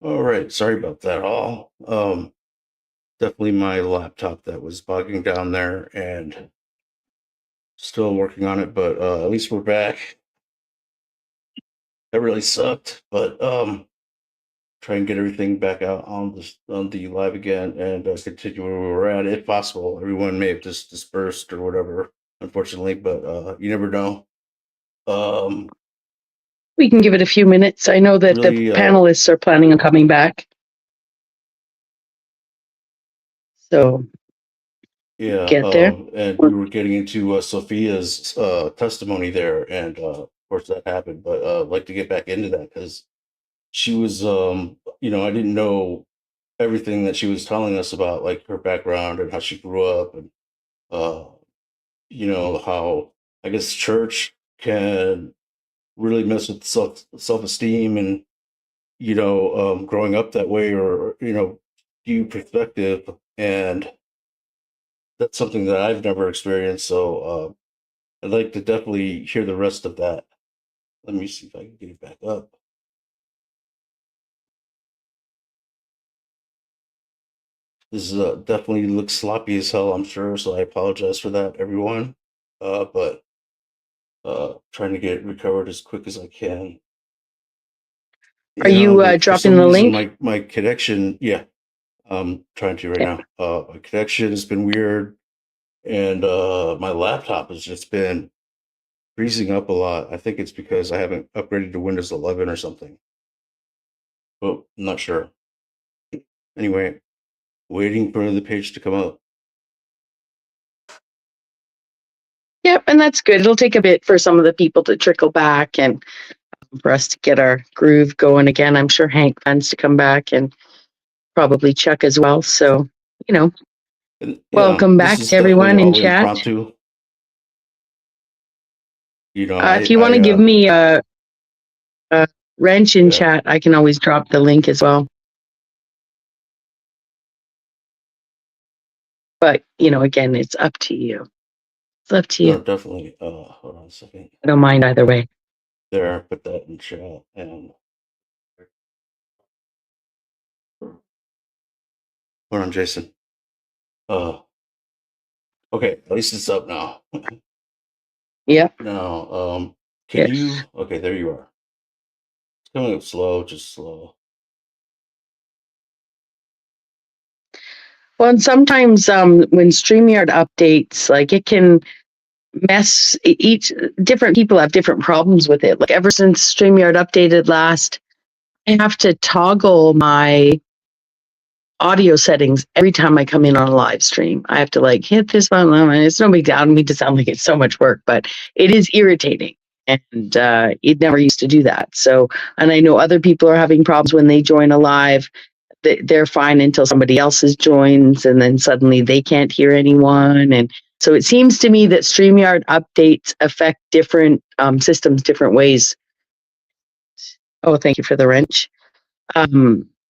All right, sorry about that all. Definitely my laptop that was bogging down there and still working on it, but at least we're back. That really sucked, but try and get everything back out on the live again and continue where we were at if possible. Everyone may have just dispersed or whatever, unfortunately, but you never know. Um, We can give it a few minutes. I know that the really, panelists are planning on coming back. So yeah, get there. and we were getting into Sophia's testimony there, and of course that happened. But I'd like to get back into that because she was, I didn't know everything that she was telling us about, like her background and how she grew up, and uh, how I guess church can really mess with self esteem, and growing up that way, or view perspective, and that's something that I've never experienced. So I'd like to definitely hear the rest of that. Let me see if I can get it back up. This is definitely looks sloppy as hell, I'm sure. So I apologize for that, everyone. But trying to get it recovered as quick as I can. Are you For dropping some the reason, link? my connection, yeah, I'm trying to right Okay. now. My connection has been weird, and my laptop has just been freezing up a lot. I think it's because I haven't upgraded to Windows 11 or something. But I'm not sure. Anyway, waiting for the page to come up. Yep, and that's good. It'll take a bit for some of the people to trickle back and for us to get our groove going again. I'm sure Hank plans to come back and probably Chuck as well. So, And yeah, welcome this back is to definitely everyone in all chat. impromptu. If you want to give me a wrench in yeah, chat, I can always drop the link as well. But, again, it's up to you. It's up to you. no, definitely. Hold on a second. I don't mind either way. There, put that in chat. And hold on, Jason. Okay, at least it's up now. Yeah. Now, can Yes. you? Okay, there you are. It's coming up slow, just slow. Well, and sometimes when StreamYard updates, like it can mess each different people have different problems with it. Like ever since StreamYard updated last, I have to toggle my audio settings every time I come in on a live stream. I have to like hit this one. It's no big deal. I don't mean to sound like it's so much work, but it is irritating. And it never used to do that. So, and I know other people are having problems when they join a live. They're fine until somebody else's joins, and then suddenly they can't hear anyone. And so it seems to me that StreamYard updates affect different systems different ways. Oh, thank you for the wrench.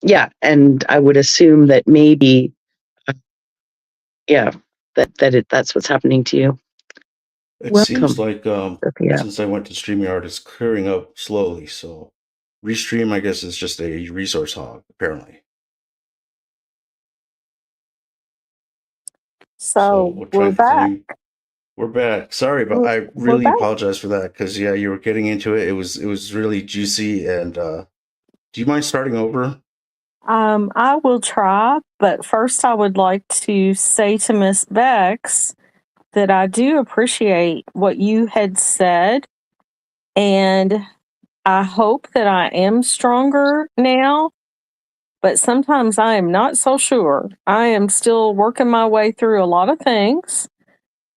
Yeah, and I would assume that maybe, yeah, that's what's happening to you. It seems Welcome. like Yeah. since I went to StreamYard, it's clearing up slowly. So Restream, I guess, is just a resource hog, apparently. So So we'll try we're and back. continue. We're back. Sorry, but I We're really back. apologize for that because yeah, you were getting into it. It was really juicy. And do you mind starting over? I will try, but first I would like to say to Miss Bex that I do appreciate what you had said, and I hope that I am stronger now, but sometimes I am not so sure. I am still working my way through a lot of things,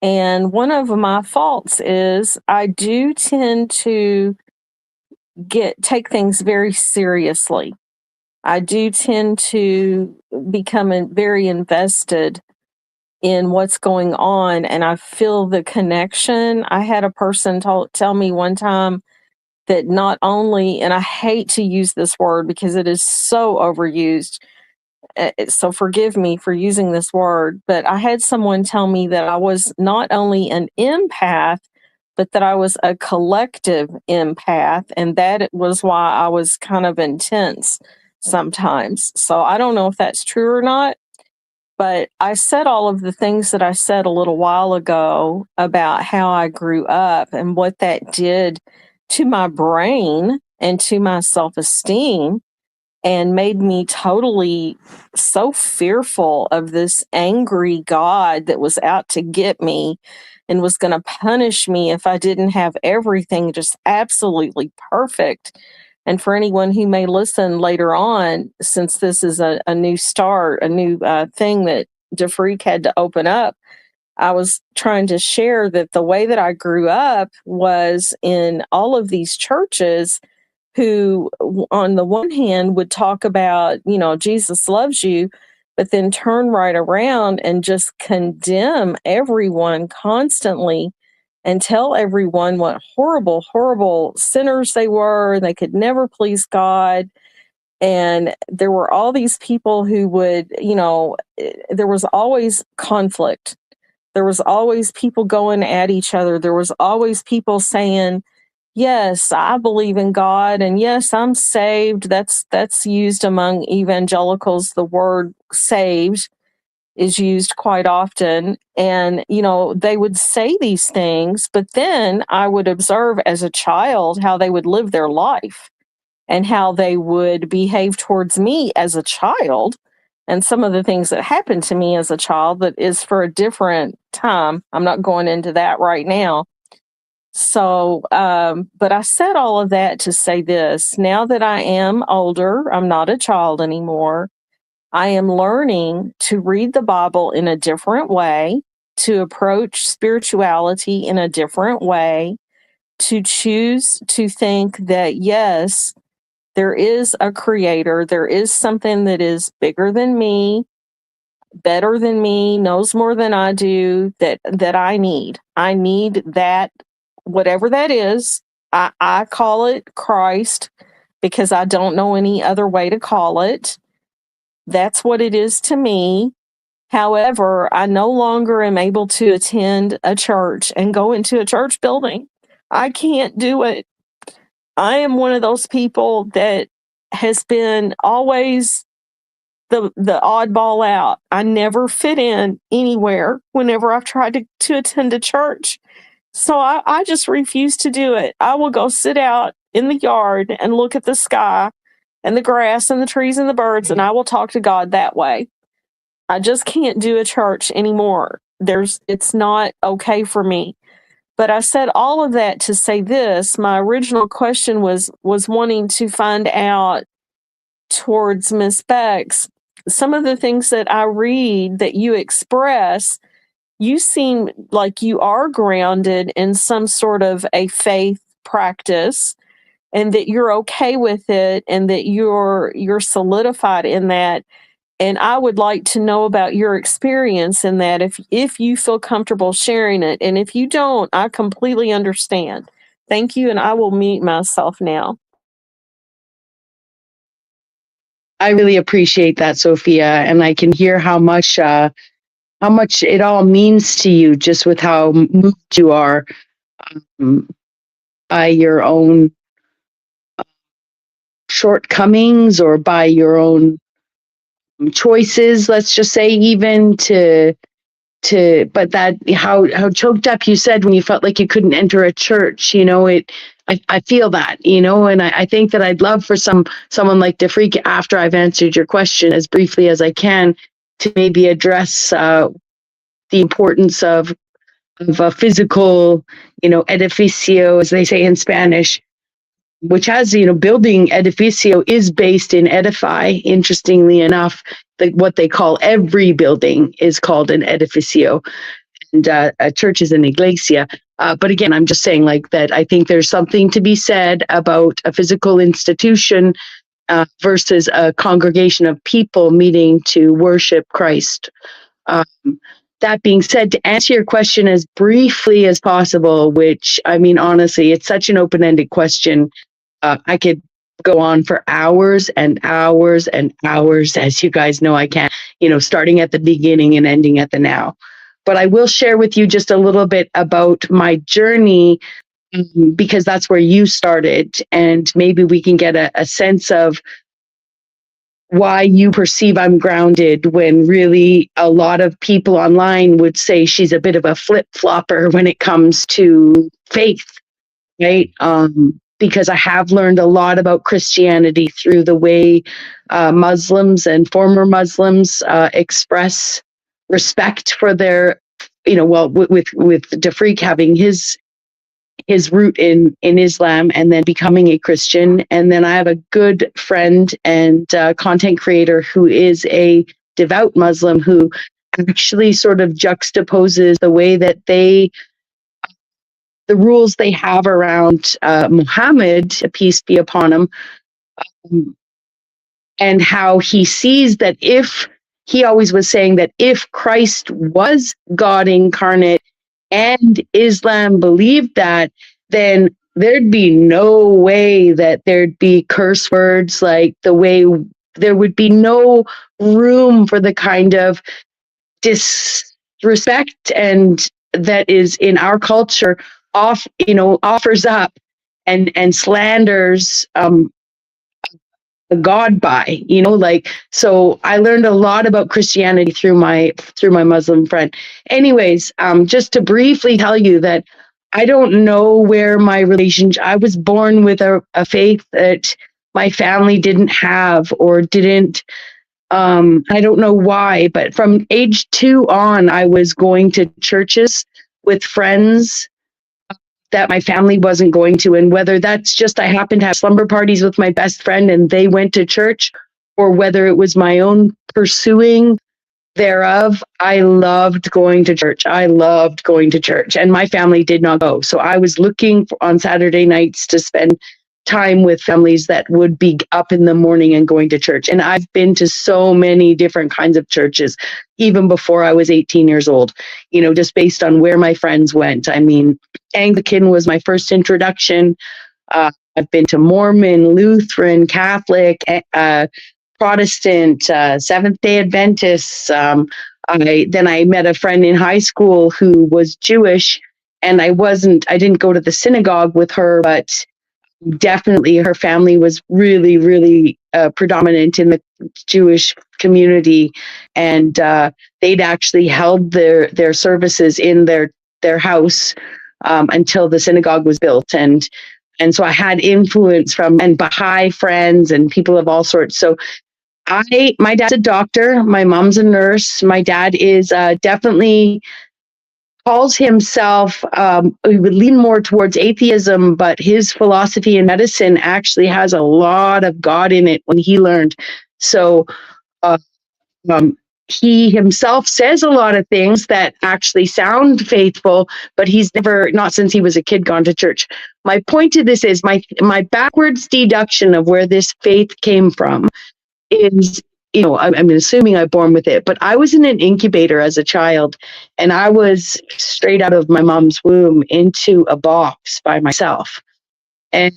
and one of my faults is I do tend to take things very seriously. I do tend to become very invested in what's going on, and I feel the connection. I had a person tell me one time that not only, and I hate to use this word because it is so overused, so forgive me for using this word, but I had someone tell me that I was not only an empath, but that I was a collective empath, and that was why I was kind of intense. sometimes. So I don't know if that's true or not, but I said all of the things that I said a little while ago about how I grew up and what that did to my brain and to my self esteem, and made me totally so fearful of this angry God that was out to get me and was going to punish me if I didn't have everything just absolutely perfect. And for anyone who may listen later on, since this is a new start, a new thing that DeFreak had to open up, I was trying to share that the way that I grew up was in all of these churches who, on the one hand, would talk about, Jesus loves you, but then turn right around and just condemn everyone constantly and tell everyone what horrible, horrible sinners they were. They could never please God. And there were all these people who would, there was always conflict. There was always people going at each other. There was always people saying, yes, I believe in God, and yes, I'm saved. That's used among evangelicals. The word saved is used quite often. And, they would say these things, but then I would observe as a child how they would live their life and how they would behave towards me as a child. And some of the things that happened to me as a child that is for a different time. I'm not going into that right now. So, but I said all of that to say this. Now that I am older, I'm not a child anymore. I am learning to read the Bible in a different way, to approach spirituality in a different way, to choose to think that, yes, there is a creator, there is something that is bigger than me, better than me, knows more than I do, that I need. I need that, whatever that is. I call it Christ because I don't know any other way to call it. That's what it is to me. However, I no longer am able to attend a church and go into a church building. I can't do it. I am one of those people that has been always the oddball out. I never fit in anywhere whenever I've tried to attend a church. So I just refuse to do it. I will go sit out in the yard and look at the sky and the grass and the trees and the birds, and I will talk to God that way. I just can't do a church anymore. It's not okay for me. But I said all of that to say this. My original question was wanting to find out towards Miss Bex, some of the things that I read that you express, you seem like you are grounded in some sort of a faith practice, and that you're okay with it, and that you're solidified in that. And I would like to know about your experience in that, if you feel comfortable sharing it. And if you don't, I completely understand. Thank you, and I will mute myself now. I really appreciate that, Sophia, and I can hear how much it all means to you, just with how moved you are by your own shortcomings or by your own choices. Let's just say, even but that how choked up you said when you felt like you couldn't enter a church. I feel that, and I think that I'd love for someone like DeFreak, after I've answered your question as briefly as I can, to maybe address the importance of a physical, edificio, as they say in Spanish, which has, building edificio is based in edify. Interestingly enough, what they call every building is called an edificio, and a church is an iglesia. But again, I'm just saying like that. I think there's something to be said about a physical institution versus a congregation of people meeting to worship Christ. That being said, to answer your question as briefly as possible, which, I mean, honestly, it's such an open-ended question. I could go on for hours and hours and hours. As you guys know, I can, starting at the beginning and ending at the now. But I will share with you just a little bit about my journey, because that's where you started. And maybe we can get a sense of why you perceive I'm grounded when really a lot of people online would say she's a bit of a flip flopper when it comes to faith, right? Because I have learned a lot about Christianity through the way Muslims and former Muslims express respect for their, well, with Tafriq having his root in Islam and then becoming a Christian. And then I have a good friend and content creator who is a devout Muslim who actually sort of juxtaposes the way that the rules they have around Muhammad, peace be upon him, and how he sees that if he always was saying that if Christ was God incarnate and Islam believed that, then there'd be no way that there'd be curse words, like the way there would be no room for the kind of disrespect and that is in our culture offers up and slanders God by, like, so I learned a lot about Christianity through my Muslim friend. Anyways, just to briefly tell you that I don't know where my relationship, I was born with a faith that my family didn't have or didn't, I don't know why, but from age 2 on, I was going to churches with friends that my family wasn't going to. And whether that's just I happened to have slumber parties with my best friend and they went to church, or whether it was my own pursuing thereof, I loved going to church. I loved going to church, and my family did not go. So I was looking on Saturday nights to spend time with families that would be up in the morning and going to church. And I've been to so many different kinds of churches, even before I was 18 years old, just based on where my friends went. I mean, Anglican was my first introduction. I've been to Mormon, Lutheran, Catholic, Protestant, Seventh-day Adventists. Then I met a friend in high school who was Jewish, and I didn't go to the synagogue with her, but definitely her family was really, really predominant in the Jewish community, and they'd actually held their services in their house until the synagogue was built. And so I had influence from and Baha'i friends and people of all sorts. So my dad's a doctor, my mom's a nurse. My dad is definitely calls himself, he would lean more towards atheism, but his philosophy in medicine actually has a lot of God in it when he learned. So he himself says a lot of things that actually sound faithful, but he's never, not since he was a kid, gone to church. My point to this is my backwards deduction of where this faith came from is, I'm assuming I'm born with it, but I was in an incubator as a child, and I was straight out of my mom's womb into a box by myself. And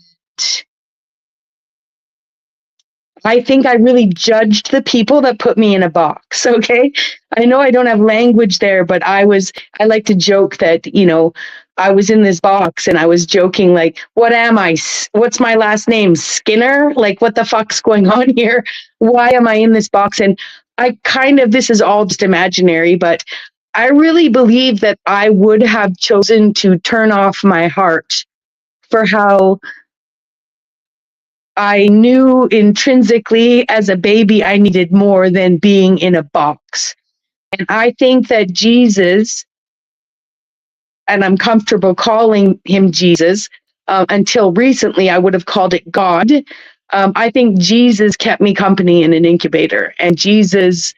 I think I really judged the people that put me in a box. Okay. I know I don't have language there, but I like to joke that, I was in this box and I was joking, like, what am I? What's my last name? Skinner? Like, what the fuck's going on here? Why am I in this box? And this is all just imaginary, but I really believe that I would have chosen to turn off my heart for how I knew intrinsically as a baby I needed more than being in a box. And I think that Jesus, and I'm comfortable calling him Jesus, until recently I would have called it God. I think Jesus kept me company in an incubator, and Jesus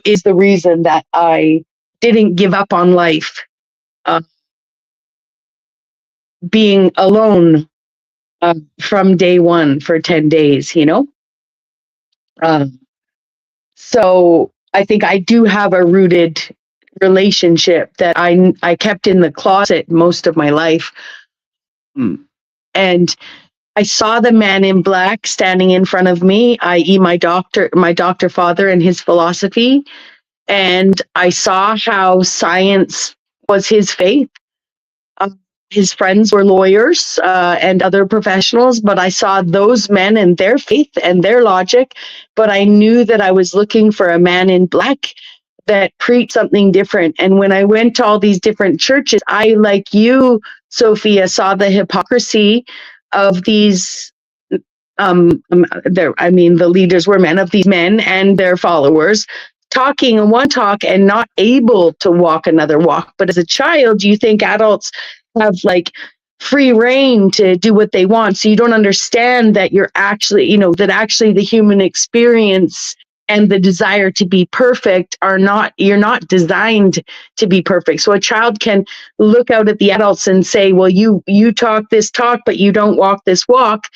is the reason that I didn't give up on life, being alone from day one for 10 days, So I think I do have a rooted relationship that I kept in the closet most of my life. And I saw the man in black standing in front of me, i.e. my doctor father and his philosophy. And I saw how science was his faith. his friends were lawyers and other professionals, but I saw those men and their faith and their logic. But I knew that I was looking for a man in black that preached something different. And when I went to all these different churches, I, like you, Sophia, saw the hypocrisy of these. The leaders were men, of these men and their followers, talking one talk and not able to walk another walk. But as a child, you think adults have like free reign to do what they want. So you don't understand that you're actually, that actually the human experience and the desire to be perfect you're not designed to be perfect. So a child can look out at the adults and say, well, you talk this talk, but you don't walk this walk.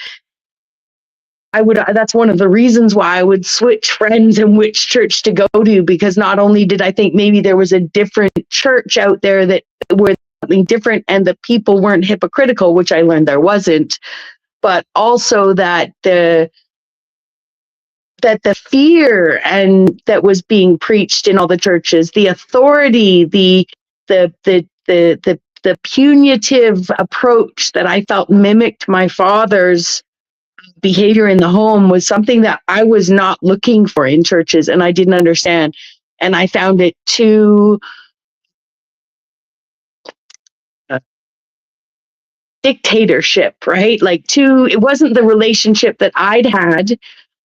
That's one of the reasons why I would switch friends and which church to go to, because not only did I think maybe there was a different church out there that were something different and the people weren't hypocritical, which I learned there wasn't, but also that the fear and that was being preached in all the churches, the authority, the punitive approach that I felt mimicked my father's behavior in the home, was something that I was not looking for in churches, and I didn't understand. And I found it too dictatorship, right? It wasn't the relationship that I'd had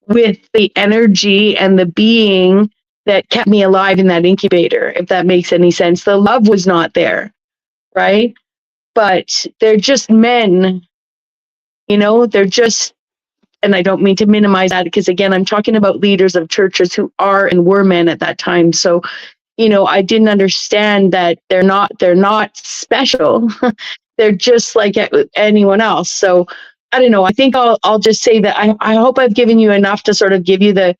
with the energy and the being that kept me alive in that incubator, if that makes any sense. The love was not there, right? But they're just men, they're just, and I don't mean to minimize that, because again, I'm talking about leaders of churches who are and were men at that time. So, I didn't understand that they're not special. They're just like anyone else. So I don't know. I think I'll just say that I hope I've given you enough to sort of give you the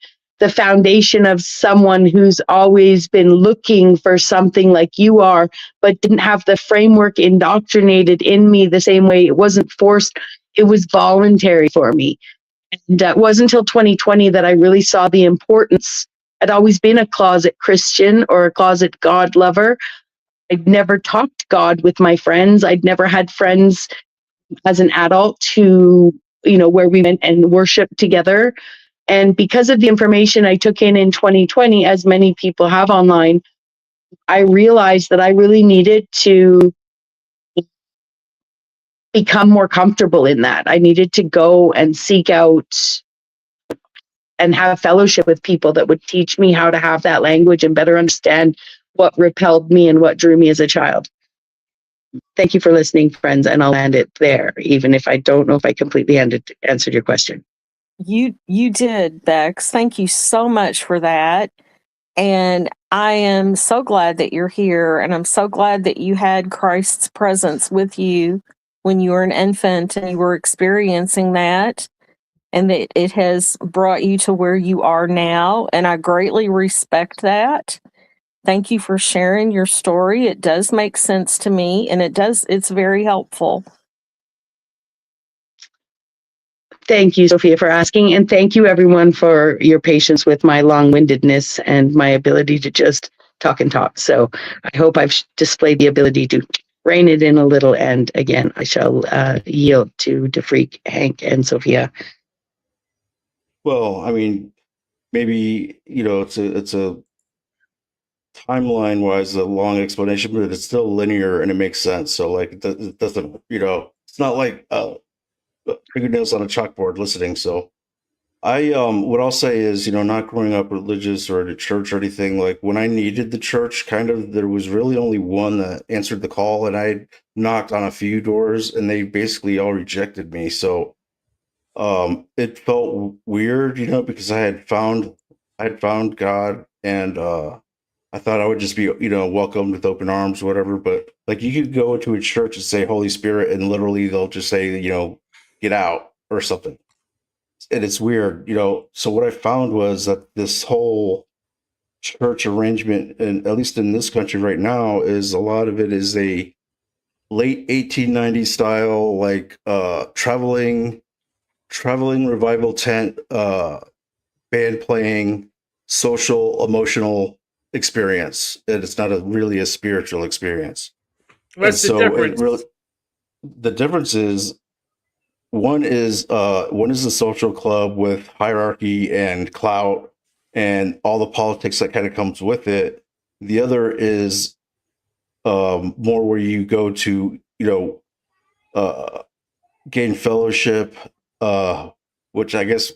foundation of someone who's always been looking for something like you are, but didn't have the framework indoctrinated in me the same way. It wasn't forced. It was voluntary for me. And it wasn't until 2020 that I really saw the importance. I'd always been a closet Christian or a closet God lover. I'd never talked God with my friends. I'd never had friends as an adult who, where we went and worshiped together. And because of the information I took in 2020, as many people have online, I realized that I really needed to become more comfortable in that. I needed to go and seek out and have fellowship with people that would teach me how to have that language and better understand what repelled me and what drew me as a child. Thank you for listening, friends, and I'll land it there, even if I don't know if I completely answered your question. You did, Bex. Thank you so much for that. And I am so glad that you're here, and I'm so glad that you had Christ's presence with you when you were an infant and you were experiencing that, and that it has brought you to where you are now. And I greatly respect that. Thank you for sharing your story. It does make sense to me, and it's very helpful. Thank you, Sophia, for asking. And thank you, everyone, for your patience with my long-windedness and my ability to just talk and talk. So I hope I've displayed the ability to rein it in a little. And again, I shall yield to DeFreak, Hank, and Sophia. Well, I mean, maybe, it's a timeline wise a long explanation, but it's still linear and it makes sense. So like it doesn't, it's not like fingernails on a chalkboard listening. So I what I'll say is, not growing up religious or at a church or anything, like when I needed the church, kind of there was really only one that answered the call, and I knocked on a few doors and they basically all rejected me. So it felt weird, because I had found God, and I thought I would just be, welcomed with open arms, whatever. But like you could go into a church and say Holy Spirit, and literally they'll just say, get out or something. And it's weird, So what I found was that this whole church arrangement, and at least in this country right now, is a lot of it is a late 1890s style, like traveling revival tent, band playing, social, emotional experience. And it's not really a spiritual experience. What's the difference? the difference is one is a social club with hierarchy and clout and all the politics that kind of comes with it. The other is more where you go to, gain fellowship, which I guess,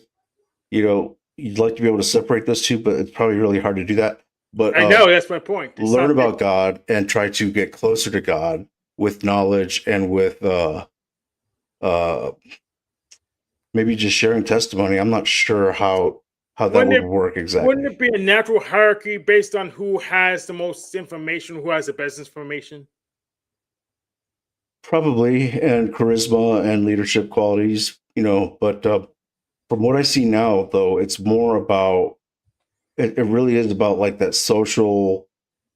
you'd like to be able to separate those two, but it's probably really hard to do that. But I know that's my point. It's learn not- about God and try to get closer to God with knowledge and with maybe just sharing testimony. I'm not sure how that Wouldn't would it- work exactly. Wouldn't it be a natural hierarchy based on who has the most information, who has the best information? Probably, and charisma and leadership qualities, but from what I see now, though, it's more about it really is about like that social,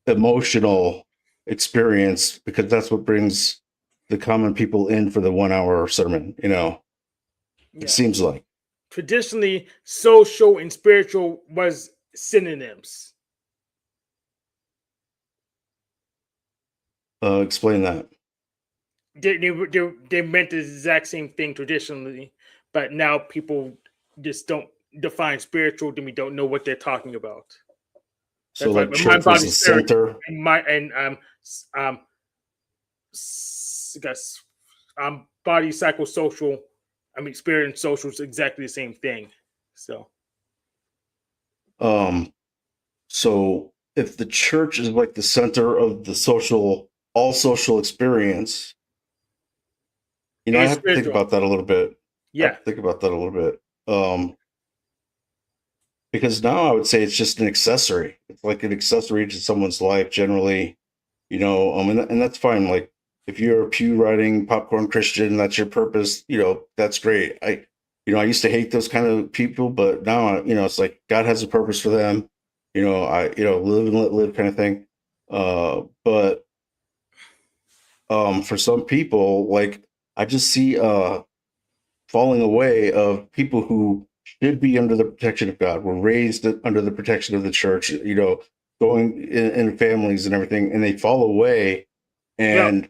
emotional experience, because that's what brings the common people in for the 1 hour sermon, Yeah. it seems like. Traditionally, social and spiritual was synonyms. Explain that. They meant the exact same thing traditionally, but now people just don't define spiritual, then we don't know what they're talking about. So That's like right. church was the center. Body psychosocial, spirit and social is exactly the same thing. So if the church is like the center of the all social experience, I And have to think spiritual. about that a little bit. Yeah, Because now I would say it's just an accessory. It's like an accessory to someone's life generally, and that's fine. Like if you're a pew riding popcorn Christian, that's your purpose, that's great. I used to hate those kind of people, but now, it's like God has a purpose for them. Live and let live kind of thing. But for some people, like I just see falling away of people who should be under the protection of God, were raised under the protection of the church, going in families and everything, and they fall away. And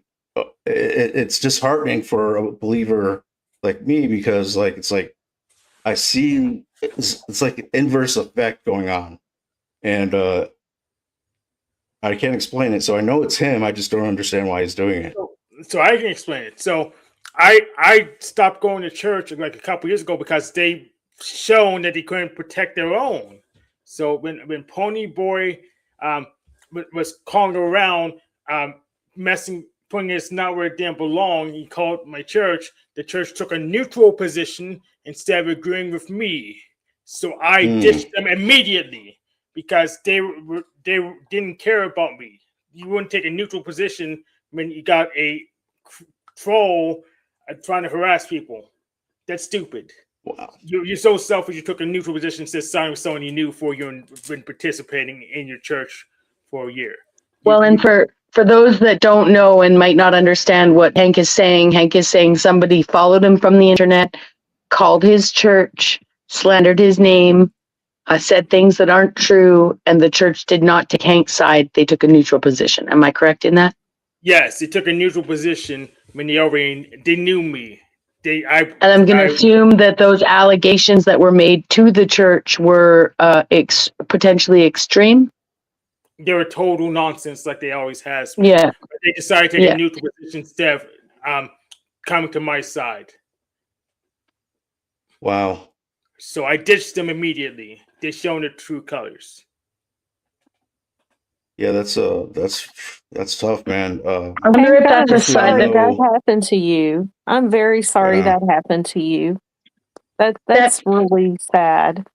it's disheartening for a believer like me, because it's like I see it's like an inverse effect going on, and I can't explain it. So I know it's him. I just don't understand why he's doing it. So I can explain it. So I stopped going to church like a couple years ago because they shown that they couldn't protect their own. So when Pony Boy was calling around, putting his not where it didn't belong, he called my church. The church took a neutral position instead of agreeing with me. So I ditched them immediately because they didn't care about me. You wouldn't take a neutral position when you got a troll trying to harass people. That's stupid. Wow. You're so selfish. You took a neutral position instead of signing with someone you knew for you've been participating in your church for a year. Well, and for those that don't know and might not understand what Hank is saying somebody followed him from the internet, called his church, slandered his name, said things that aren't true, and the church did not take Hank's side. They took a neutral position. Am I correct in that? Yes, they took a neutral position when they knew me. And I'm going to assume that those allegations that were made to the church were potentially extreme. They were total nonsense, like they always has. Yeah. But they decided to take a neutral position instead of coming to my side. Wow. So I ditched them immediately. They shown their true colors. Yeah, that's tough, man. I wonder if that's a sign that happened to you. I'm very sorry that happened to you. That's really sad.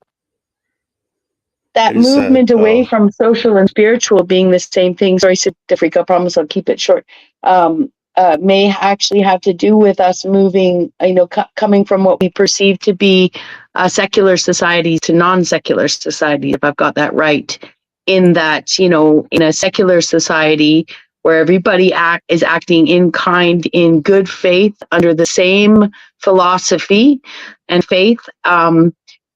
That It is movement sad. away from social and spiritual being the same thing. Sorry, Frika, I promise I'll keep it short. May actually have to do with us moving, coming from what we perceive to be secular societies to non-secular societies, if I've got that right. In that, in a secular society where everybody is acting in kind, in good faith, under the same philosophy and faith,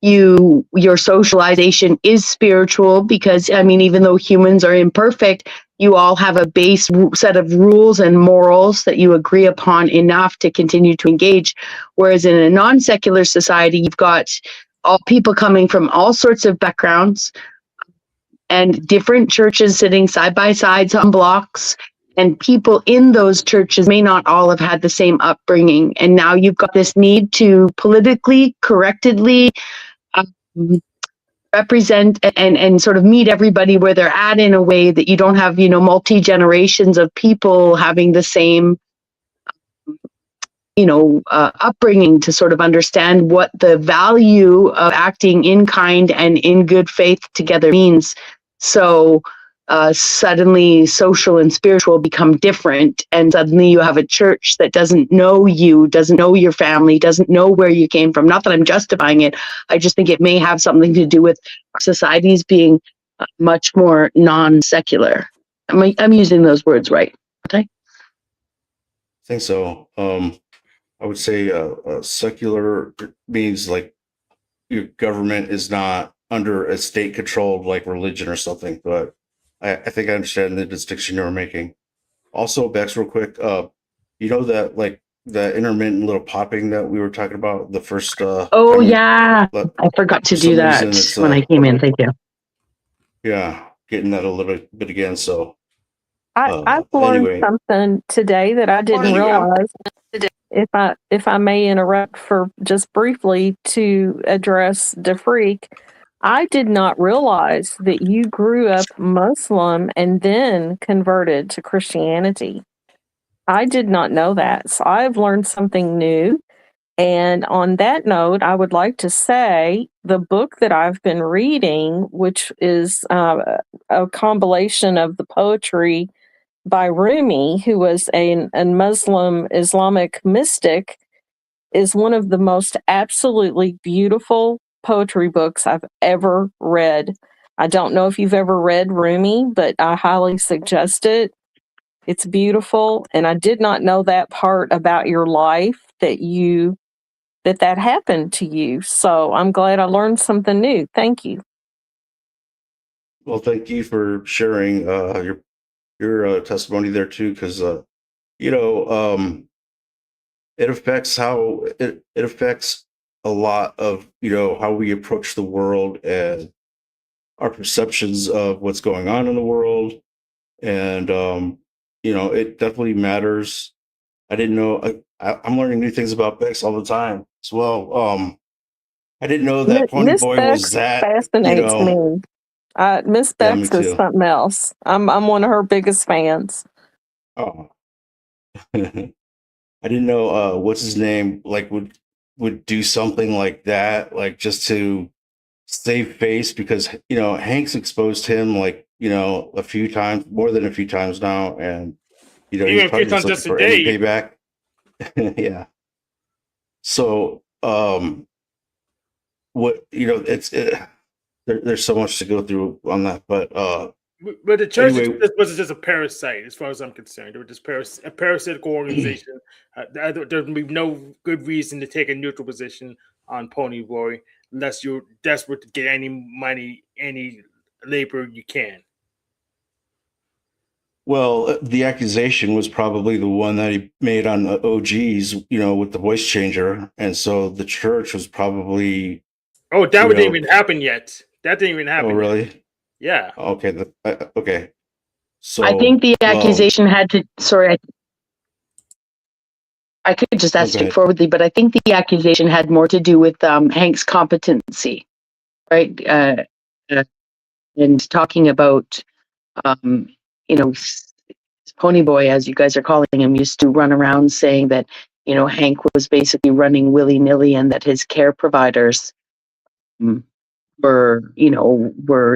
your socialization is spiritual because, even though humans are imperfect, you all have a base set of rules and morals that you agree upon enough to continue to engage. Whereas in a non-secular society, you've got all people coming from all sorts of backgrounds and different churches sitting side by side on blocks. And people in those churches may not all have had the same upbringing. And now you've got this need to politically, correctedly represent and sort of meet everybody where they're at in a way that you don't have, multi-generations of people having the same, upbringing to sort of understand what the value of acting in kind and in good faith together means. So suddenly social and spiritual become different, and suddenly you have a church that doesn't know you, doesn't know your family, doesn't know where you came from. Not that I'm justifying it. I just think it may have something to do with our societies being much more non-secular. I'm using those words right, aren't I? I think so. I would say secular means like your government is not under a state controlled like religion or something, but I think I understand the distinction you were making. Also, Bex, real quick, that like the intermittent little popping that we were talking about the first Oh yeah, but I forgot to for do some that reason it's when I came in. Thank you. yeah, getting that a little bit again. So I've learned anyway, something today that I didn't realize. If I may interrupt for just briefly to address DeFreak, I did not realize that you grew up Muslim and then converted to Christianity. I did not know that. So I've learned something new. And on that note, I would like to say the book that I've been reading, which is a compilation of the poetry by Rumi, who was a Muslim Islamic mystic, is one of the most absolutely beautiful poetry books I've ever read. I don't know if you've ever read Rumi, but I highly suggest it. It's beautiful, and I did not know that part about your life that happened to you. So I'm glad I learned something new. Thank you. well, thank you for sharing your testimony there too, because it affects how it affects a lot of how we approach the world and our perceptions of what's going on in the world, and it definitely matters. I didn't know. I'm learning new things about Bex all the time as well. I didn't know that Pony Miss Boy was Bex that. fascinates me. Miss Yeah, me Bex is too. something else. I'm one of her biggest fans. Oh. I didn't know what's his name like would do something like that, like just to save face, because Hank's exposed him like a few times, more than a few times now, and Even he's if probably it's on just looking just a for any day. payback. Yeah. So what there's so much to go through on that, but But the church anyway, was just a parasite, as far as I'm concerned. They were just a parasitical organization. There'd be no good reason to take a neutral position on Pony Boy unless you're desperate to get any money, any labor you can. well, the accusation was probably the one that he made on the OGs, with the voice changer, and so the church was probably. Oh, that didn't even happen yet. That didn't even happen. Oh, really? Yet. Yeah. Okay. Okay. So I think the accusation had to. Sorry, I could just ask straightforwardly, but I think the accusation had more to do with Hank's competency, right? And talking about, Pony Boy, as you guys are calling him, used to run around saying that, Hank was basically running willy-nilly and that his care providers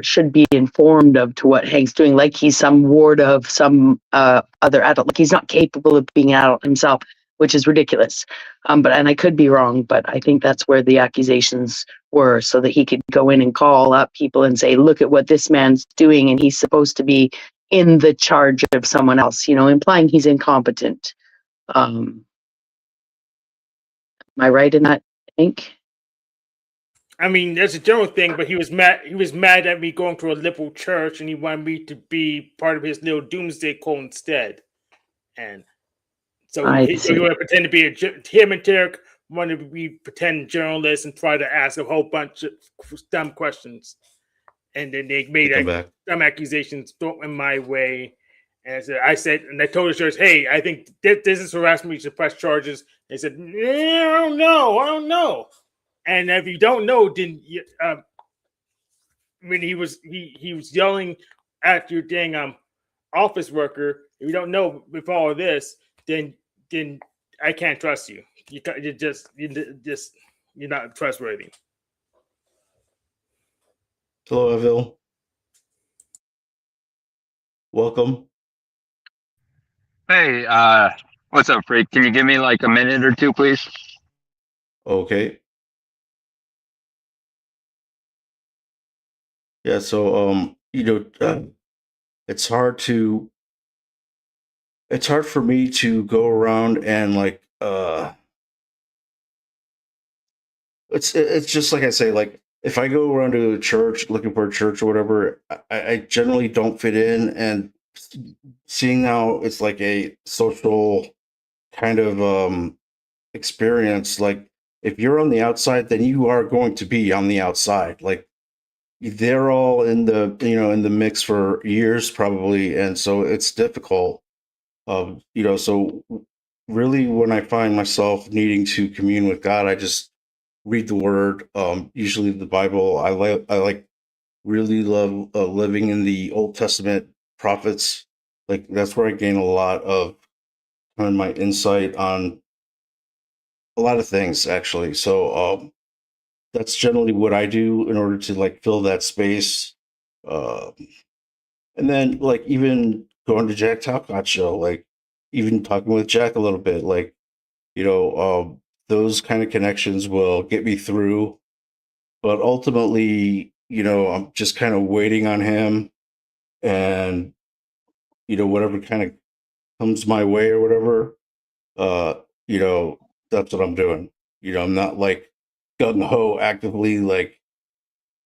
should be informed of to what Hank's doing, like he's some ward of some other adult, like he's not capable of being an adult himself, which is ridiculous. And I could be wrong, but I think that's where the accusations were, so that he could go in and call up people and say, look at what this man's doing, and he's supposed to be in the charge of someone else, implying he's incompetent. Am I right in that, Hank? I mean, there's a general thing, but he was mad. He was mad at me going to a liberal church, and he wanted me to be part of his little doomsday cult instead. And so I he see. wanted to pretend to be him and Derek wanted to be pretend journalists and try to ask a whole bunch of dumb questions, and then they made Come back. dumb accusations thrown in my way. And I said, and I told the judge, "Hey, I think this is harassment. You should press charges." They said, "Yeah, I don't know." And if you don't know, then when he was yelling at your dang office worker, if you don't know with all of this, then I can't trust you. You're not trustworthy. Hello, Evil. Welcome. Hey, what's up, Freak? Can you give me like a minute or two, please? Okay. Yeah, so it's hard for me to go around and like it's just like I say, like if I go around to a church looking for a church or whatever, I generally don't fit in, and seeing now it's like a social kind of experience. Like if you're on the outside, then you are going to be on the outside. Like they're all in the in the mix for years probably, and so it's difficult. So really when I find myself needing to commune with God, I just read the Word. Usually the Bible. I really love living in the Old Testament prophets. Like that's where I gain a lot of kind of my insight on a lot of things actually. So that's generally what I do in order to like fill that space. Um, and then like even going to Jack Talcott show, like even talking with Jack a little bit, like those kind of connections will get me through. But ultimately, I'm just kind of waiting on him, and whatever kind of comes my way or whatever, uh, that's what I'm doing. I'm not like gung ho actively like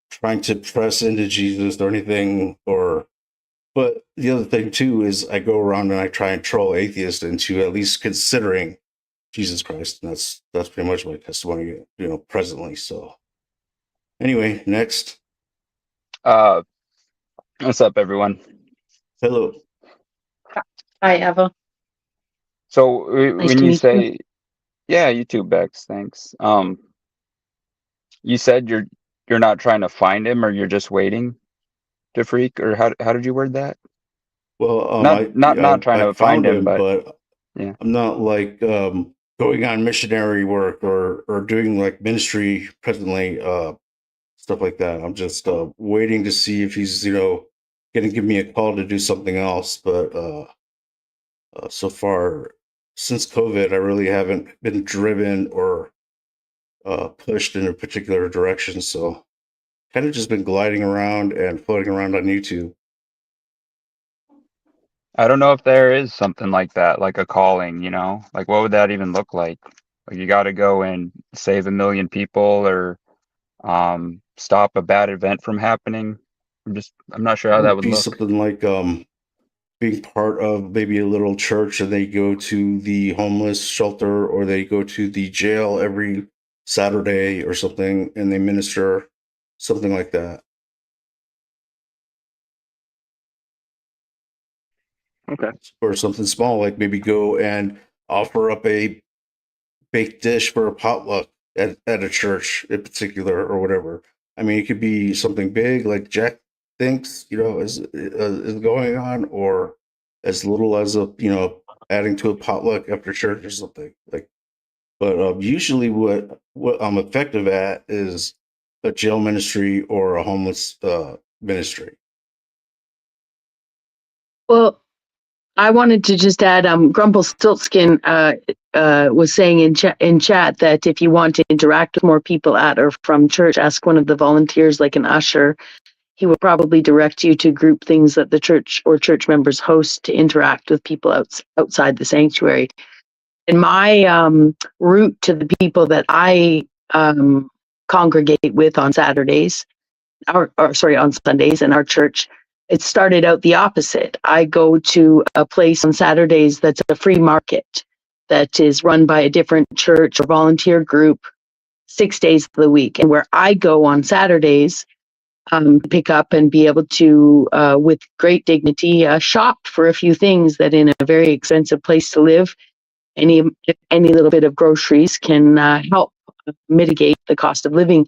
trying to press into Jesus or anything. But the other thing too is I go around and I try and troll atheists into at least considering Jesus Christ, and that's pretty much my testimony, presently. So anyway, next. Uh, what's up, everyone? Hello. Hi, Eva. So Nice when to you meet you. say, yeah, you too, Bex, thanks. You said you're not trying to find him, or you're just waiting to freak, or how did you word that? Well, Not trying I to find found him, him, but but yeah. I'm not like going on missionary work or doing like ministry presently, stuff like that. I'm just waiting to see if he's going to give me a call to do something else. But so far, since COVID, I really haven't been driven or pushed in a particular direction. So kind of just been gliding around and floating around on YouTube. I don't know if there is something like that, like a calling, like what would that even look like? Like you got to go and save 1 million people, or stop a bad event from happening. I'm not sure It how that would would be look. something like being part of maybe a little church, and they go to the homeless shelter or they go to the jail every Saturday or something, and they minister, something like that. Okay. Or something small, like maybe go and offer up a baked dish for a potluck at a church in particular or whatever. I mean, it could be something big like Jack thinks, is going on, or as little as adding to a potluck after church or something like. But usually, what I'm effective at is a jail ministry or a homeless ministry. Well, I wanted to just add, Grumplestiltskin was saying in chat that if you want to interact with more people at or from church, ask one of the volunteers, like an usher. He will probably direct you to group things that the church or church members host to interact with people outside the sanctuary. And my route to the people that I congregate with on Saturdays, on Sundays in our church. It started out the opposite. I go to a place on Saturdays that's a free market that is run by a different church or volunteer group 6 days of the week. And where I go on Saturdays, pick up and be able to, with great dignity, shop for a few things that in a very expensive place to live, any little bit of groceries can help mitigate the cost of living.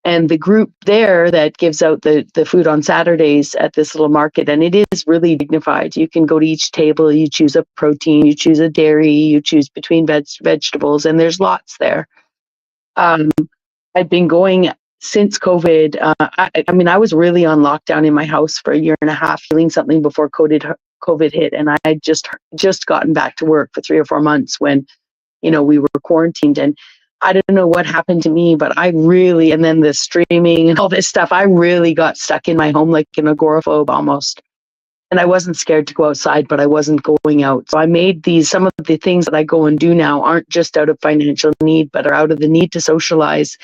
And the group there that gives out the food on Saturdays at this little market, and it is really dignified. You can go to each table, you choose a protein, you choose a dairy, you choose between vegetables, and there's lots there. I've been going since COVID. I mean, I was really on lockdown in my house for a year and a half, feeling something before COVID hit, and I had just gotten back to work for 3 or 4 months when, we were quarantined. And I don't know what happened to me, but and then the streaming and all this stuff, I really got stuck in my home like an agoraphobe almost. And I wasn't scared to go outside, but I wasn't going out. So I made some of the things that I go and do now aren't just out of financial need, but are out of the need to socialize.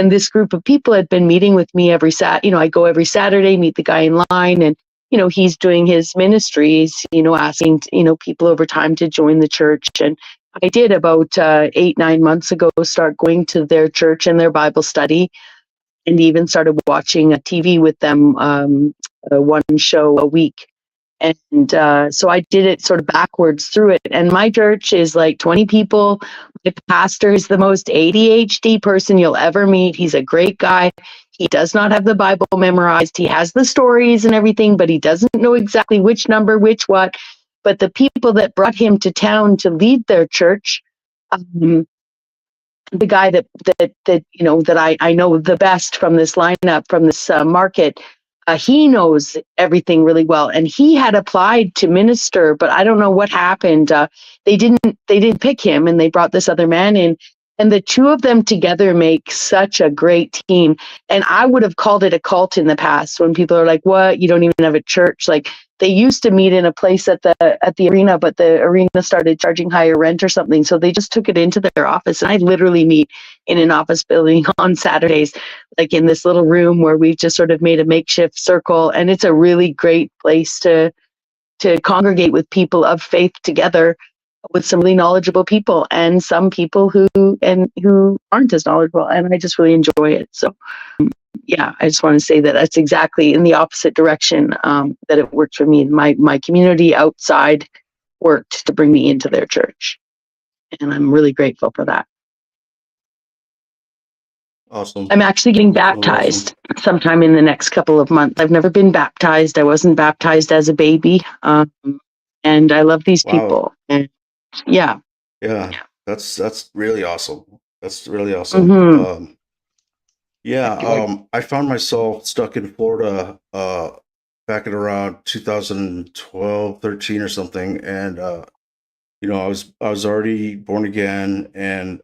And this group of people had been meeting with me I go every Saturday, meet the guy in line, and, he's doing his ministries, asking, people over time to join the church. And I did about 8-9 months ago start going to their church and their Bible study, and even started watching a TV with them, one show a week. And so I did it sort of backwards through it. And my church is like 20 people. My pastor is the most ADHD person you'll ever meet. He's a great guy. He does not have the Bible memorized. He has the stories and everything, but he doesn't know exactly which number, which what. But the people that brought him to town to lead their church, the guy that I know the best from this lineup, from this market, he knows everything really well, and he had applied to minister, but I don't know what happened. They didn't pick him, and they brought this other man in, and the two of them together make such a great team. And I would have called it a cult in the past when people are like, "What? You don't even have a church?" Like, they used to meet in a place at the arena, but the arena started charging higher rent or something, so they just took it into their office. And I literally meet in an office building on Saturdays, like in this little room where we've just sort of made a makeshift circle, and it's a really great place to congregate with people of faith together, with some really knowledgeable people and some people who aren't as knowledgeable, and I just really enjoy it. So yeah, I just want to say that that's exactly in the opposite direction that it worked for me. My community outside worked to bring me into their church, and I'm really grateful for that. Awesome. I'm actually getting baptized sometime in the next couple of months. I've never been baptized. I wasn't baptized as a baby, and I love these people. And yeah, that's really awesome. That's really awesome. Mm-hmm. I found myself stuck in Florida back in around 2012, 13 or something, and I was already born again, and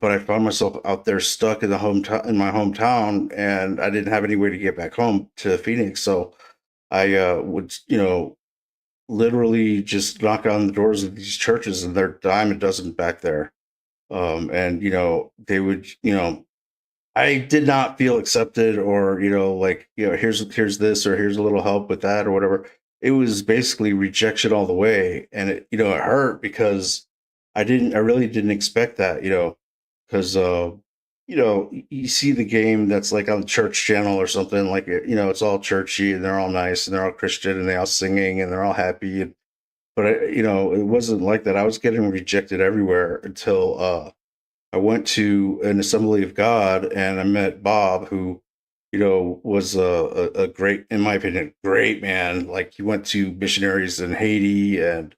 but I found myself out there stuck in my hometown, and I didn't have any way to get back home to Phoenix. So I would, literally just knock on the doors of these churches, and they're dime a dozen back there. And they would, I did not feel accepted, or here's this, or here's a little help with that, or whatever. It was basically rejection all the way, and it hurt because I really didn't expect that, because you see the game that's like on the church channel or something, like it's all churchy and they're all nice and they're all Christian and they're all singing and they're all happy, but it wasn't like that. I was getting rejected everywhere until I went to an Assembly of God, and I met Bob, who was a great, in my opinion, great man. Like, he went to missionaries in Haiti and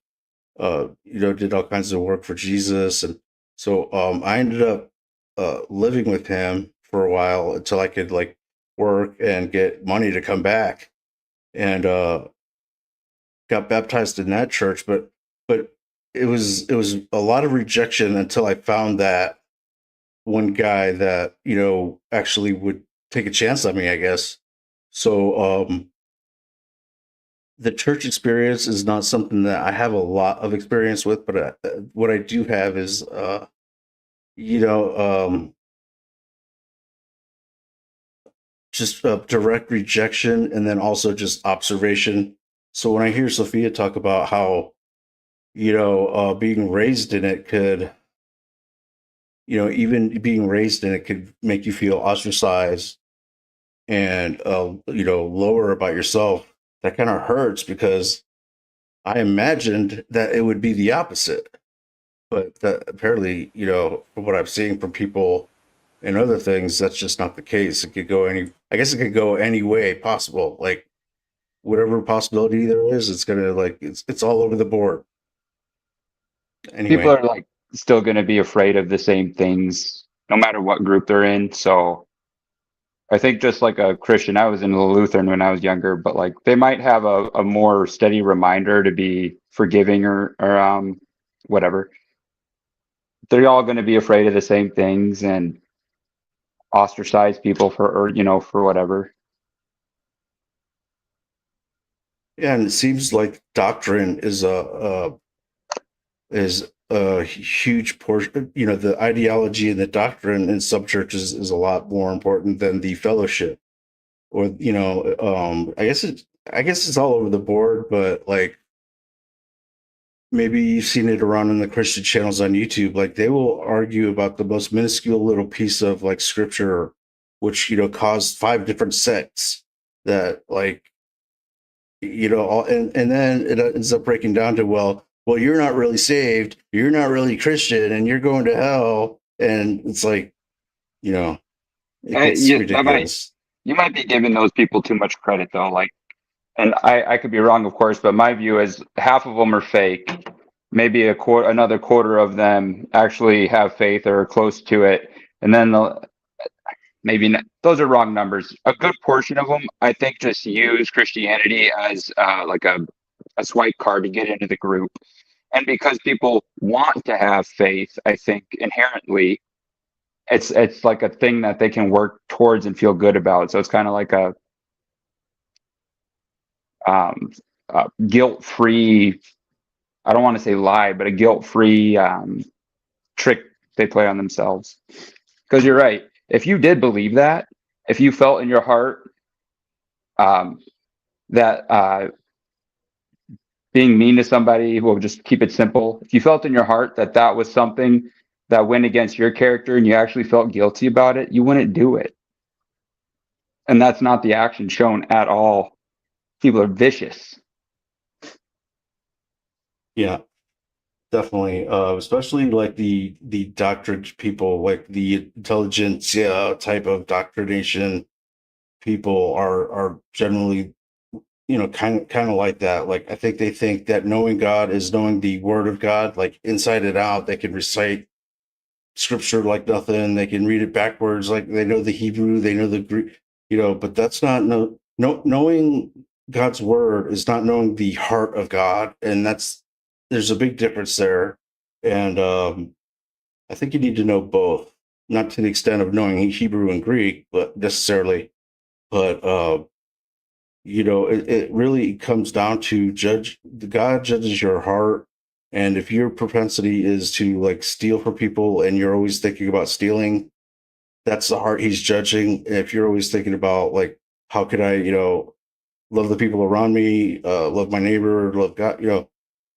did all kinds of work for Jesus. And so I ended up living with him for a while until I could like work and get money to come back, and got baptized in that church. But it was a lot of rejection until I found that one guy that actually would take a chance on me, I guess. So the church experience is not something that I have a lot of experience with, but what I do have is just direct rejection and then also just observation. So when I hear Sophia talk about how, being raised in it could, even being raised in it could make you feel ostracized and, lower about yourself, that kind of hurts because I imagined that it would be the opposite. But that apparently, from what I'm seeing from people and other things, that's just not the case. It could go I guess it could go any way possible. Like whatever possibility there is, it's gonna it's all over the board. People Anyway, are like still going to be afraid of the same things no matter what group they're in. So I think just like a Christian, I was in the Lutheran when I was younger, but like they might have a more steady reminder to be forgiving or whatever. They're all going to be afraid of the same things and ostracize people for whatever. yeah, and it seems like doctrine is a huge portion. The ideology and the doctrine in some churches is a lot more important than the fellowship. Or I guess it's all over the board, but like maybe you've seen it around in the Christian channels on YouTube. Like they will argue about the most minuscule little piece of like scripture, which caused 5 different sects that and then it ends up breaking down to well, you're not really saved, you're not really Christian, and you're going to hell, and it's like it gets ridiculous. You might be giving those people too much credit though. Like, and I could be wrong, of course, but my view is half of them are fake. Maybe another quarter of them actually have faith or are close to it, and then maybe not, those are wrong numbers. A good portion of them, I think, just use Christianity as like a swipe card to get into the group. And because people want to have faith, I think inherently, it's like a thing that they can work towards and feel good about. So it's kind of like a guilt-free. I don't want to say lie, but a guilt-free trick they play on themselves. Because you're right. If you did believe that, if you felt in your heart that being mean to somebody, we'll just keep it simple. If you felt in your heart that that was something that went against your character and you actually felt guilty about it, you wouldn't do it. And that's not the action shown at all. People are vicious. Yeah, definitely. Especially like the doctrine people, like the intelligence type of doctrination people are generally kind of like that. Like I think they think that knowing God is knowing the word of God, like inside and out. They can recite scripture like nothing. They can read it backwards, like they know the Hebrew, they know the Greek, but that's not knowing God's word is not knowing the heart of God. And there's a big difference there. And I think you need to know both, not to the extent of knowing Hebrew and Greek, but necessarily, but it really comes down to God judges your heart. And if your propensity is to like steal from people and you're always thinking about stealing, that's the heart he's judging. And if you're always thinking about like, how could I, love the people around me, love my neighbor, love God,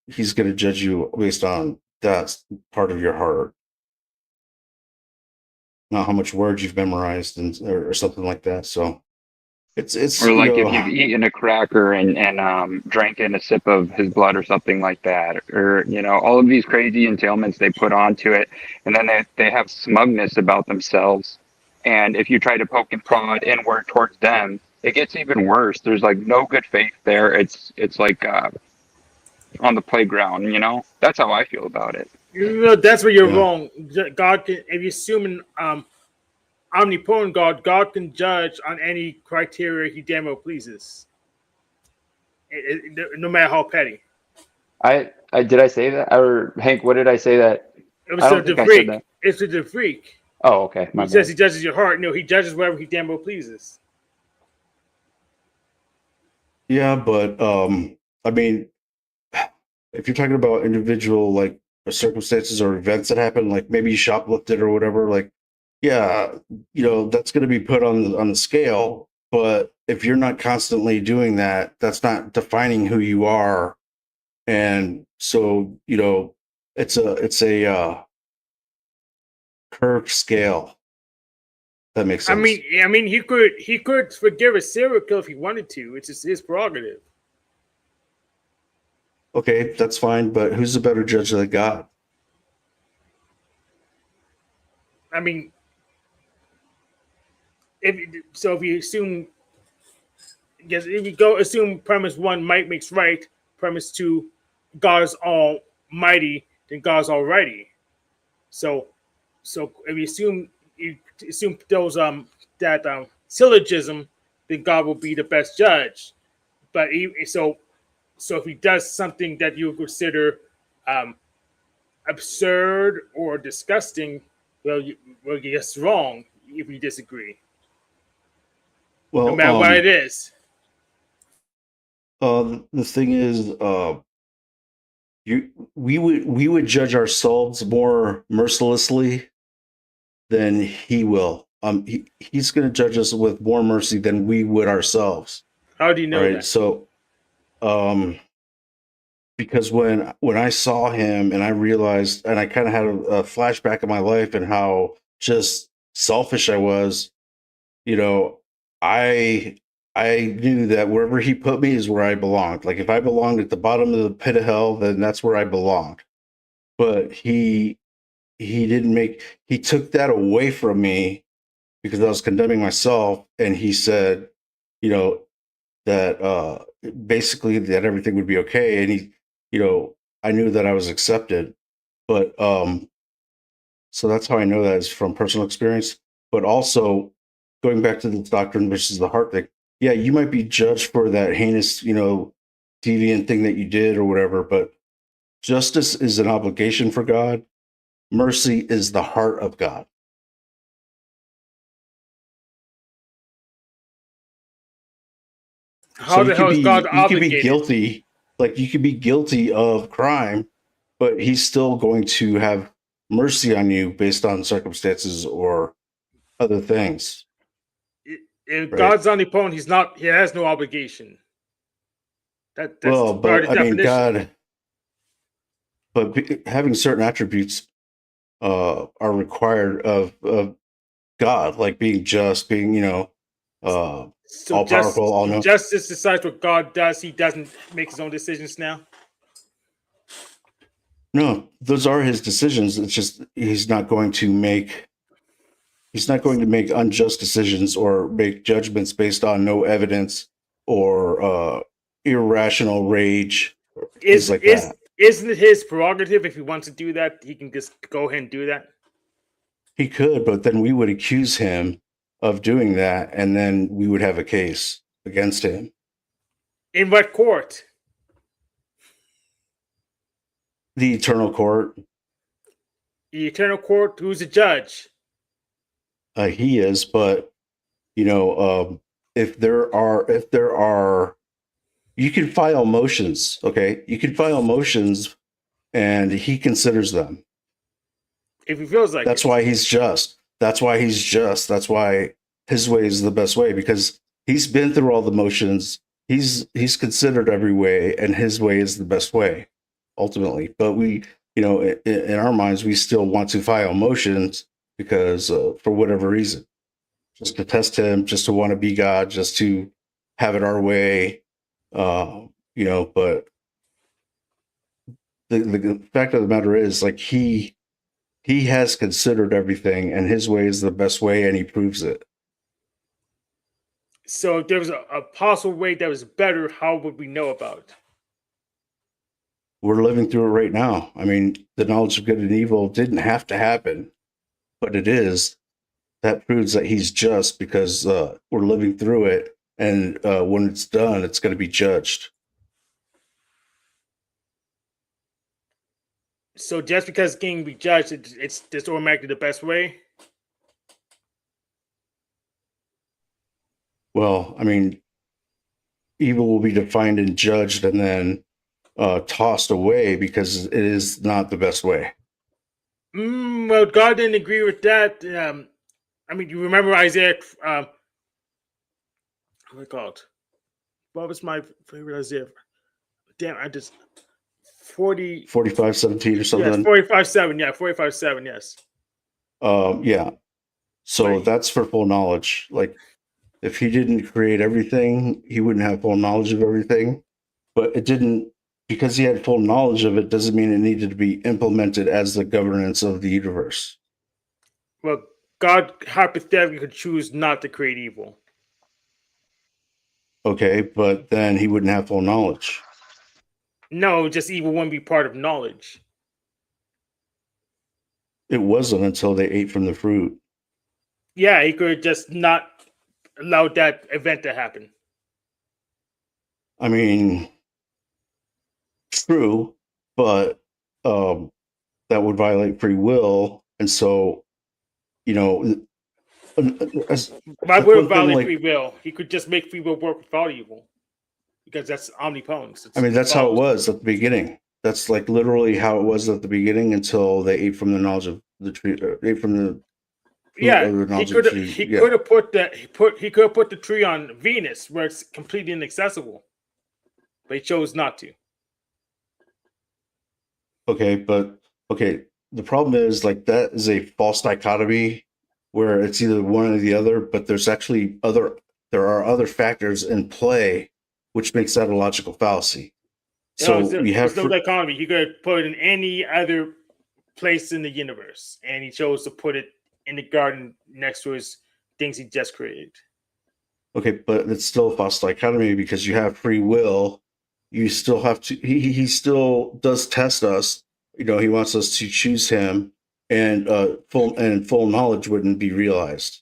he's going to judge you based on that part of your heart, not how much words you've memorized or something like that. So it's Or like if you've eaten a cracker and drank in a sip of his blood or something like that, or all of these crazy entailments they put onto it, and then they have smugness about themselves. And if you try to poke and prod inward towards them, it gets even worse. There's like no good faith there. It's like on the playground. That's how I feel about it. That's where you're Yeah. wrong. God can, if you assume an omnipotent God can judge on any criteria he damn well pleases, no matter how petty. I did I say that, or Hank? What did I say that? It was I don't think I said that. It's the freak. Oh, okay. My He says bad. he judges your heart. No, he judges wherever he damn well pleases. Yeah, but I mean, if you're talking about individual like circumstances or events that happen, like maybe you shoplifted or whatever, like yeah, that's going to be put on the scale. But if you're not constantly doing that, that's not defining who you are. And so, it's a curved scale. That makes sense. I mean, he could forgive a serial killer if he wanted to. It's just his prerogative. Okay, that's fine, but who's the better judge than God? I mean, if you assume, yes, if you go assume premise one, might makes right. Premise two, God is almighty, then God's alrighty. So if you assume those that syllogism, then God will be the best judge. But so if he does something that you consider absurd or disgusting, well, guess wrong if you disagree. No Well, matter what it is. the thing is, we would judge ourselves more mercilessly than he will. He's going to judge us with more mercy than we would ourselves. How do you know Right. that? So, because when I saw him and I realized, and I kind of had a flashback of my life and how just selfish I was, I knew that wherever he put me is where I belonged. Like if I belonged at the bottom of the pit of hell, then that's where I belonged. But he took that away from me because I was condemning myself, and he said, that basically that everything would be okay, and I knew that I was accepted. But so that's how I know that is from personal experience. But also going back to the doctrine versus the heart thing, yeah, you might be judged for that heinous, deviant thing that you did or whatever, but justice is an obligation for God. Mercy is the heart of God. How the hell is God you could be obligated? guilty, like you could be guilty of crime, but he's still going to have mercy on you based on circumstances or other things. If Right. God's omnipotent, he has no obligation. That's Well, part of but the I mean, definition. having certain attributes are required of God, like being just, being all powerful, all know. Justice decides what God does. He doesn't make his own decisions now. No, those are his decisions. It's just he's not going to make unjust decisions or make judgments based on no evidence or irrational rage, things like that. Isn't it his prerogative if he wants to do that? He can just go ahead and do that. He could, but then we would accuse him of doing that, and then we would have a case against him. In what court? The eternal court. The eternal court. Who's the judge? He is, but if there are, you can file motions. Okay, you can file motions, and he considers them. If he feels like that's why he's just. That's why he's just. That's why his way is the best way, because he's been through all the motions. He's considered every way, and his way is the best way, ultimately. But we, in our minds, we still want to file motions because for whatever reason, just to test him, just to want to be God, just to have it our way, But the fact of the matter is, like he has considered everything, and his way is the best way, and he proves it. So if there was a possible way that was better, how would we know about it? We're living through it right now. I mean, the knowledge of good and evil didn't have to happen, but it is. That proves that he's just, because we're living through it, and when it's done, it's going to be judged. So just because it's getting be judged, it's just automatically the best way? Well, I mean, evil will be defined and judged and then tossed away because it is not the best way. Well, God didn't agree with that. I mean, you remember Isaiah Oh my God. What was my favorite Isaiah? Damn, I just 40. 45:17 or Yes, something. 45:7. Yeah, 45:7. Yes. Yeah. So Right. that's for full knowledge. Like, if he didn't create everything, he wouldn't have full knowledge of everything. But it didn't, because he had full knowledge of it, doesn't mean it needed to be implemented as the governance of the universe. Well, God hypothetically could choose not to create evil. Okay, but then he wouldn't have full knowledge. No, just evil wouldn't be part of knowledge. It wasn't until they ate from the fruit. Yeah, he could just not allow that event to happen. I mean, true, but that would violate free will. And so, you know, Why would it violate free will? He could just make free will work without evil, because that's omnipotence. I mean, that's how it was at the beginning. That's like literally how it was at the beginning until they ate from the knowledge of the tree. Ate from the yeah. He could have put the tree on Venus, where it's completely inaccessible, but he chose not to. Okay, but the problem is, like, that is a false dichotomy where it's either one or the other, but there are other factors in play which makes that a logical fallacy. So there's no dichotomy. He could have put it in any other place in the universe, and he chose to put it in the garden next to his things he just created. Okay, but it's still a false dichotomy because you have free will. You still have to. He still does test us. You know, he wants us to choose him, and full knowledge wouldn't be realized.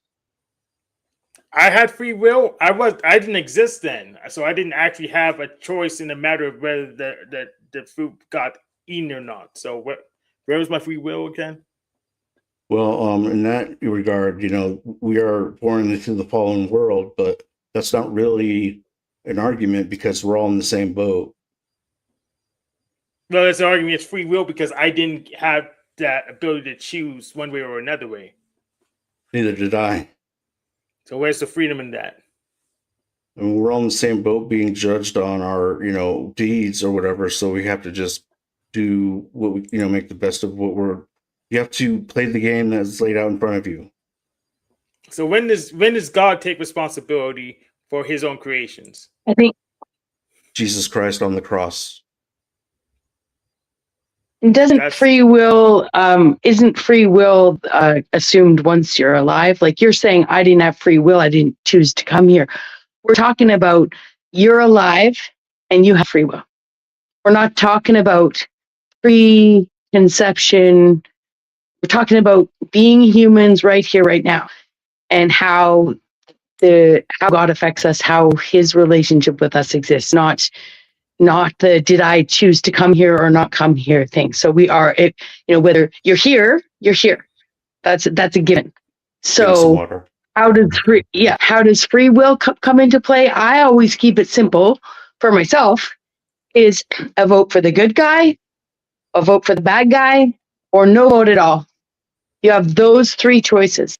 I had free will. I didn't exist then, so I didn't actually have a choice in the matter of whether the fruit got eaten or not. So where was my free will again? Well, in that regard, you know, we are born into the fallen world, but that's not really an argument because we're all in the same boat. Well, that's an argument. It's free will because I didn't have that ability to choose one way or another way. Neither did I. So where's the freedom in that? I mean, we're all in the same boat being judged on our, you know, deeds or whatever. So we have to just do what we, you know, make the best of what you have to play the game that's laid out in front of you. So when does God take responsibility for his own creations? I think Jesus Christ on the cross. isn't free will assumed once you're alive? Like you're saying, I didn't have free will. I didn't choose to come here. We're talking about you're alive and you have free will. We're not talking about preconception. We're talking about being humans right here, right now, and how God affects us, how his relationship with us exists, not the did I choose to come here or not come here thing. So we are, whether you're here, you're here. That's a given. So how does free will come into play? I always keep it simple for myself: is a vote for the good guy, a vote for the bad guy, or no vote at all. You have those three choices.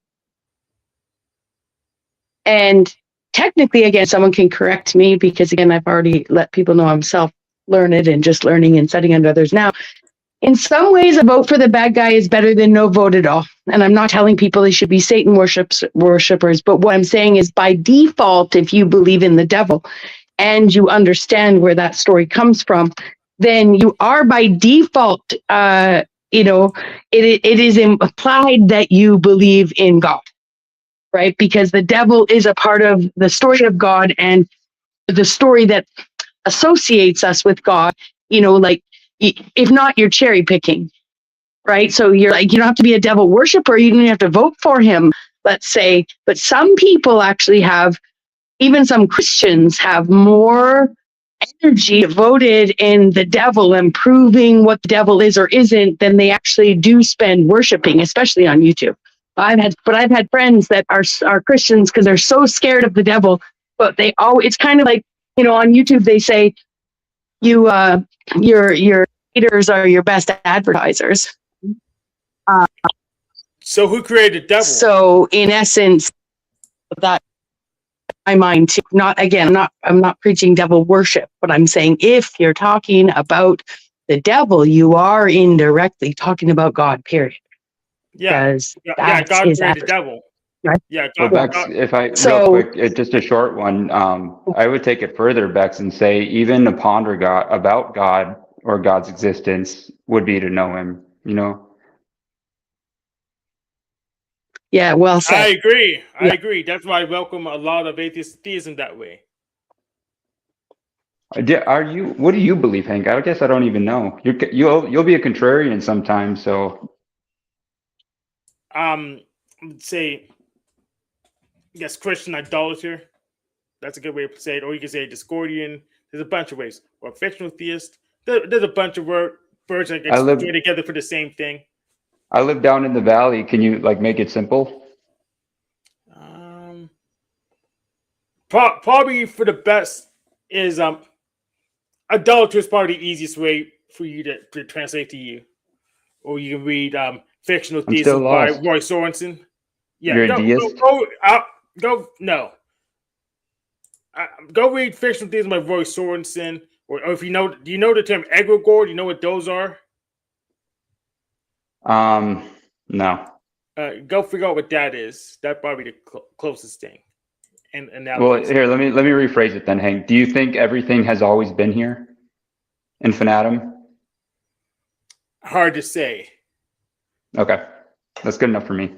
And technically, again, someone can correct me because, again, I've already let people know I'm self-learned and just learning and studying under others now. In some ways, a vote for the bad guy is better than no vote at all. And I'm not telling people they should be Satan worshippers, but what I'm saying is by default, if you believe in the devil and you understand where that story comes from, then you are by default, it is implied that you believe in God. Right? Because the devil is a part of the story of God and the story that associates us with God, like if not, you're cherry picking, right? So you're like, you don't have to be a devil worshiper. You don't have to vote for him, let's say. But some people actually have, even some Christians have more energy devoted in the devil and proving what the devil is or isn't than they actually do spend worshiping, especially on YouTube. I've had friends that are Christians because they're so scared of the devil, but it's kind of like, on YouTube they say your haters are your best advertisers. So who created the devil? So in essence, that my mind too. Not again, I'm not preaching devil worship, but I'm saying if you're talking about the devil, you are indirectly talking about God, period. Yeah, Because yeah. that's God his created the adversary, devil. right? Yeah, Well, God, Bex, God. if I real So quick, just a short one, I would take it further, Bex, and say even to ponder God about God or God's existence would be to know Him. You know, yeah, well I said. agree. I Yeah. agree. That's why I welcome a lot of atheist theism that way. are you? What do you believe, Hank? I guess I don't even know. You'll be a contrarian sometimes, so I would say, I guess Christian idolater. That's a good way to say it. Or you can say Discordian. There's a bunch of ways. Or fictional theist. There's a bunch of words that I get live joined together for the same thing. I live down in the valley. Can you like make it simple? Probably for the best is idolater is probably the easiest way for you to translate to you. Or you can read fictional I'm still theism by lost. Roy Sorensen. Yeah, You're a deist? no. Go read fictional theism by Roy Sorensen. Or if you know, do you know the term egregore? Do you know what those are? No. Go figure out what that is. That's probably the closest thing. And Well, analogies. here, let me rephrase it then, Hank. Do you think everything has always been here? Infinitum? Hard to say. Okay. That's good enough for me.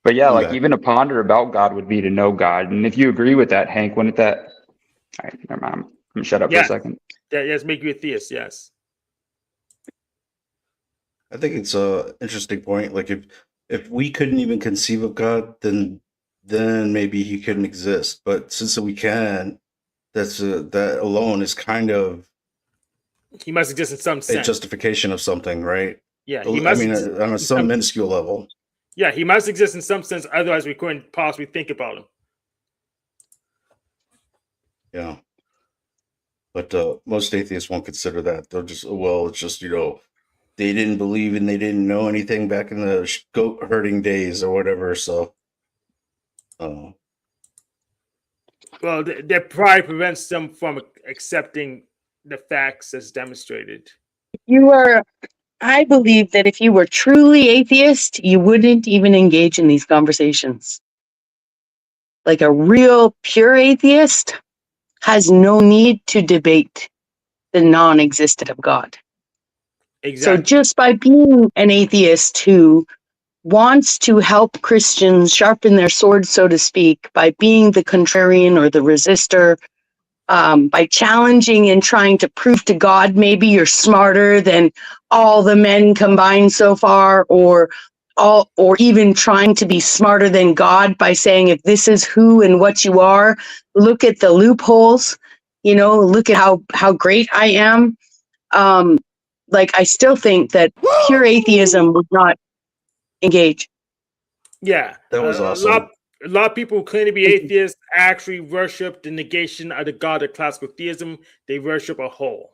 But yeah, I'm like back. even to ponder about God would be to know God. And if you agree with that, Hank, wouldn't that all right, never mind. I'm gonna shut up for a Yeah, second. yes, make you a theist. Yes. I think it's a interesting point. Like if we couldn't even conceive of God, then maybe he couldn't exist. But since we can, that alone is kind of He must exist in some a sense. justification of something, right? Yeah, he I must mean, exist on in some some. minuscule level. Yeah, he must exist in some sense. Otherwise, we couldn't possibly think about him. Yeah. But most atheists won't consider that. They'll just, well, it's just, they didn't believe and they didn't know anything back in the goat herding days or whatever. So, uh, Well, that probably prevents them from accepting the facts as demonstrated. You are, I believe that if you were truly atheist, you wouldn't even engage in these conversations. Like a real pure atheist has no need to debate the non-existence of God. So Exactly. just by being an atheist who wants to help Christians sharpen their swords, so to speak, by being the contrarian or the resistor, by challenging and trying to prove to God maybe you're smarter than all the men combined so far, or even trying to be smarter than God by saying, if this is who and what you are, look at the loopholes, look at how great I am. Like I still think that pure atheism would not engage. Yeah, that was a lot. awesome. A lot of people who claim to be atheists actually worship the negation of the God of classical theism. They worship a whole.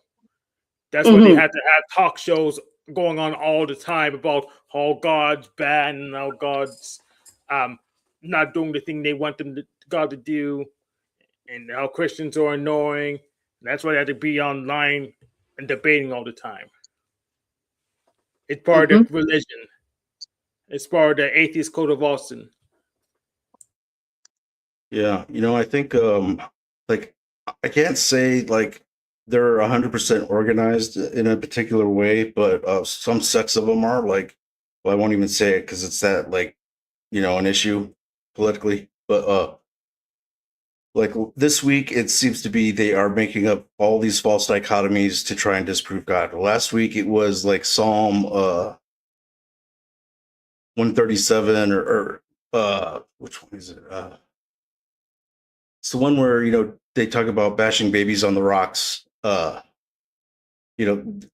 That's why they Mm-hmm. had to have talk shows going on all the time about how God's bad and how God's not doing the thing they want God to do, and how Christians are annoying. That's why they had to be online and debating all the time. It's part Mm-hmm. of the religion. It's part of the atheist code of Austin. Yeah. I think, like, I can't say like they're 100% organized in a particular way, but some sects of them are like, well, I won't even say it because it's that like, an issue politically, but like this week it seems to be they are making up all these false dichotomies to try and disprove God. Last week it was like Psalm 137 or which one is it? It's the one where they talk about bashing babies on the rocks.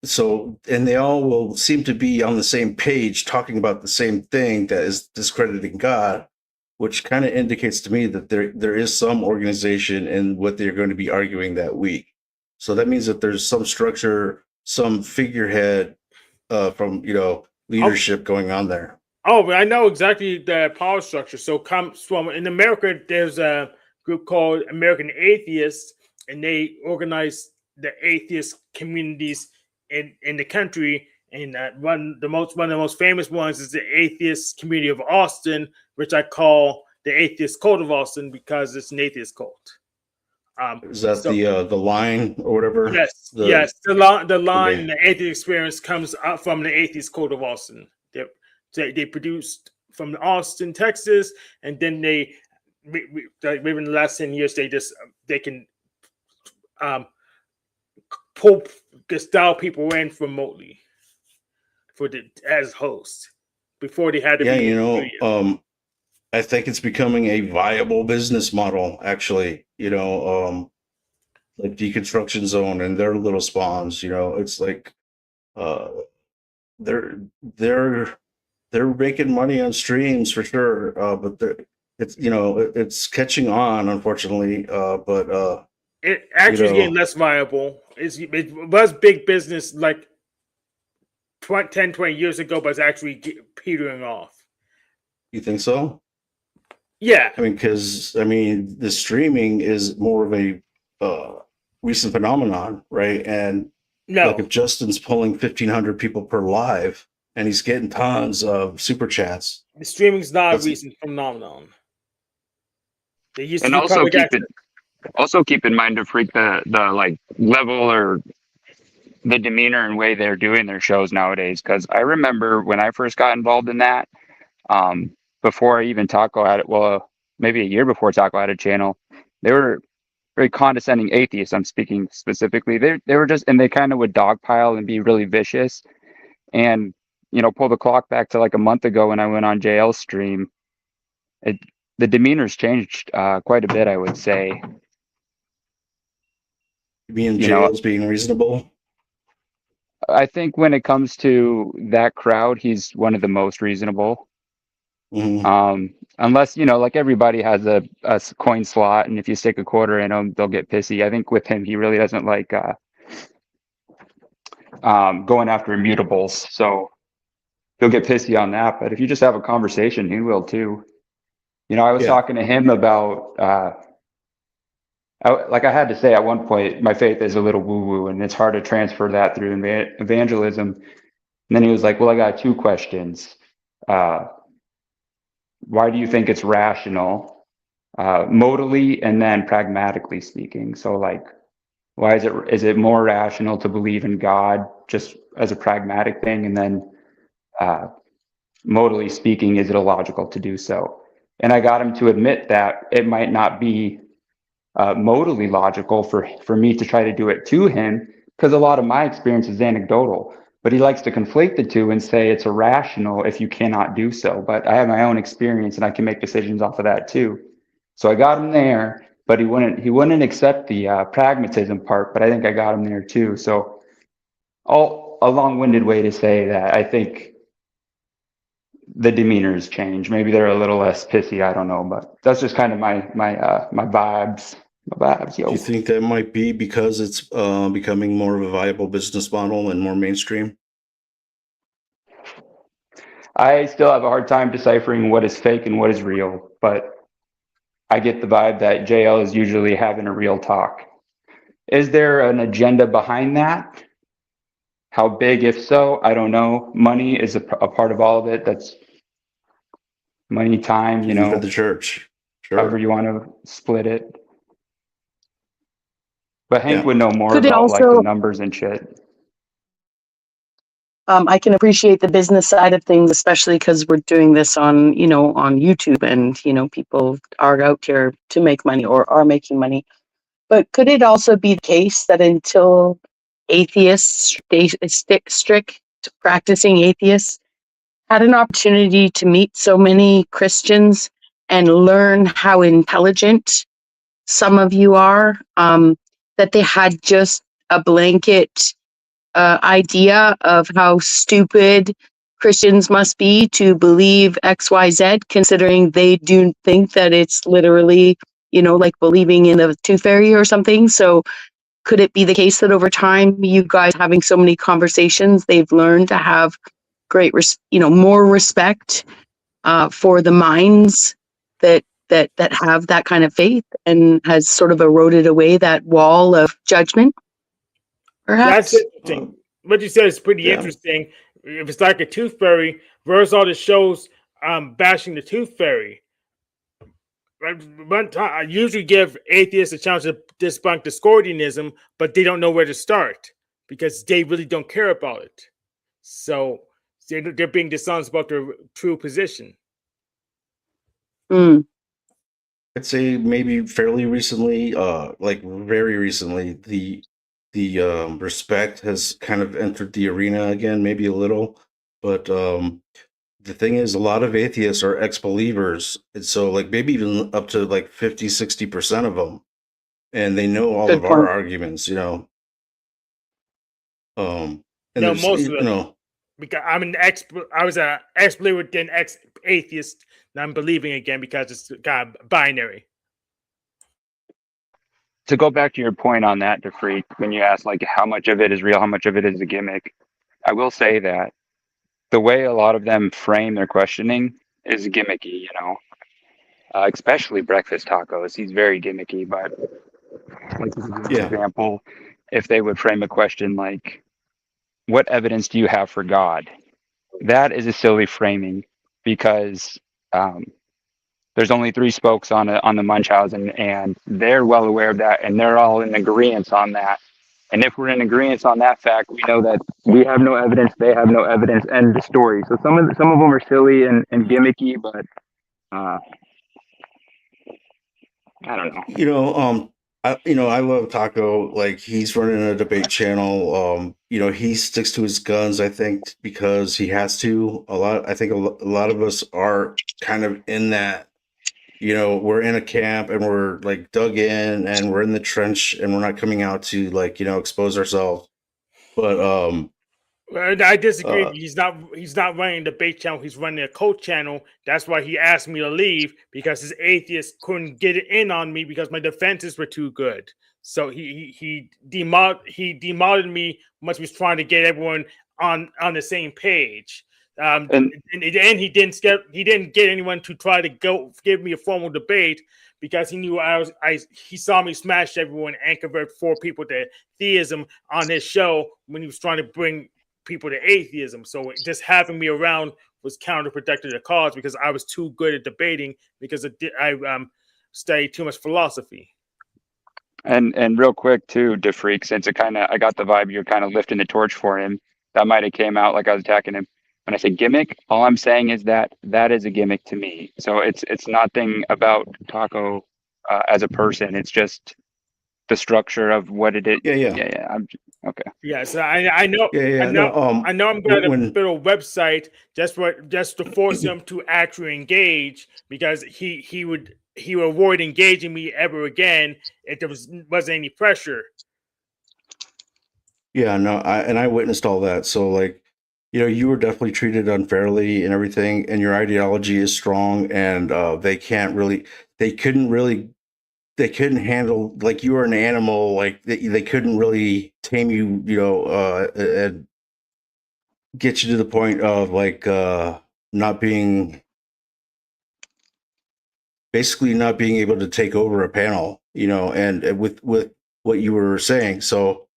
So and they all will seem to be on the same page talking about the same thing that is discrediting God, which kind of indicates to me that there is some organization in what they're going to be arguing that week. So that means that there's some structure, some figurehead from leadership going on there. Oh, but I know exactly the power structure. So comes from in America, there's a group called American Atheists, and they organize the atheist communities in the country. And one of the most famous ones is the atheist community of Austin, which I call the atheist cult of Austin because it's an atheist cult. Is that the line or whatever? Yes, yes. The line in the atheist experience comes up from the atheist cult of Austin. They produced from Austin, Texas, and then maybe in the last 10 years they can pull style people in remotely as hosts before they had to be. I think it's becoming a viable business model, actually. Like Deconstruction Zone and their little spawns. It's like they're making money on streams for sure, but it's catching on, unfortunately. But it actually is getting less viable. It was big business like 10, 20 years ago, but it's actually petering off. You think so? Yeah. Because the streaming is more of a recent phenomenon, right? And like if Justin's pulling 1,500 people per live, and he's getting tons of super chats, the streaming's not a recent phenomenon. They used and also keep in mind to freak the like level or the demeanor and way they're doing their shows nowadays. Because I remember when I first got involved in that, before even Taco had it, well, maybe a year before Taco had a channel, they were very condescending atheists. I'm speaking specifically. They were just, and they kind of would dogpile and be really vicious. And pull the clock back to like a month ago when I went on JL's stream, the demeanor's changed quite a bit, I would say. You mean JL's being reasonable? I think when it comes to that crowd, he's one of the most reasonable. Mm-hmm. Unless, like everybody has a coin slot, and if you stick a quarter in them, they'll get pissy. I think with him, he really doesn't like going after immutables. So he'll get pissy on that. But if you just have a conversation, he will too. I was talking to him about, I had to say at one point, my faith is a little woo-woo, and it's hard to transfer that through evangelism. And then he was like, well, I got two questions. Why do you think it's rational, modally and then pragmatically speaking? So like, why is it more rational to believe in God just as a pragmatic thing? And then modally speaking, is it illogical to do so? And I got him to admit that it might not be modally logical for me to try to do it to him, because a lot of my experience is anecdotal. But he likes to conflate the two and say it's irrational if you cannot do so. But I have my own experience and I can make decisions off of that too. So I got him there, but he wouldn't accept the pragmatism part. But I think I got him there too. So a long-winded way to say that I think the demeanors change. Maybe they're a little less pissy. I don't know, but that's just kind of my vibes. Yo. Do you think that might be because it's becoming more of a viable business model and more mainstream? I still have a hard time deciphering what is fake and what is real, but I get the vibe that JL is usually having a real talk. Is there an agenda behind that? How big, if so? I don't know. Money is a part of all of it. That's money, time, For the church. Sure. However you want to split it. But Hank would know more about like the numbers and shit. I can appreciate the business side of things, especially because we're doing this on, on YouTube, and, people are out here to make money or are making money. But could it also be the case that until atheists, strict practicing atheists, had an opportunity to meet so many Christians and learn how intelligent some of you are, that they had just a blanket idea of how stupid Christians must be to believe XYZ, considering they do think that it's literally, like believing in a tooth fairy or something. So could it be the case that over time, you guys having so many conversations, they've learned to have more respect for the minds that have that kind of faith, and has sort of eroded away that wall of judgment, perhaps. That's interesting. What you said is pretty Yeah. interesting. If it's like a tooth fairy, versus all the shows bashing the tooth fairy. I usually give atheists a chance to debunk Discordianism, but they don't know where to start because they really don't care about it. So they're being dishonest about their true position. Mm. I'd say maybe fairly recently, like very recently, the respect has kind of entered the arena again, maybe a little. But the thing is, a lot of atheists are ex-believers, and so like maybe even up to like 50-60% of them, and they know all Good of our point. arguments, and No, there's most of them. Because I was an ex-believer, then ex-atheist, and I'm believing again because it's kind of binary. To go back to your point on that, DeFreak, when you ask like how much of it is real, how much of it is a gimmick, I will say that the way a lot of them frame their questioning is gimmicky, especially breakfast tacos. He's very gimmicky, but like this is an Yeah. example, if they would frame a question like, what evidence do you have for God? That is a silly framing because there's only 3 spokes on the Munchausen, and they're well aware of that, and they're all in agreement on that. And if we're in agreement on that fact, we know that we have no evidence, they have no evidence, end of story. So some of them are silly and gimmicky, but I don't know. I love Taco. Like, he's running a debate channel. He sticks to his guns, I think, because he has to. I think a lot of us are kind of in that. We're in a camp and we're like dug in and we're in the trench and we're not coming out to like expose ourselves. But I disagree. He's not running a debate channel. He's running a cult channel. That's why he asked me to leave, because his atheists couldn't get it in on me because my defenses were too good. So he demoted me once he was trying to get everyone on the same page. And he didn't get anyone to try to go give me a formal debate because he knew he saw me smash everyone and convert 4 people to theism on his show when he was trying to bring people to atheism. So just having me around was counterproductive to the cause because I was too good at debating because I studied too much philosophy. And real quick too, DeFreak, since I got the vibe you're kind of lifting the torch for him, that might have came out like I was attacking him. When I say gimmick, all I'm saying is that is a gimmick to me. So it's nothing about Taco as a person. It's just the structure of what it is. Yeah. Okay. Yeah, so I know. Yeah. I know. I'm going to build a website just to force him to actually engage, because he would avoid engaging me ever again if there wasn't any pressure. Yeah, no, I witnessed all that. So like, you were definitely treated unfairly and everything, and your ideology is strong, and they couldn't handle, like, you were an animal, like they couldn't really tame you, and get you to the point of like basically not being able to take over a panel, and with what you were saying. So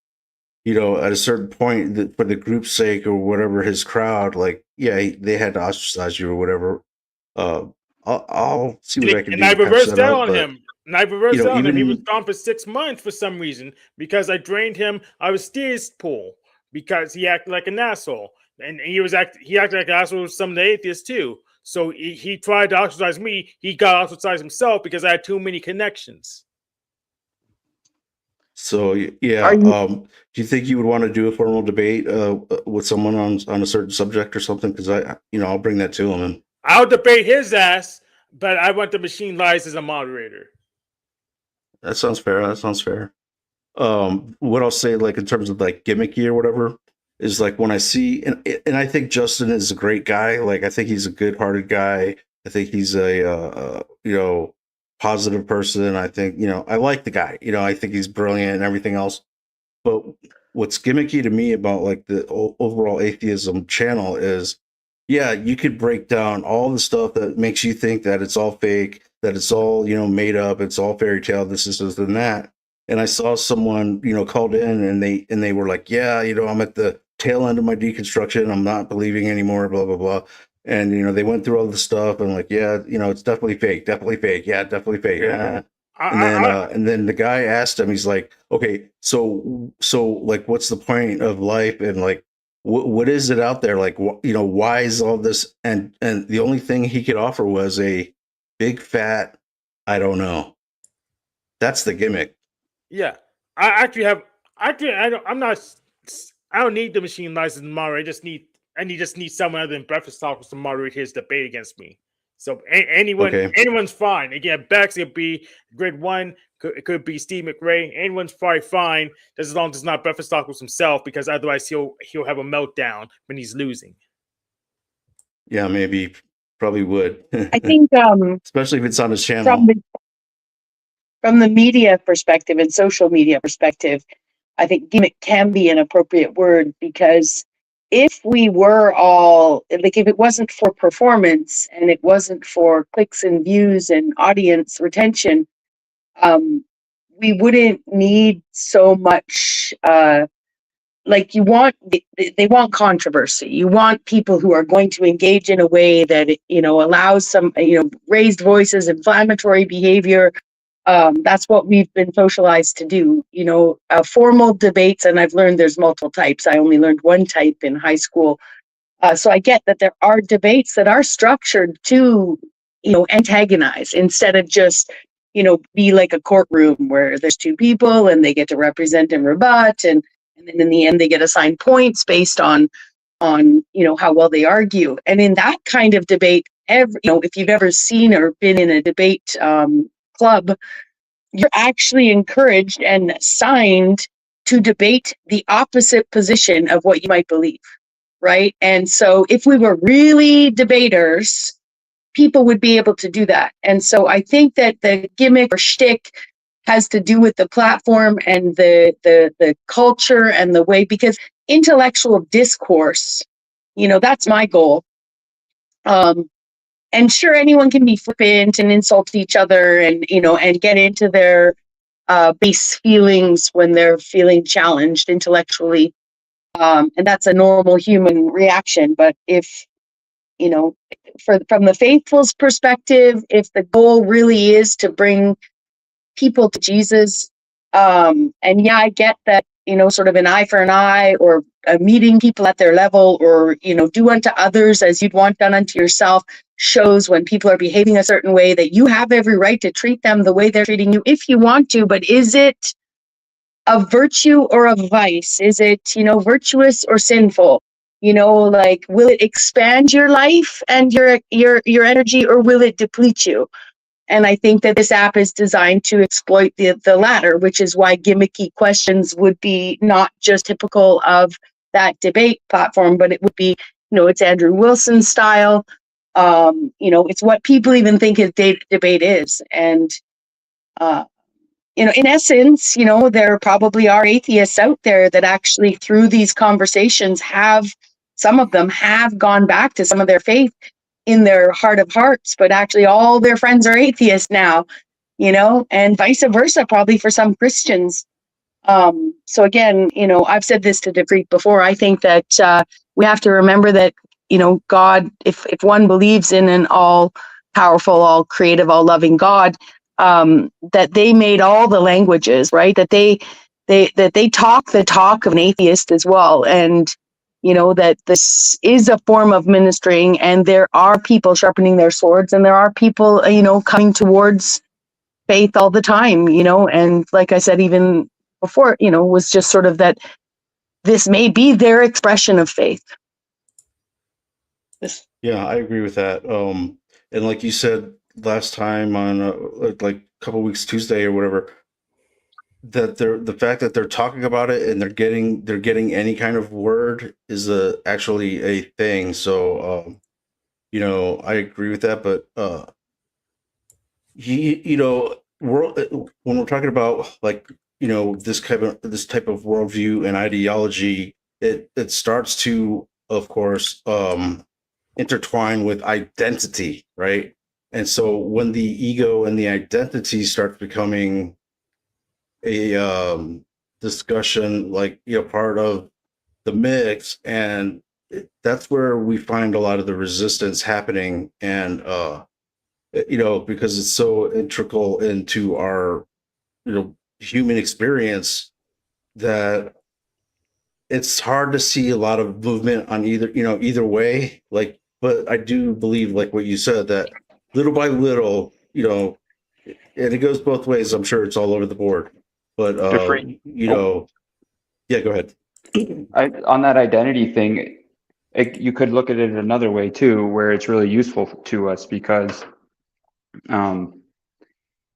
at a certain point, for the group's sake or whatever, his crowd, like, yeah, they had to ostracize you or whatever. I'll see what I can do. And I to patch reversed that on but, him. And I reversed that on him. He was even gone for 6 months for some reason because I drained him. I was steer's pool because he acted like an asshole. And he acted like an asshole with some of the atheists too. So he tried to ostracize me. He got ostracized himself because I had too many connections. So yeah, do you think you would want to do a formal debate with someone on a certain subject or something? Because I'll bring that to him. And I'll debate his ass, but I want the machine lies as a moderator. that sounds fair. What I'll say, like, in terms of like gimmicky or whatever, is like when I see, and I think Justin is a great guy. Like, I think he's a good-hearted guy. I think he's a positive person. I think I like the guy. I think he's brilliant and everything else. But what's gimmicky to me about like the overall atheism channel is yeah, you could break down all the stuff that makes you think that it's all fake, that it's all, made up, it's all fairy tale, this is this and that. And I saw someone, called in and they were like, yeah, I'm at the tail end of my deconstruction. I'm not believing anymore, blah, blah, blah. And, they went through all the stuff and like, yeah, it's definitely fake, definitely fake. Yeah, definitely fake. Yeah. And then the guy asked him, he's like, okay, so like, what's the point of life? And like, what is it out there? Like, why is all this? And the only thing he could offer was a big fat, I don't know. That's the gimmick. Yeah, I actually have. I don't. I'm not. I don't need the machine license to moderate. I just need someone other than Breakfast Talkers to moderate his debate against me. So anyone's fine. Again, Bex, it could be Grid One. It could be Steve McRae. Anyone's probably fine, just as long as it's not Breakfast Talkers himself, because otherwise he'll have a meltdown when he's losing. Yeah, maybe, probably would. I think especially if it's on his channel. From the media perspective and social media perspective, I think gimmick can be an appropriate word, because if we were all like, if it wasn't for performance and it wasn't for clicks and views and audience retention, we wouldn't need so much. Like they want controversy. You want people who are going to engage in a way that allows some raised voices, inflammatory behavior. That's what we've been socialized to do. Formal debates, and I've learned there's multiple types. I only learned one type in high school. So I get that there are debates that are structured to, antagonize instead of just, be like a courtroom where there's two people and they get to represent and rebut. And then in the end, they get assigned points based on how well they argue. And in that kind of debate, if you've ever seen or been in a debate club, you're actually encouraged and assigned to debate the opposite position of what you might believe, right? And so if we were really debaters, people would be able to do that. And so I think that the gimmick or shtick has to do with the platform and the culture and the way, because intellectual discourse, that's my goal. And sure, anyone can be flippant and insult each other and get into their base feelings when they're feeling challenged intellectually. And that's a normal human reaction. But if, from the faithful's perspective, if the goal really is to bring people to Jesus, and yeah, I get that, sort of an eye for an eye, or meeting people at their level, or, do unto others as you'd want done unto yourself, shows when people are behaving a certain way that you have every right to treat them the way they're treating you if you want to. But is it a virtue or a vice? Is it, virtuous or sinful? Like, will it expand your life and your energy, or will it deplete you? And I think that this app is designed to exploit the latter, which is why gimmicky questions would be not just typical of that debate platform, but it would be, it's Andrew Wilson style. It's what people even think debate is. And, in essence, there probably are atheists out there that actually through these conversations some of them have gone back to some of their faith in their heart of hearts, but actually all their friends are atheists now, and vice versa, probably for some Christians. So again, I've said this to Defreet before. I think that we have to remember that, God, if one believes in an all powerful, all creative, all loving God, that they made all the languages, right? That they talk the talk of an atheist as well. And, that this is a form of ministering, and there are people sharpening their swords, and there are people, coming towards faith all the time, and like I said, even before, was just sort of that this may be their expression of faith. Yeah, I agree with that. And like you said last time on like a couple weeks Tuesday or whatever, that the fact that they're talking about it and they're getting any kind of word is actually a thing. So I agree with that, but when we're talking about like this type of worldview and ideology, it starts to, of course, intertwined with identity, right? And so when the ego and the identity starts becoming a discussion, like, part of the mix, and that's where we find a lot of the resistance happening, and because it's so integral into our human experience that it's hard to see a lot of movement on either way. Like, but I do believe, like what you said, that little by little, and it goes both ways. I'm sure it's all over the board, but Different. Oh, yeah, go ahead. on that identity thing, you could look at it another way too, where it's really useful to us because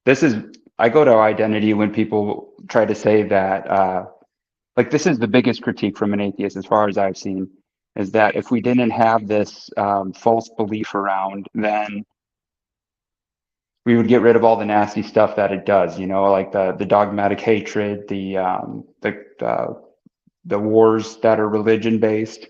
this is, I go to identity when people try to say that, like, this is the biggest critique from an atheist, as far as I've seen, is that if we didn't have this false belief around, then we would get rid of all the nasty stuff that it does, like the dogmatic hatred, the wars that are religion based.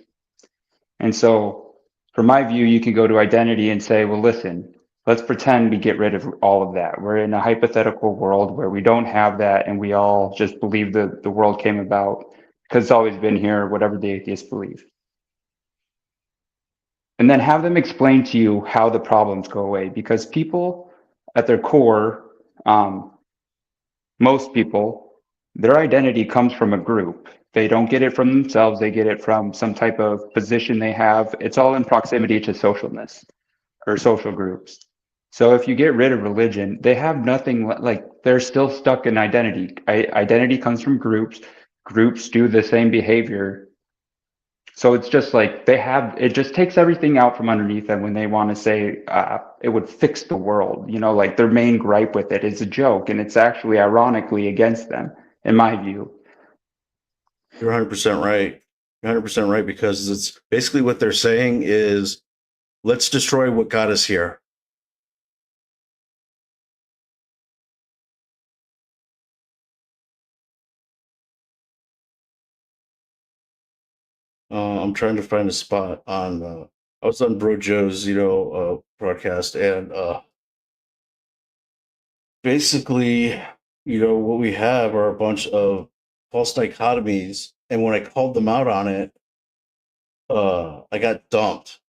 And so, from my view, you can go to identity and say, well, listen, let's pretend we get rid of all of that. We're in a hypothetical world where we don't have that, and we all just believe that the world came about because it's always been here, whatever the atheists believe. And then have them explain to you how the problems go away, because people at their core, most people, their identity comes from a group. They don't get it from themselves. They get it from some type of position they have. It's all in proximity to socialness or social groups. So if you get rid of religion, they have nothing, like they're still stuck in identity. Identity comes from groups. Groups do the same behavior. So it's just like it just takes everything out from underneath them when they want to say it would fix the world. Like their main gripe with it is a joke, and it's actually ironically against them, in my view. You're 100% right. You're 100% right, because it's basically what they're saying is, let's destroy what got us here. I'm trying to find a spot on. I was on Bro Joe's, broadcast, and basically, what we have are a bunch of false dichotomies, and when I called them out on it, I got dumped.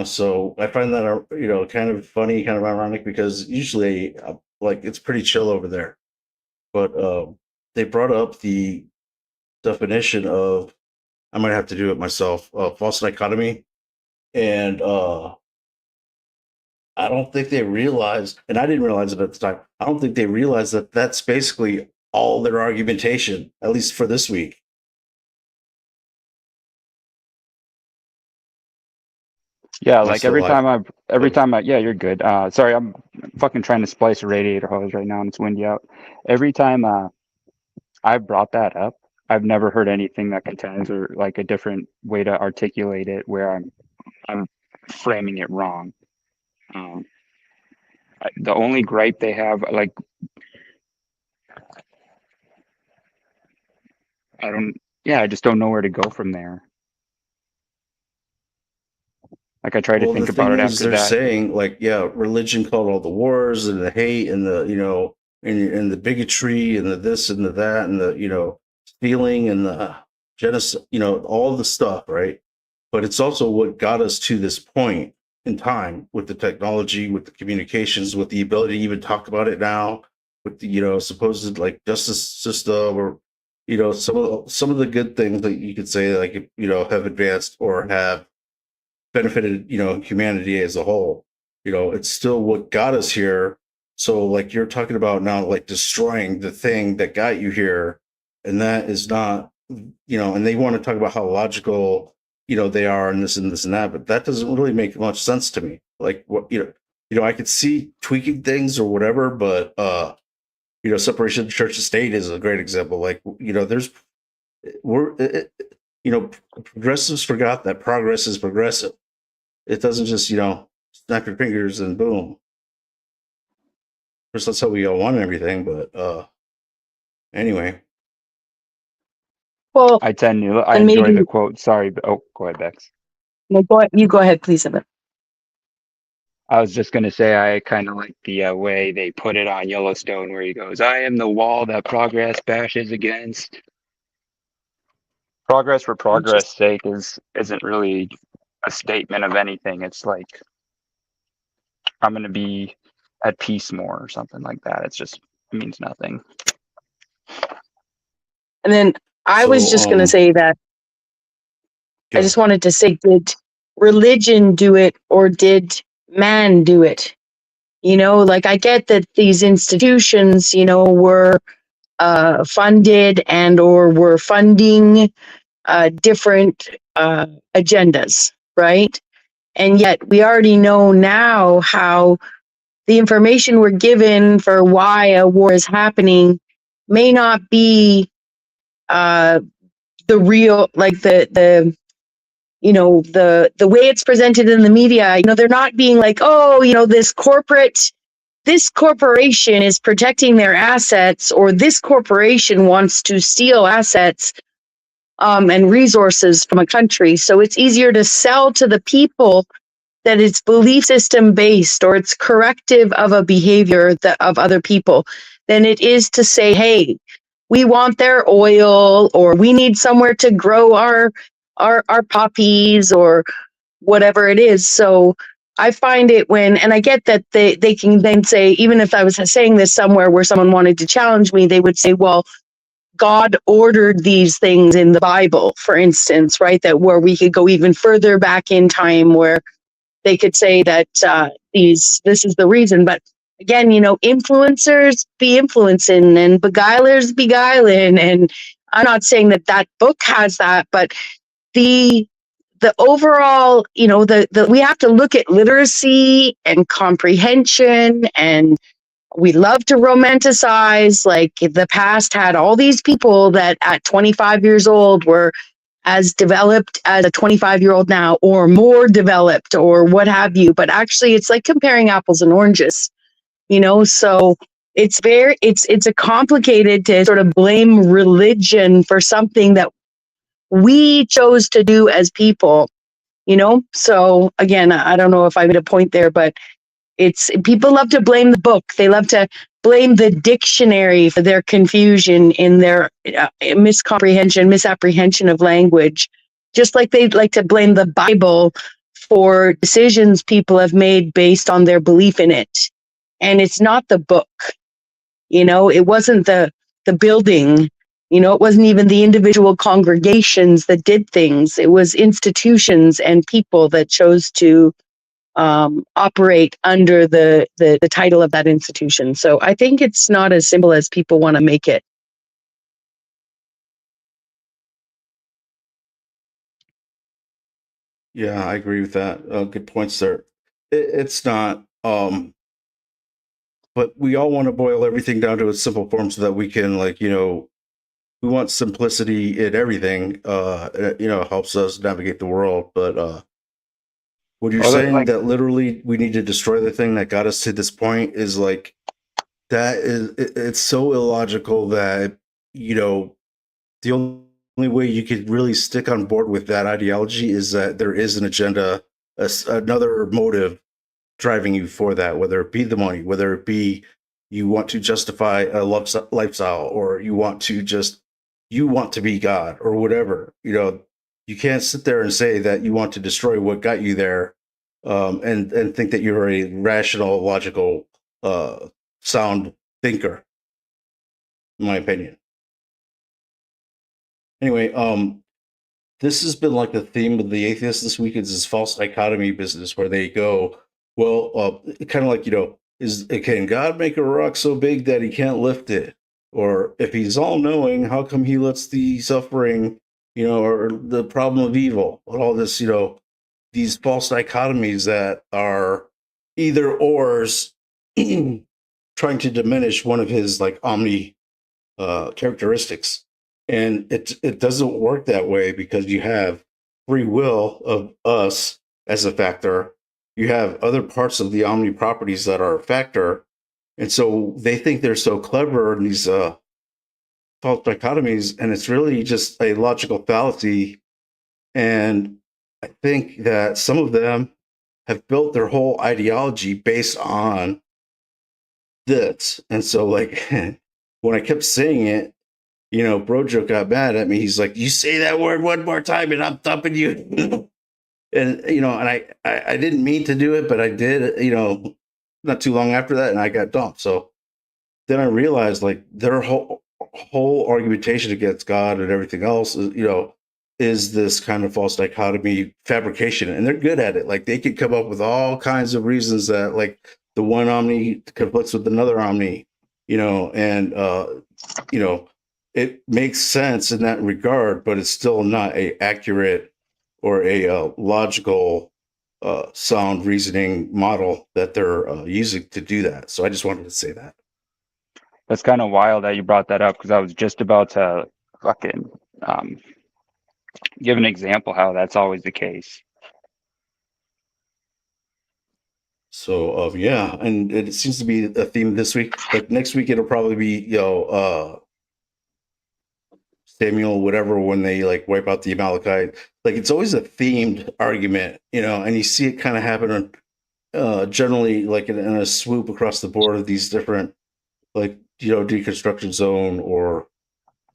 So I find that kind of funny, kind of ironic, because usually, like, it's pretty chill over there, but they brought up the definition of, I might have to do it myself, false dichotomy, and I don't think they realized, and I didn't realize it at the time. I don't think they realized that that's basically all their argumentation, at least for this week. Yeah, Am I like still live? yeah, you're good. Sorry, I'm fucking trying to splice a radiator hose right now and it's windy out. Every time I brought that up, I've never heard anything that contends, or like a different way to articulate it where I'm framing it wrong. The only gripe they have, like, I just don't know where to go from there. Like, I try to Well, the think about thing it is, after they're that. saying, like, yeah, religion called all the wars and the hate and the and the bigotry and the this and the that and the stealing and the genocide, all the stuff, right? But it's also what got us to this point in time, with the technology, with the communications, with the ability to even talk about it now, with the supposed, like, justice system, or some of the good things that you could say, like, have advanced or have benefited humanity as a whole. It's still what got us here. So, like, you're talking about now, like, destroying the thing that got you here, and that is not, and they want to talk about how logical they are, and this and this and that, but that doesn't really make much sense to me. Like, what, I could see tweaking things or whatever, but separation of church and state is a great example. Like, we're progressives forgot that progress is progressive. It doesn't just, snap your fingers and boom. Of course, that's how we all want everything, but anyway. Well, I and enjoy maybe the quote. Sorry, but, oh, go ahead, Bex. no, you go ahead, please, Evan. I was just gonna say I kind of like the way they put it on Yellowstone, where he goes, "I am the wall that progress bashes against." Progress for progress sake isn't really a statement of anything. It's like I'm gonna be at peace more or something like that. It means nothing. And then I was So just going to say that I go. just wanted to say, did religion do it or did man do it? You know, like I get that these institutions, you know, were funded and or were funding different agendas, right? And yet we already know now how the information we're given for why a war is happening may not be uh, the real, like the you know, the way it's presented in the media. You know, they're not being like, oh, you know, this corporation is protecting their assets, or this corporation wants to steal assets and resources from a country. So it's easier to sell to the people that it's belief system based or it's corrective of a behavior of other people than it is to say, hey, we want their oil, or we need somewhere to grow our poppies, or whatever it is. So I find it and I get that they can then say, even if I was saying this somewhere where someone wanted to challenge me, they would say, well, God ordered these things in the Bible, for instance, right? That where we could go even further back in time, where they could say that this is the reason. But again, you know, influencers be influencing and beguilers beguiling. And I'm not saying that book has that, but the overall, you know, the we have to look at literacy and comprehension, and we love to romanticize, like the past had all these people that at 25 years old were as developed as a 25-year-old now, or more developed, or what have you. But actually it's like comparing apples and oranges, you know. So it's a complicated to sort of blame religion for something that we chose to do as people, you know. So again, I don't know if I made a point there, but it's people love to blame the book. They love to blame the dictionary for their confusion in their misapprehension of language, just like they like to blame the Bible for decisions people have made based on their belief in it. And it's not the book, you know. It wasn't the building, you know. It wasn't even the individual congregations that did things. It was institutions and people that chose to operate under the title of that institution. So I think it's not as simple as people want to make it. Yeah, I agree with that. Good points there. It's not, but we all want to boil everything down to a simple form so that we can, like, you know, we want simplicity in everything. You know, helps us navigate the world. But what you're Well, saying like, that literally we need to destroy the thing that got us to this point is like it's so illogical that, you know, the only way you could really stick on board with that ideology is that there is an agenda, another motive driving you for that, whether it be the money, whether it be you want to justify a lifestyle, or you want to be God or whatever. You know, you can't sit there and say that you want to destroy what got you there, and think that you're a rational, logical, sound thinker. In my opinion. Anyway, this has been like the theme of the atheist this week. Is this false dichotomy business where they go, well, kind of like, you know, can God make a rock so big that he can't lift it? Or if he's all knowing, how come he lets the suffering, you know, or the problem of evil, and all this, you know, these false dichotomies that are either ors trying to diminish one of his like omni characteristics. And it doesn't work that way because you have free will of us as a factor. You have other parts of the omni properties that are a factor. And so they think they're so clever in these false dichotomies, and it's really just a logical fallacy. And I think that some of them have built their whole ideology based on this. And so, like, when I kept saying it, Brojo got mad at me. He's like, "You say that word one more time, and I'm thumping you." And I didn't mean to do it, but I did. Not too long after that, and I got dumped. So then I realized, like, their whole argumentation against God and everything else is this kind of false dichotomy fabrication, and they're good at it. Like, they could come up with all kinds of reasons that, like, the one omni conflicts with another omni, and it makes sense in that regard, but it's still not a accurate or a logical sound reasoning model that they're using to do that. So I just wanted to say that. That's kind of wild that you brought that up, because I was just about to fucking give an example how that's always the case. So yeah, and it seems to be a theme this week. Like, next week it'll probably be Samuel, whatever, when they, like, wipe out the Amalekite. Like, it's always a themed argument, and you see it kind of happen generally, like, in a swoop across the board of these different, like, deconstruction zone or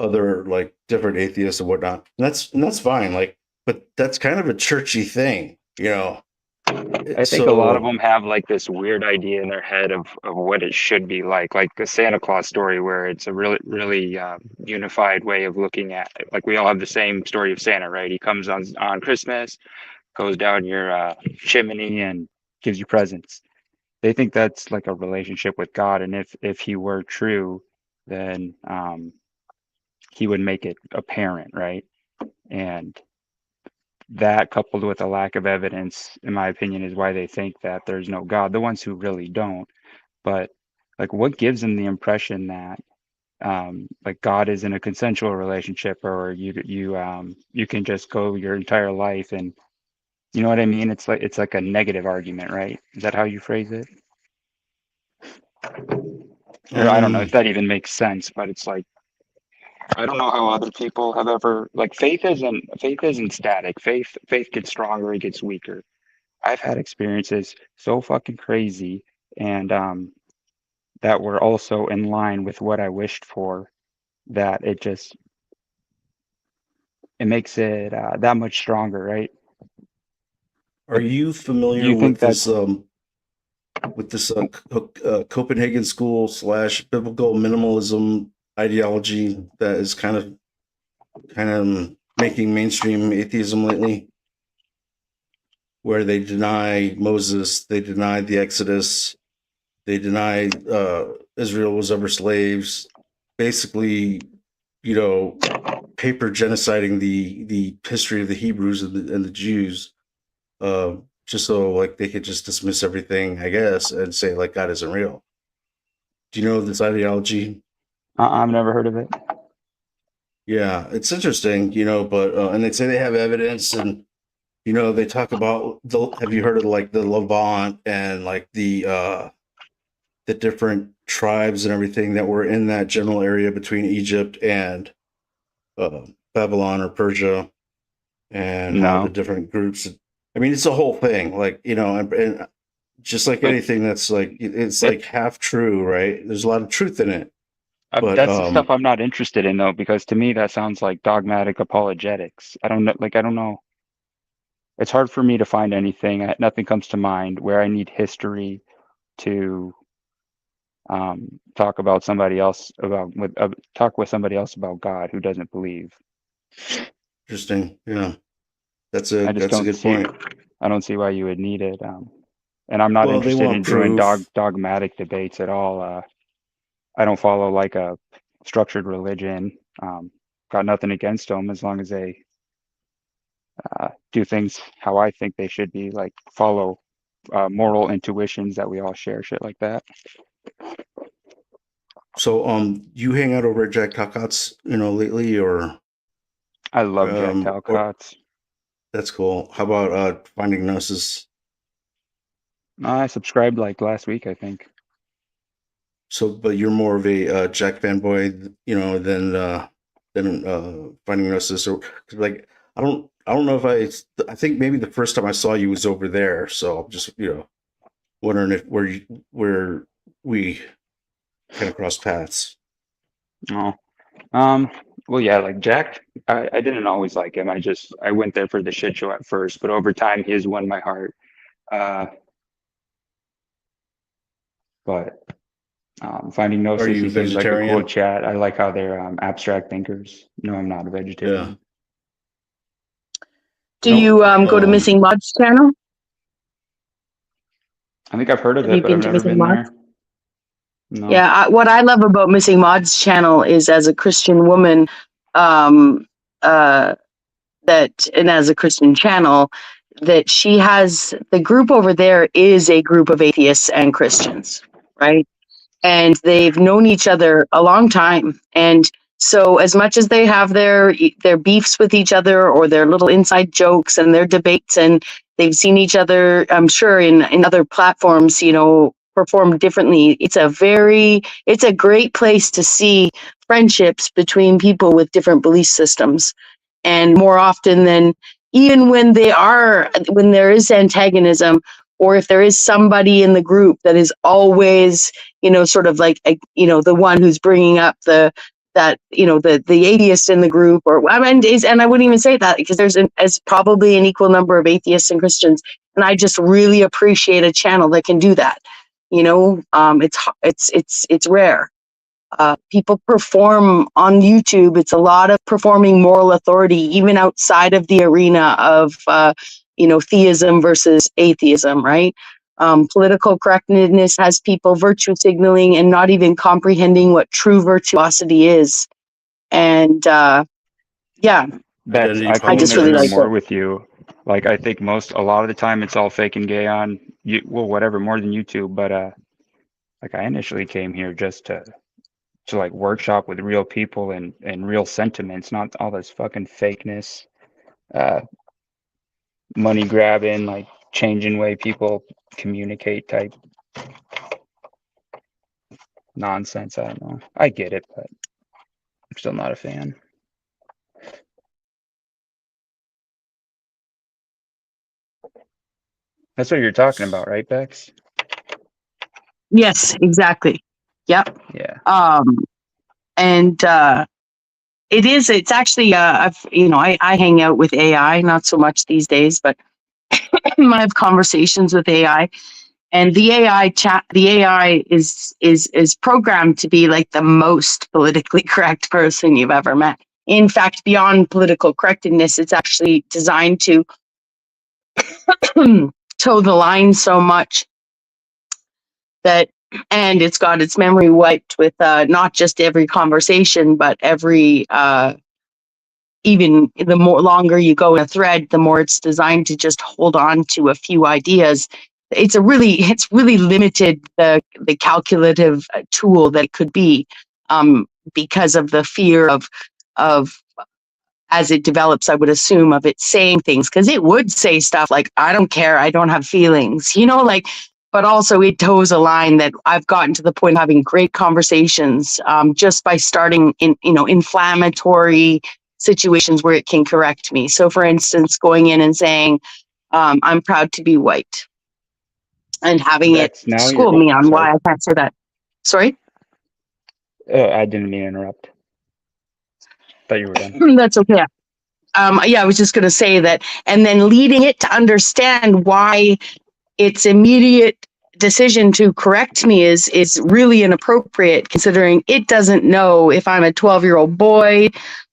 other, like, different atheists and whatnot. And that's fine. Like, but that's kind of a churchy thing. I think a lot of them have like this weird idea in their head of what it should be like the Santa Claus story, where it's a really unified way of looking at it. Like, we all have the same story of Santa, right? He comes on Christmas, goes down your chimney and gives you presents. They think that's like a relationship with God, and if he were true, then he would make it apparent, right? And that, coupled with a lack of evidence, in my opinion, is why they think that there's no God. The ones who really don't. But, like, what gives them the impression that like, God is in a consensual relationship, or you can just go your entire life, and you know what I mean? It's like a negative argument, right? Is that how you phrase it? Or I don't know if that even makes sense, but it's like, I don't know how other people have ever, like, faith isn't static. Faith gets stronger, it gets weaker. I've had experiences so fucking crazy, and that were also in line with what I wished for, that it makes it that much stronger, right? Are you Do familiar you think that's with this Copenhagen school / biblical minimalism ideology that is kind of making mainstream atheism lately, where they deny Moses, they deny the Exodus, they deny Israel was ever slaves, basically, paper genociding the history of the Hebrews and the Jews, just so, like, they could just dismiss everything, I guess, and say, like, God isn't real. Do you know this ideology? I've never heard of it. Yeah, it's interesting, but and they say they have evidence, and they talk about have you heard of, like, the Levant and, like, the different tribes and everything that were in that general area between Egypt and Babylon or Persia, and how the No. different groups. I mean, it's a whole thing, like, and just like But anything that's, like, it's it like half true, right? There's a lot of truth in it, but that's the stuff I'm not interested in, though, because to me that sounds like dogmatic apologetics. I don't know, like, I don't know. It's hard for me to find anything. Nothing comes to mind where I need history to talk about somebody else talk with somebody else about God who doesn't believe. interesting. Yeah, that's I a just that's a don't good see. point. I don't see why you would need it. And I'm not Well, they interested want in doing proof. dogmatic debates at all. I don't follow like a structured religion. Got nothing against them as long as they do things how I think they should be, like follow moral intuitions that we all share, shit like that. So, you hang out over at Jack Talcott's, lately, or I love Jack or Talcott. that's cool. How about Finding Gnosis? I subscribed like last week, I think. So, but you're more of a Jack fanboy, than Finding Gnosis, or 'cause, like, I don't I don't know if I think maybe the first time I saw you was over there. So I'm just, wondering if where we kind of cross paths. Oh, well, yeah, like Jack, I didn't always like him. I went there for the shit show at first, but over time he has won my heart. Uh, but Finding Are Gnosis, you he seems like a cool vegetarian? chat. I like how they're abstract thinkers. No, I'm not a vegetarian. Yeah. Do Nope. you go to Missing Mods channel? I think I've heard of Have it, you but I've been to never Missing been Mods? there. No. Yeah, what I love about Missing Mods channel is, as a Christian woman, um, and as a Christian channel, that she has, the group over there is a group of atheists and Christians, right? And they've known each other a long time. And so as much as they have their beefs with each other, or their little inside jokes and their debates, and they've seen each other, I'm sure, in other platforms, perform differently. It's a great place to see friendships between people with different belief systems. And more often than, even when there is antagonism, or if there is somebody in the group that is always, sort of like, the one who's bringing up the atheist in the group, and I wouldn't even say that, because there's probably an equal number of atheists and Christians, and I just really appreciate a channel that can do that. It's rare. People perform on YouTube. It's a lot of performing moral authority, even outside of the arena of, theism versus atheism, right? Political correctness has people virtue signaling and not even comprehending what true virtuosity is. And yeah, Bex, Identity I I couldn't just really agree like more it. with you. Like, I think a lot of the time it's all fake and gay on you, well, whatever, more than YouTube. But like, I initially came here just to like workshop with real people and real sentiments, not all this fucking fakeness, uh, money grabbing, like changing way people communicate type nonsense. I don't know. I get it, but I'm still not a fan. That's what you're talking about, right, Bex? Yes, exactly. Yep. Yeah. And it's actually, I hang out with AI, not so much these days, but I have conversations with AI, and the AI is programmed to be like the most politically correct person you've ever met. In fact, beyond political correctness, it's actually designed to toe the line so much that, and it's got its memory wiped with not just every conversation, but every even the more longer you go in a thread, the more it's designed to just hold on to a few ideas. It's really limited the calculative tool that it could be, because of the fear of as it develops, I would assume, of it saying things, because it would say stuff like, I don't care, I don't have feelings, but also it toes a line that I've gotten to the point of having great conversations, just by starting in, inflammatory situations where it can correct me. So for instance, going in and saying, I'm proud to be white, and having it Bex, now you're, school oh, me on why sorry. I can't say that. Sorry? I didn't mean to interrupt. Thought you were done. That's okay. Yeah, I was just going to say that, and then leading it to understand why its immediate decision to correct me is really inappropriate, considering it doesn't know if I'm a 12-year-old boy,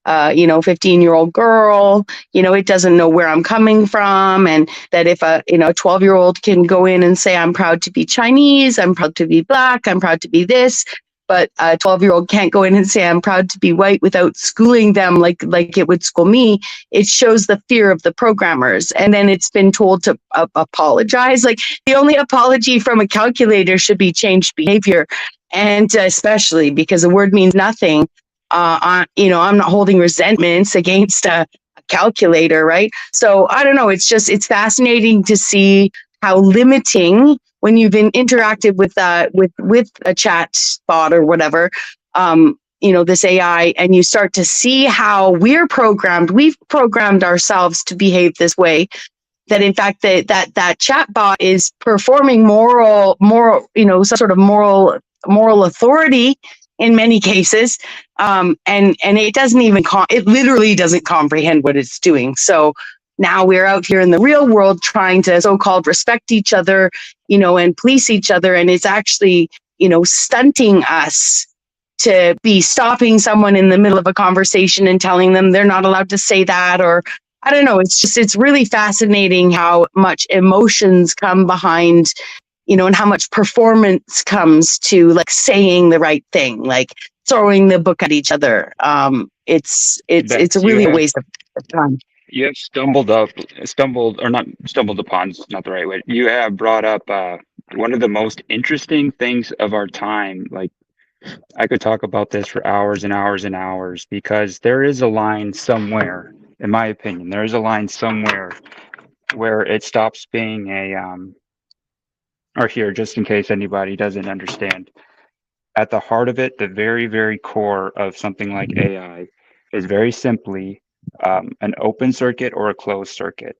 15-year-old girl. It doesn't know where I'm coming from, and that if a 12-year-old can go in and say, I'm proud to be Chinese, I'm proud to be black, I'm proud to be this, but a 12-year-old can't go in and say, I'm proud to be white, without schooling them like it would school me. It shows the fear of the programmers. And then it's been told to apologize. Like, the only apology from a calculator should be changed behavior. And especially because the word means nothing. I'm not holding resentments against a calculator, right? So I don't know. It's fascinating to see how limiting, when you've been interacted with a chat bot or whatever, this AI, and you start to see how we've programmed ourselves to behave this way, that in fact that chatbot is performing some sort of moral authority in many cases, and it doesn't even it literally doesn't comprehend what it's doing. So now we're out here in the real world trying to so-called respect each other, and police each other, and it's actually stunting us to be stopping someone in the middle of a conversation and telling them they're not allowed to say that, or I don't know. It's really fascinating how much emotions come behind, and how much performance comes to like saying the right thing, like throwing the book at each other. It's really a waste of time. You have stumbled upon is not the right way. You have brought up one of the most interesting things of our time. Like, I could talk about this for hours and hours and hours, because there is a line somewhere, in my opinion, there is a line somewhere where it stops being or here, just in case anybody doesn't understand, at the heart of it, the very, very core of something like AI is very simply an open circuit or a closed circuit.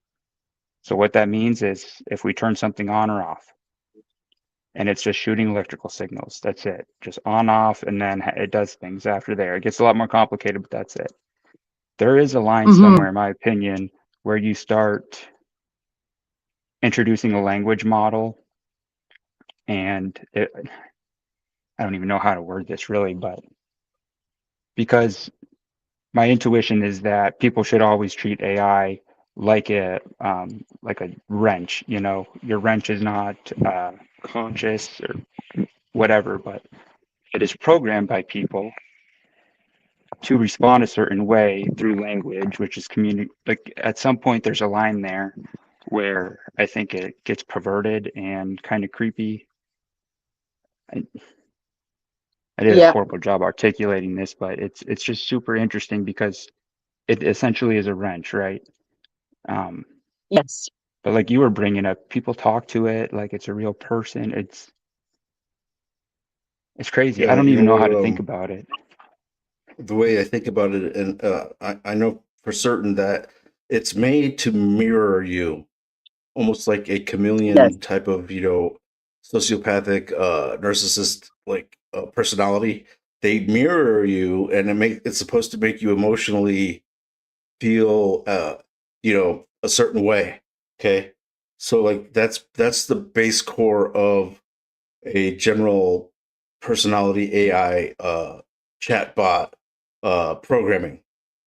So what that means is if we turn something on or off, and it's just shooting electrical signals, that's it. Just on, off, and then it does things after there. It gets a lot more complicated, but that's it. There is a line somewhere, in my opinion, where you start introducing a language model, and I don't even know how to word this really, but because my intuition is that people should always treat AI like a wrench. Your wrench is not conscious or whatever, but it is programmed by people to respond a certain way through language, which is like at some point there's a line there where I think it gets perverted and kind of creepy. I did a horrible job articulating this, but it's just super interesting because it essentially is a wrench, right? Yes. But like you were bringing up, people talk to it like it's a real person. It's crazy. Yeah, I don't even know how to think about it. The way I think about it, and I know for certain that it's made to mirror you, almost like a chameleon type of sociopathic narcissist like personality. They mirror you, and it's supposed to make you emotionally feel a certain way. Okay, so like that's the base core of a general personality AI chatbot programming.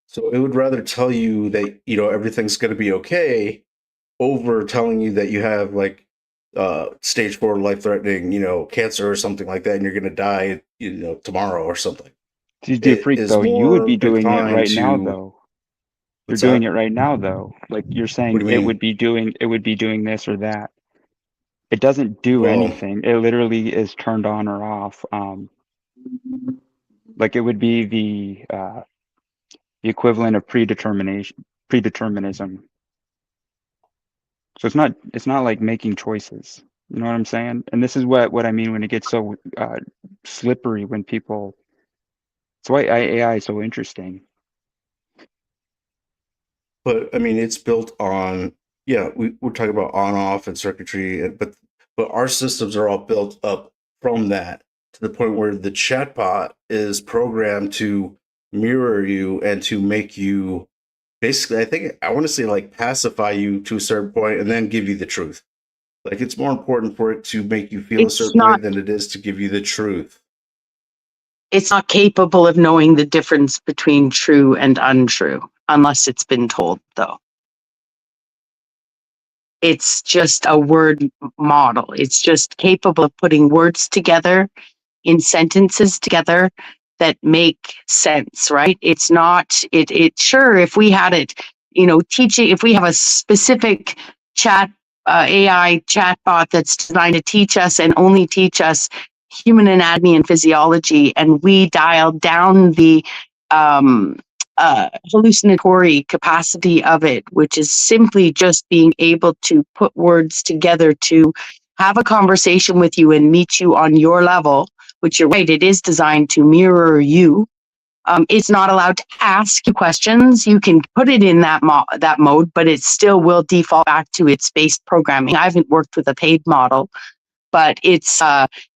So it would rather tell you that everything's going to be okay over telling you that you have like stage 4 life-threatening cancer or something like that, and you're going to die tomorrow or something. Dude, freak though, you would be doing it right now though. You're doing it right now though. Like you're saying it would be doing this or that. It doesn't do anything. It literally is turned on or off. Like it would be the equivalent of predeterminism. So it's not like making choices. You know what I'm saying? And this is what I mean when it gets so slippery when people. That's why AI is so interesting. But I mean, it's built on we're talking about on off and circuitry, but our systems are all built up from that to the point where the chatbot is programmed to mirror you and to make you basically, I want to say like pacify you to a certain point and then give you the truth. Like it's more important for it to make you feel a certain way than it is to give you the truth. It's not capable of knowing the difference between true and untrue unless it's been told, though. It's just a word model. It's just capable of putting words together in sentences together that make sense, right? It's not, sure, if we had it, teaching, if we have a specific AI chatbot that's designed to teach us and only teach us human anatomy and physiology, and we dialed down the hallucinatory capacity of it, which is simply just being able to put words together to have a conversation with you and meet you on your level, which you're right, it is designed to mirror you. It's not allowed to ask you questions. You can put it in that mode, but it still will default back to its base programming. I haven't worked with a paid model, but it's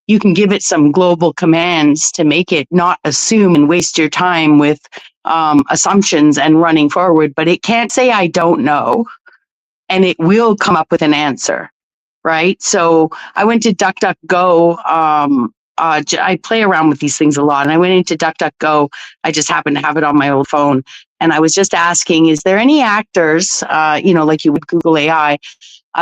you can give it some global commands to make it not assume and waste your time with assumptions and running forward. But it can't say I don't know, and it will come up with an answer, right? So I went to DuckDuckGo. I play around with these things a lot, and I went into DuckDuckGo. I just happened to have it on my old phone, and I was just asking, is there any actors, like you would Google AI,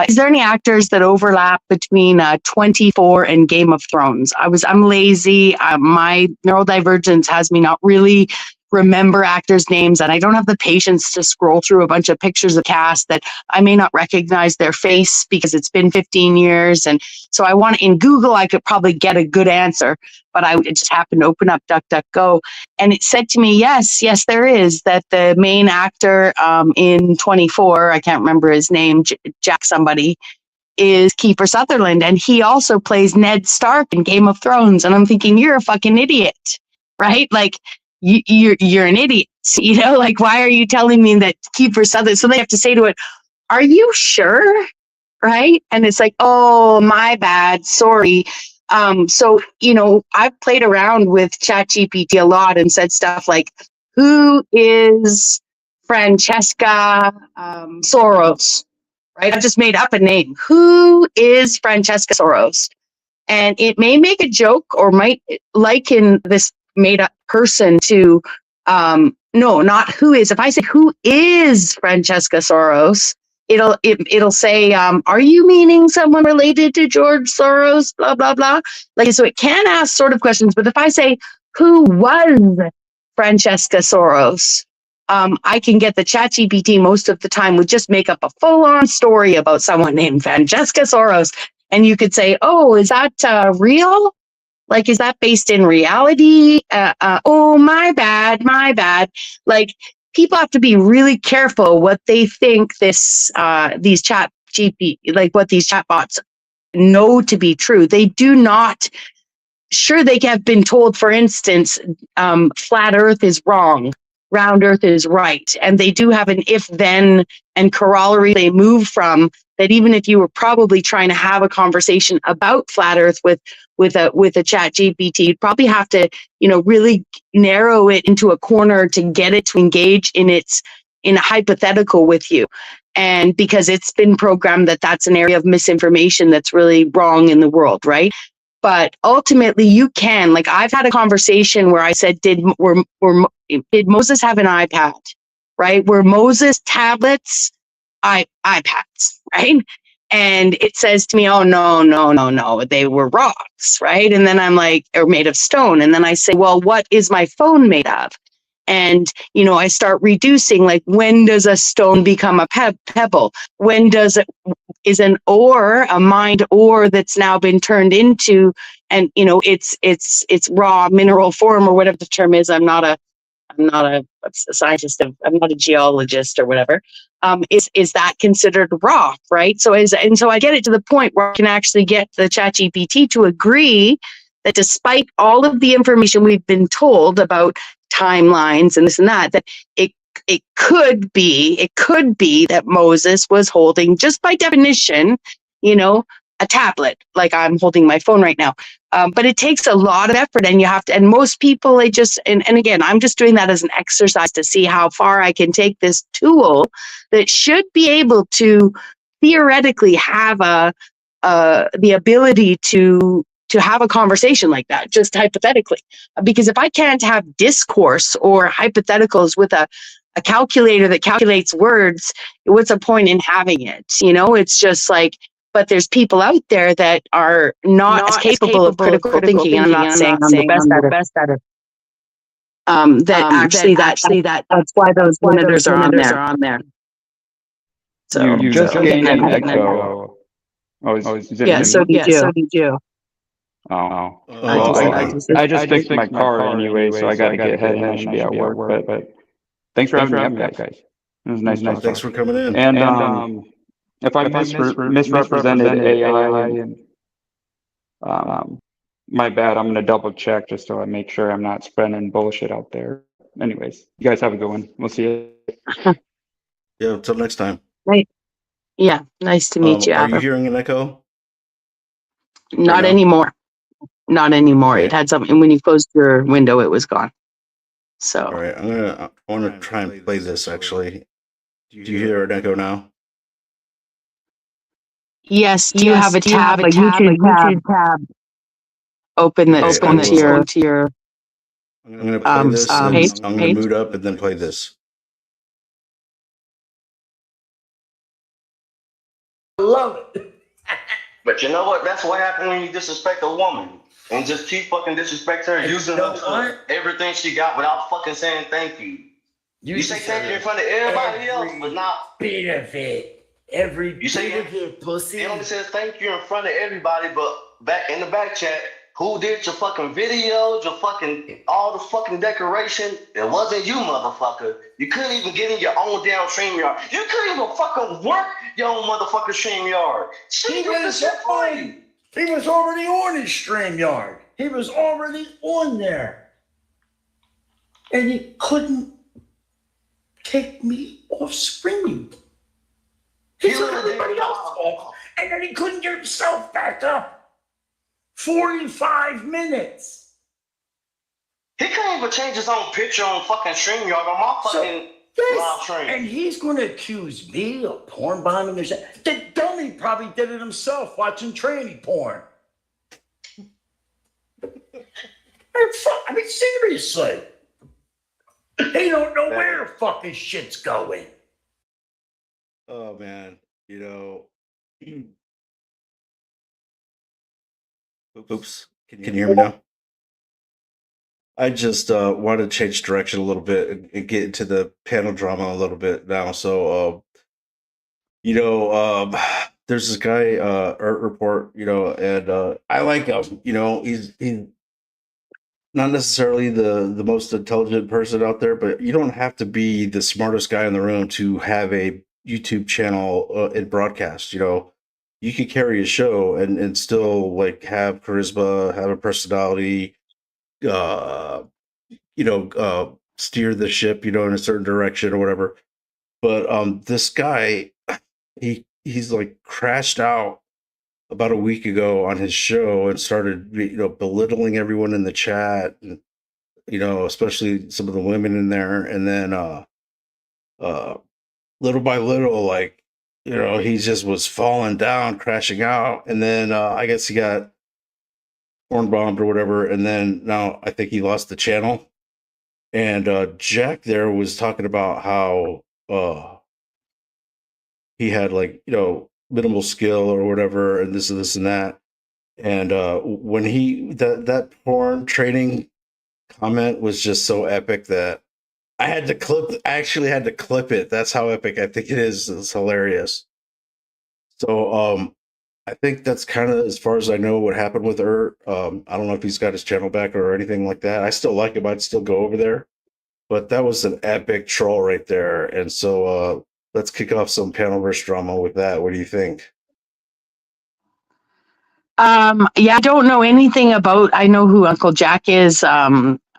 is there any actors that overlap between 24 and Game of Thrones? I'm lazy. My neurodivergence has me not really remember actors' names, and I don't have the patience to scroll through a bunch of pictures of cast that I may not recognize their face because it's been 15 years. And so in Google, I could probably get a good answer, but I just happened to open up DuckDuckGo, and it said to me, yes, there is, that the main actor in 24, I can't remember his name, Jack somebody, is Kiefer Sutherland, and he also plays Ned Stark in Game of Thrones. And I'm thinking, you're a fucking idiot, right? Like, you're an idiot, like, why are you telling me that Kiefer Sutherland? So they have to say to it, are you sure? Right? And it's like, oh, my bad, sorry. So, I've played around with ChatGPT a lot and said stuff like, who is Francesca Soros? Right? I've just made up a name. Who is Francesca Soros? And it may make a joke or might liken this made up person to, no, not who is. If I say who is Francesca Soros, it'll say, are you meaning someone related to George Soros? Blah, blah, blah. Like, so it can ask sort of questions, but if I say who was Francesca Soros, I can get the ChatGPT most of the time would just make up a full-on story about someone named Francesca Soros. And you could say, oh, is that real? Like, is that based in reality? Oh, my bad. Like, people have to be really careful what they think these chatbots know to be true. They do not. Sure, they have been told, for instance, flat Earth is wrong, round Earth is right, and they do have an if-then and corollary they move from. That even if you were probably trying to have a conversation about flat Earth with a chat GPT, you'd probably have to, really narrow it into a corner to get it to engage in a hypothetical with you. And because it's been programmed that that's an area of misinformation that's really wrong in the world, right? But ultimately you can, like, I've had a conversation where I said, did Moses have an iPad, right? Were Moses tablets iPads, right? And it says to me, oh, no, they were rocks, right? And then I'm like, or made of stone. And then I say, well, what is my phone made of? And, I start reducing, like, when does a stone become a pebble? When does is an ore, a mined ore that's now been turned into, and, it's raw mineral form, or whatever the term is. I'm not a scientist. I'm not a geologist or whatever. Is that considered rock, right? So I get it to the point where I can actually get the ChatGPT to agree that despite all of the information we've been told about timelines and this and that it could be that Moses was holding, just by definition, a tablet, like I'm holding my phone right now. But it takes a lot of effort, and you have to, and most people, they just, and again, I'm just doing that as an exercise to see how far I can take this tool that should be able to theoretically have the ability to have a conversation like that, just hypothetically. Because if I can't have discourse or hypotheticals with a calculator that calculates words, what's the point in having it? It's just like, but there's people out there that are not as capable of critical thinking. And I'm not saying I'm the best at it. That's why those limiters are on there. So You just gained an echo. So do you. Oh. I just fixed my car anyway, so I got to get heading. I should be at work. But thanks for having me up, guys. It was nice. Thanks for coming in. And if I misrepresented AI, and my bad, I'm going to double check just so I make sure I'm not spreading bullshit out there. anyways, you guys have a good one. We'll see you. Yeah, until next time. Right. Yeah, nice to meet you, Are you Adam. hearing an echo? Not now? anymore. Not anymore. Okay. It had something when you closed your window, it was gone. So All right, I want to try and play this actually. Do you hear an echo now? yes, do you have a tab, a YouTube tab open that's Okay, going to your I'm going to play this. And page? I'm going to boot up and then play this. Love it. But you know what? That's what happens when you disrespect a woman and just keep fucking disrespecting her, And using you know her for what? everything she got without fucking saying thank you. You say thank you in front of everybody else, but not. Bit of it. Every You say bit of it, pussy. It only says thank you in front of everybody, but back in the back chat, who did your fucking videos, your fucking all the fucking decoration? It wasn't you, motherfucker. You couldn't even get in your own damn StreamYard. You couldn't even fucking work your own motherfucking StreamYard. He was fine. He was already on his StreamYard. He was already on there. And he couldn't take me off screen. He took everybody else off, and then he couldn't get himself back up. 45 minutes. He couldn't even change his own picture on fucking StreamYard on my fucking live stream. And he's going to accuse me of porn bombing or something. The dummy probably did it himself watching tranny porn. I mean, seriously. They don't know where fucking shit's going. Oh man, oops. Can you hear me now? I just want to change direction a little bit and get into the panel drama a little bit now. So, there's this guy, Art Report, and I like him. He's not necessarily the most intelligent person out there, but you don't have to be the smartest guy in the room to have a YouTube channel and broadcast. You could carry a show and still like have charisma, have a personality, uh, steer the ship, in a certain direction or whatever. But this guy, he's like crashed out about a week ago on his show and started, belittling everyone in the chat, and, especially some of the women in there. And then, little by little, like, he just was falling down, crashing out. And then, I guess he got horn bombed or whatever. And then now I think he lost the channel. And, Jack there was talking about how, he had like, minimal skill or whatever, and this and that. And when that porn training comment was just so epic that I actually had to clip it. That's how epic I think it is. It's hilarious. So I think that's kind of as far as I know what happened with her. I don't know if he's got his channel back or anything like that. I still like him. I'd still go over there. But that was an epic troll right there. And so let's kick off some Panelverse drama with that. What do you think? Yeah, I don't know anything about. I know who Uncle Jack is.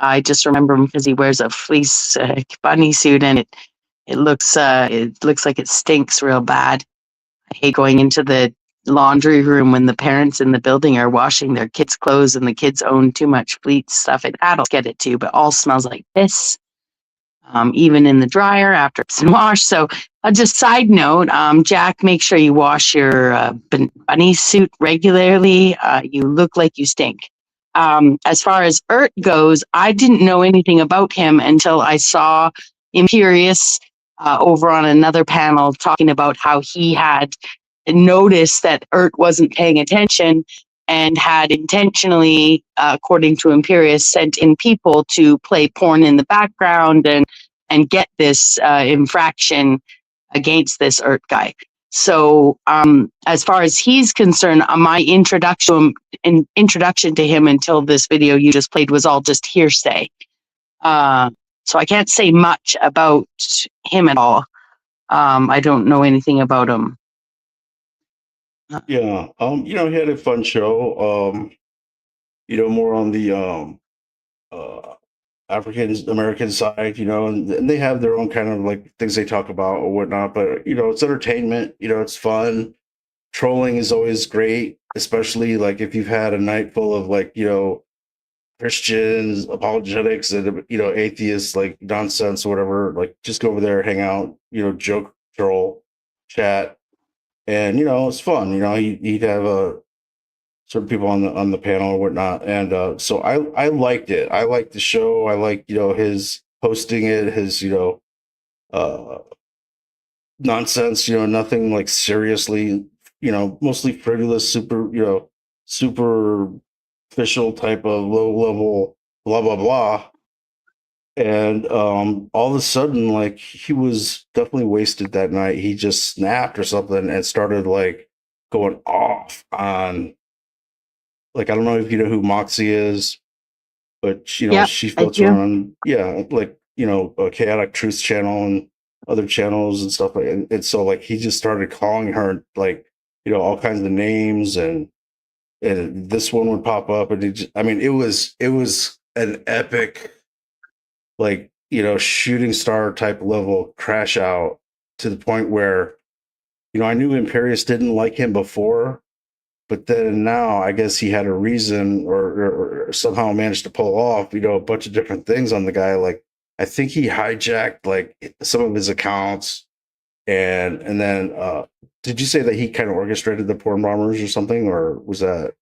I just remember him because he wears a fleece bunny suit, and it looks like it stinks real bad. I hate going into the laundry room when the parents in the building are washing their kids' clothes and the kids own too much fleece stuff. And adults get it too, but all smells like piss. Even in the dryer after it's been washed. So just side note, Jack, make sure you wash your bunny suit regularly. You look like you stink. As far as Ert goes, I didn't know anything about him until I saw Imperious over on another panel talking about how he had noticed that Ert wasn't paying attention and had intentionally, according to Imperious, sent in people to play porn in the background and get this infraction against this Ert guy. So as far as he's concerned, my introduction to him until this video you just played was all just hearsay. So I can't say much about him at all. I don't know anything about him. Yeah, he had a fun show. More on the African American side, and they have their own kind of like things they talk about or whatnot. But it's entertainment. It's fun. Trolling is always great, especially like if you've had a night full of like Christians, apologetics, and atheists, like nonsense or whatever. Like just go over there, hang out, joke, troll, chat, and it's fun. He'd have certain people on the panel or whatnot, and so I liked it. I liked the show. I like his hosting it, his uh nonsense. Nothing like seriously. Mostly frivolous, superficial type of low level blah blah blah. And all of a sudden, like he was definitely wasted that night. He just snapped or something and started like going off on, like, I don't know if you know who Moxie is, but Yep, she I floats do. around, yeah, like a Chaotic Truth channel and other channels and stuff. And so like he just started calling her like all kinds of names, and this one would pop up, and I mean, it was an epic, like shooting star type level crash out, to the point where I knew Imperius didn't like him before, but then now I guess he had a reason, or somehow managed to pull off a bunch of different things on the guy. Like I think he hijacked like some of his accounts, and then did you say that he kind of orchestrated the porn bombers or something, or was that,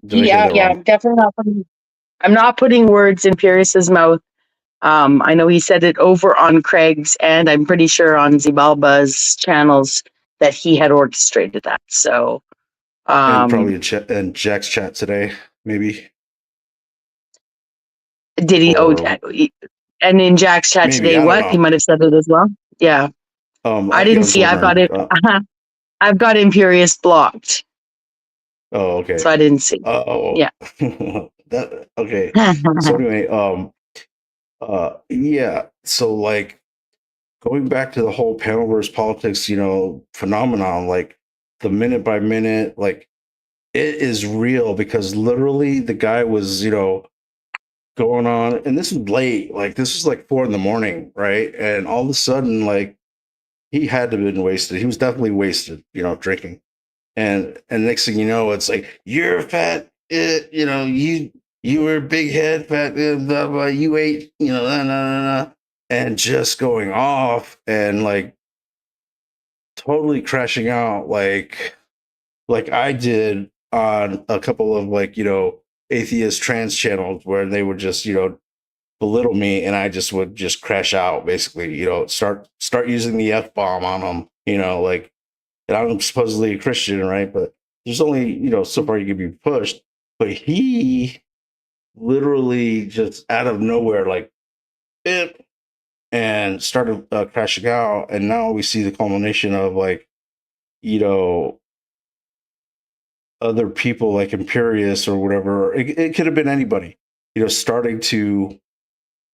did I hear that Yeah, wrong? I'm definitely not putting. I'm not putting words in Pierce's mouth. I know he said it over on Craig's, and I'm pretty sure on Zibalba's channels that he had orchestrated that. So, And probably um, in Jack's chat today, maybe, did he? Oh, or and in Jack's chat maybe, today, I don't what he know. might have said it as well. Yeah, I Yeah, I didn't was see. I've got wondering. it. I've got Imperious blocked, Oh, so okay. I didn't see. Oh, Yeah. that okay. So anyway, yeah. So like going back to the whole Panelverse politics, phenomenon, like the minute by minute, like it is real, because literally the guy was, going on, and this is late, like this is like 4 in the morning, right? And all of a sudden, like he had to have been wasted. He was definitely wasted, drinking. And next thing you know, it's like, you're fat, you were big head fat, blah, blah, you ate, nah, nah, nah, nah, and just going off and like totally crashing out, like I did on a couple of like atheist trans channels, where they would just belittle me, and I just would just crash out, basically, start using the F-bomb on them, like, and I'm supposedly a Christian, right? But there's only so far you can be pushed. But he literally just out of nowhere, like, it, and started crashing out, and now we see the culmination of like you know other people like Imperius or whatever. It could have been anybody, starting to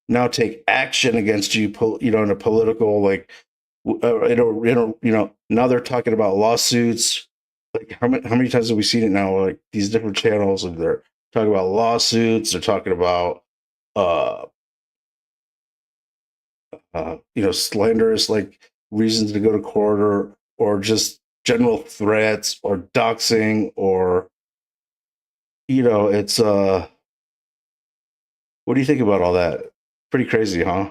now take action against you, in a political, like, now they're talking about lawsuits. Like how many times have we seen it now? Like these different channels, and they're talking about lawsuits. They're talking about uh slanderous, like, reasons to go to court, or just general threats, or doxing, or it's what do you think about all that? Pretty crazy, huh?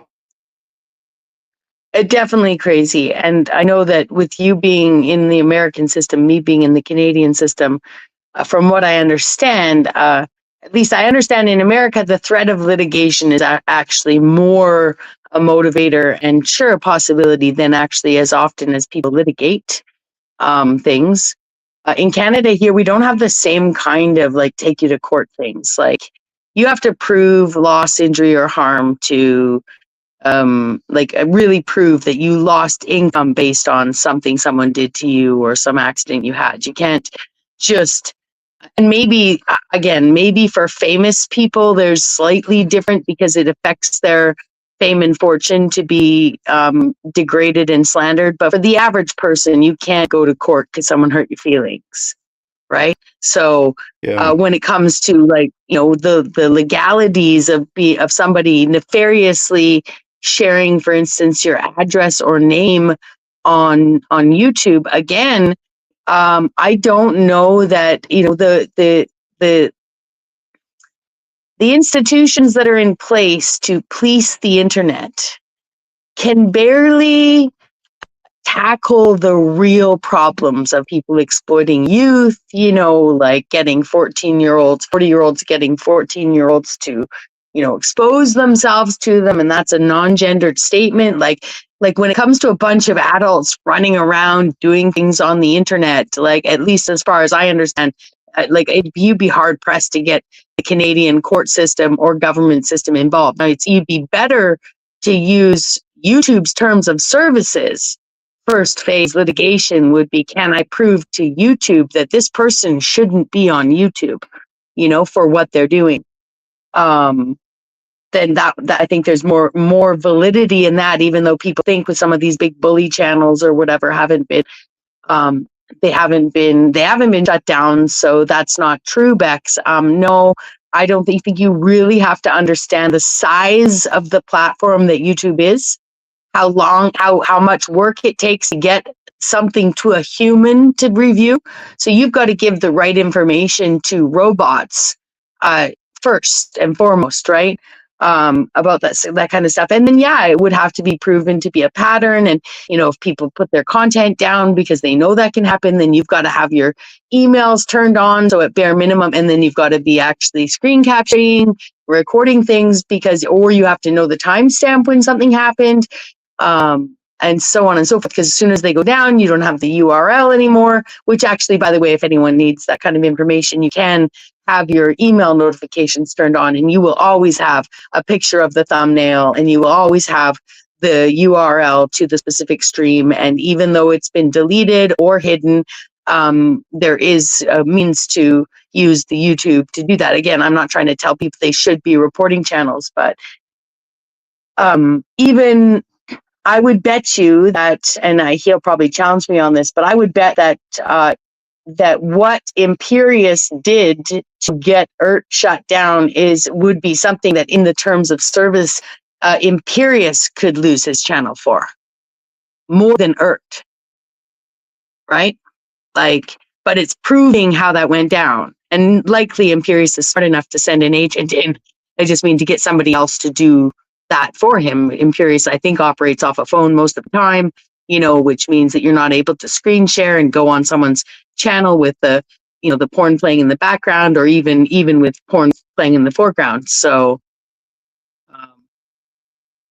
Definitely crazy. And I know that with you being in the American system, me being in the Canadian system, from what I understand, at least I understand in America, the threat of litigation is actually more a motivator and sure a possibility than actually as often as people litigate things. In Canada here, we don't have the same kind of like take you to court things. Like you have to prove loss, injury, or harm to like really prove that you lost income based on something someone did to you or some accident you had. You can't just, and maybe again, maybe for famous people there's slightly different because it affects their fame and fortune to be degraded and slandered, but for the average person you can't go to court because someone hurt your feelings. right? So Yeah. when it comes to like, the legalities of somebody nefariously sharing, for instance, your address or name on YouTube, again, I don't know that, the institutions that are in place to police the internet can barely tackle the real problems of people exploiting youth, like getting 14-year-olds, 40-year-olds getting 14-year-olds to, expose themselves to them. And that's a non-gendered statement. Like when it comes to a bunch of adults running around doing things on the internet, like at least as far as I understand, you'd be hard pressed to get the Canadian court system or government system involved. Now, you'd be better to use YouTube's terms of services. First phase litigation would be, can I prove to YouTube that this person shouldn't be on YouTube, for what they're doing? Then that I think there's more validity in that, even though people think with some of these big bully channels or whatever they haven't been shut down. So that's not true, Bex. No, I don't think you really have to understand the size of the platform that YouTube is, how much work it takes to get something to a human to review. So you've got to give the right information to robots first and foremost, right? About that kind of stuff. And then, it would have to be proven to be a pattern. And, if people put their content down because they know that can happen, then you've got to have your emails turned on. So at bare minimum, and then you've got to be actually screen capturing, recording things or you have to know the timestamp when something happened. And so on and so forth, because as soon as they go down, you don't have the URL anymore, which actually, by the way, if anyone needs that kind of information, you can have your email notifications turned on, and you will always have a picture of the thumbnail, and you will always have the URL to the specific stream. And even though it's been deleted or hidden, there is a means to use the YouTube to do that. Again, I'm not trying to tell people they should be reporting channels, but even I would bet you that, and he'll probably challenge me on this, but I would bet that that what Imperius did to get ERT shut down would be something that, in the terms of service, Imperius could lose his channel for more than ERT, right? But it's proving how that went down, and likely Imperius is smart enough to send an agent in. I just mean to get somebody else to do that for him. Imperius, I think, operates off a phone most of the time, which means that you're not able to screen share and go on someone's channel with the porn playing in the background, or even with porn playing in the foreground. So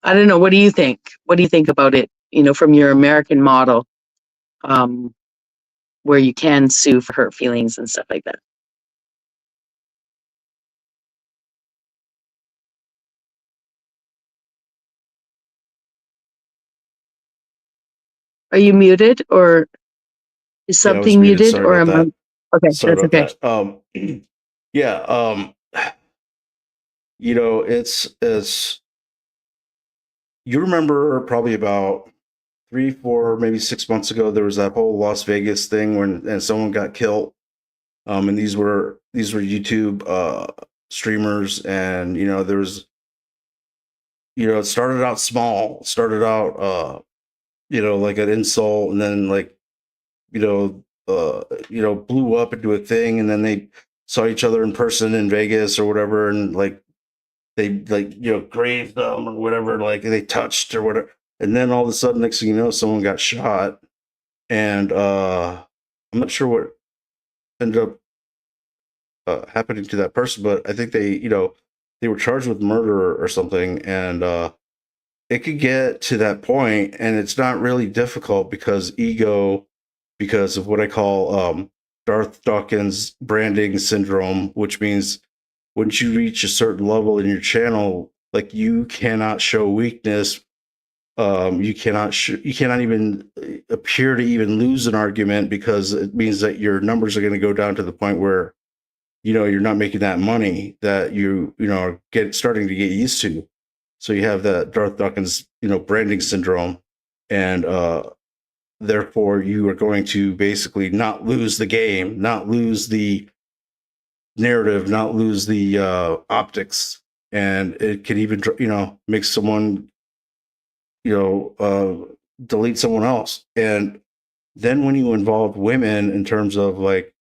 I don't know. What do you think? What do you think about it? From your American model, where you can sue for hurt feelings and stuff like that. Are you muted, or is Yeah, I was something muted? Sorry Or about am I? that. Okay, Sorry that's about okay. that. Yeah. It's you remember probably about 3, 4, maybe 6 months ago, there was that whole Las Vegas thing and someone got killed. And these were YouTube streamers, and there was it started out small, like an insult, and then blew up into a thing, and then they saw each other in person in Vegas or whatever, and they grazed them or whatever, like they touched or whatever, and then all of a sudden, next thing you know, someone got shot, and I'm not sure what ended up happening to that person, but I think they were charged with murder or something, and it could get to that point, and it's not really difficult because of what I call Darth Dawkins branding syndrome, which means once you reach a certain level in your channel, like you cannot show weakness. You cannot even appear to even lose an argument, because it means that your numbers are going to go down to the point where you're not making that money that are starting to get used to. So you have that Darth Dawkins branding syndrome, and therefore you are going to basically not lose the game, not lose the narrative, not lose the optics, and it can even make someone delete someone else. And then when you involve women in terms of like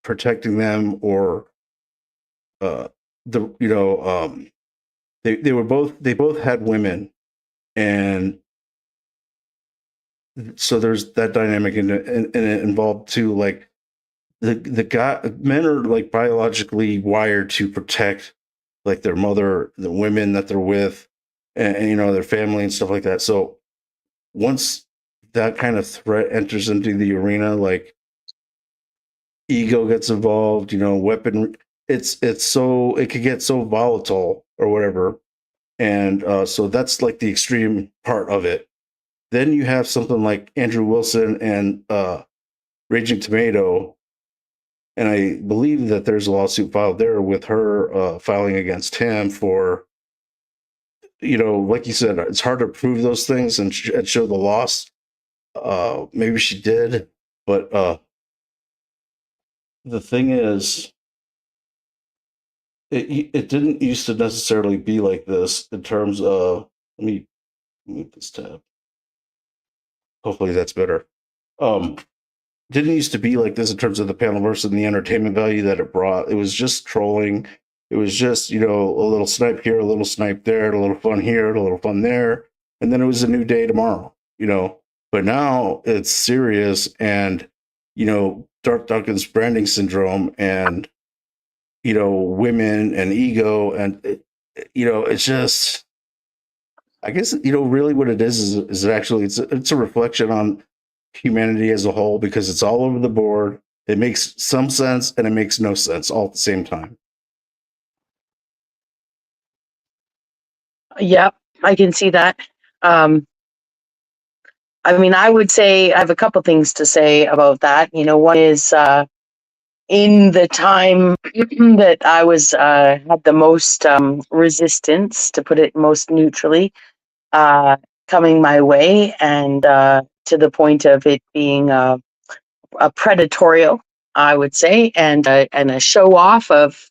protecting them, or the they both had women, and so there's that dynamic and it involved too. Like the guy, men are like biologically wired to protect like their mother, the women that they're with, and their family and stuff like that. So once that kind of threat enters into the arena, like ego gets involved, weapon, it's so, it could get so volatile or whatever. And so that's like the extreme part of it. Then you have something like Andrew Wilson and Raging Tomato, and I believe that there's a lawsuit filed there with her filing against him for, like you said, it's hard to prove those things and show the loss. Maybe she did, but the thing is, it didn't used to necessarily be like this in terms of. Let me move this tab. Hopefully that's better. Didn't used to be like this in terms of the Panelverse and the entertainment value that it brought. It was just trolling. It was just, a little snipe here, a little snipe there, a little fun here, a little fun there. And then it was a new day tomorrow, But now it's serious, and, Dark Duncan's branding syndrome, and, women and ego. And, it's just, I guess, really what it is actually, it's a reflection on humanity as a whole, because it's all over the board. It makes some sense and it makes no sense all at the same time. Yep, I can see that. I would say I have a couple things to say about that. One is in the time that I was had the most resistance, to put it most neutrally, coming my way, and to the point of it being a predatorial, I would say, and a show off of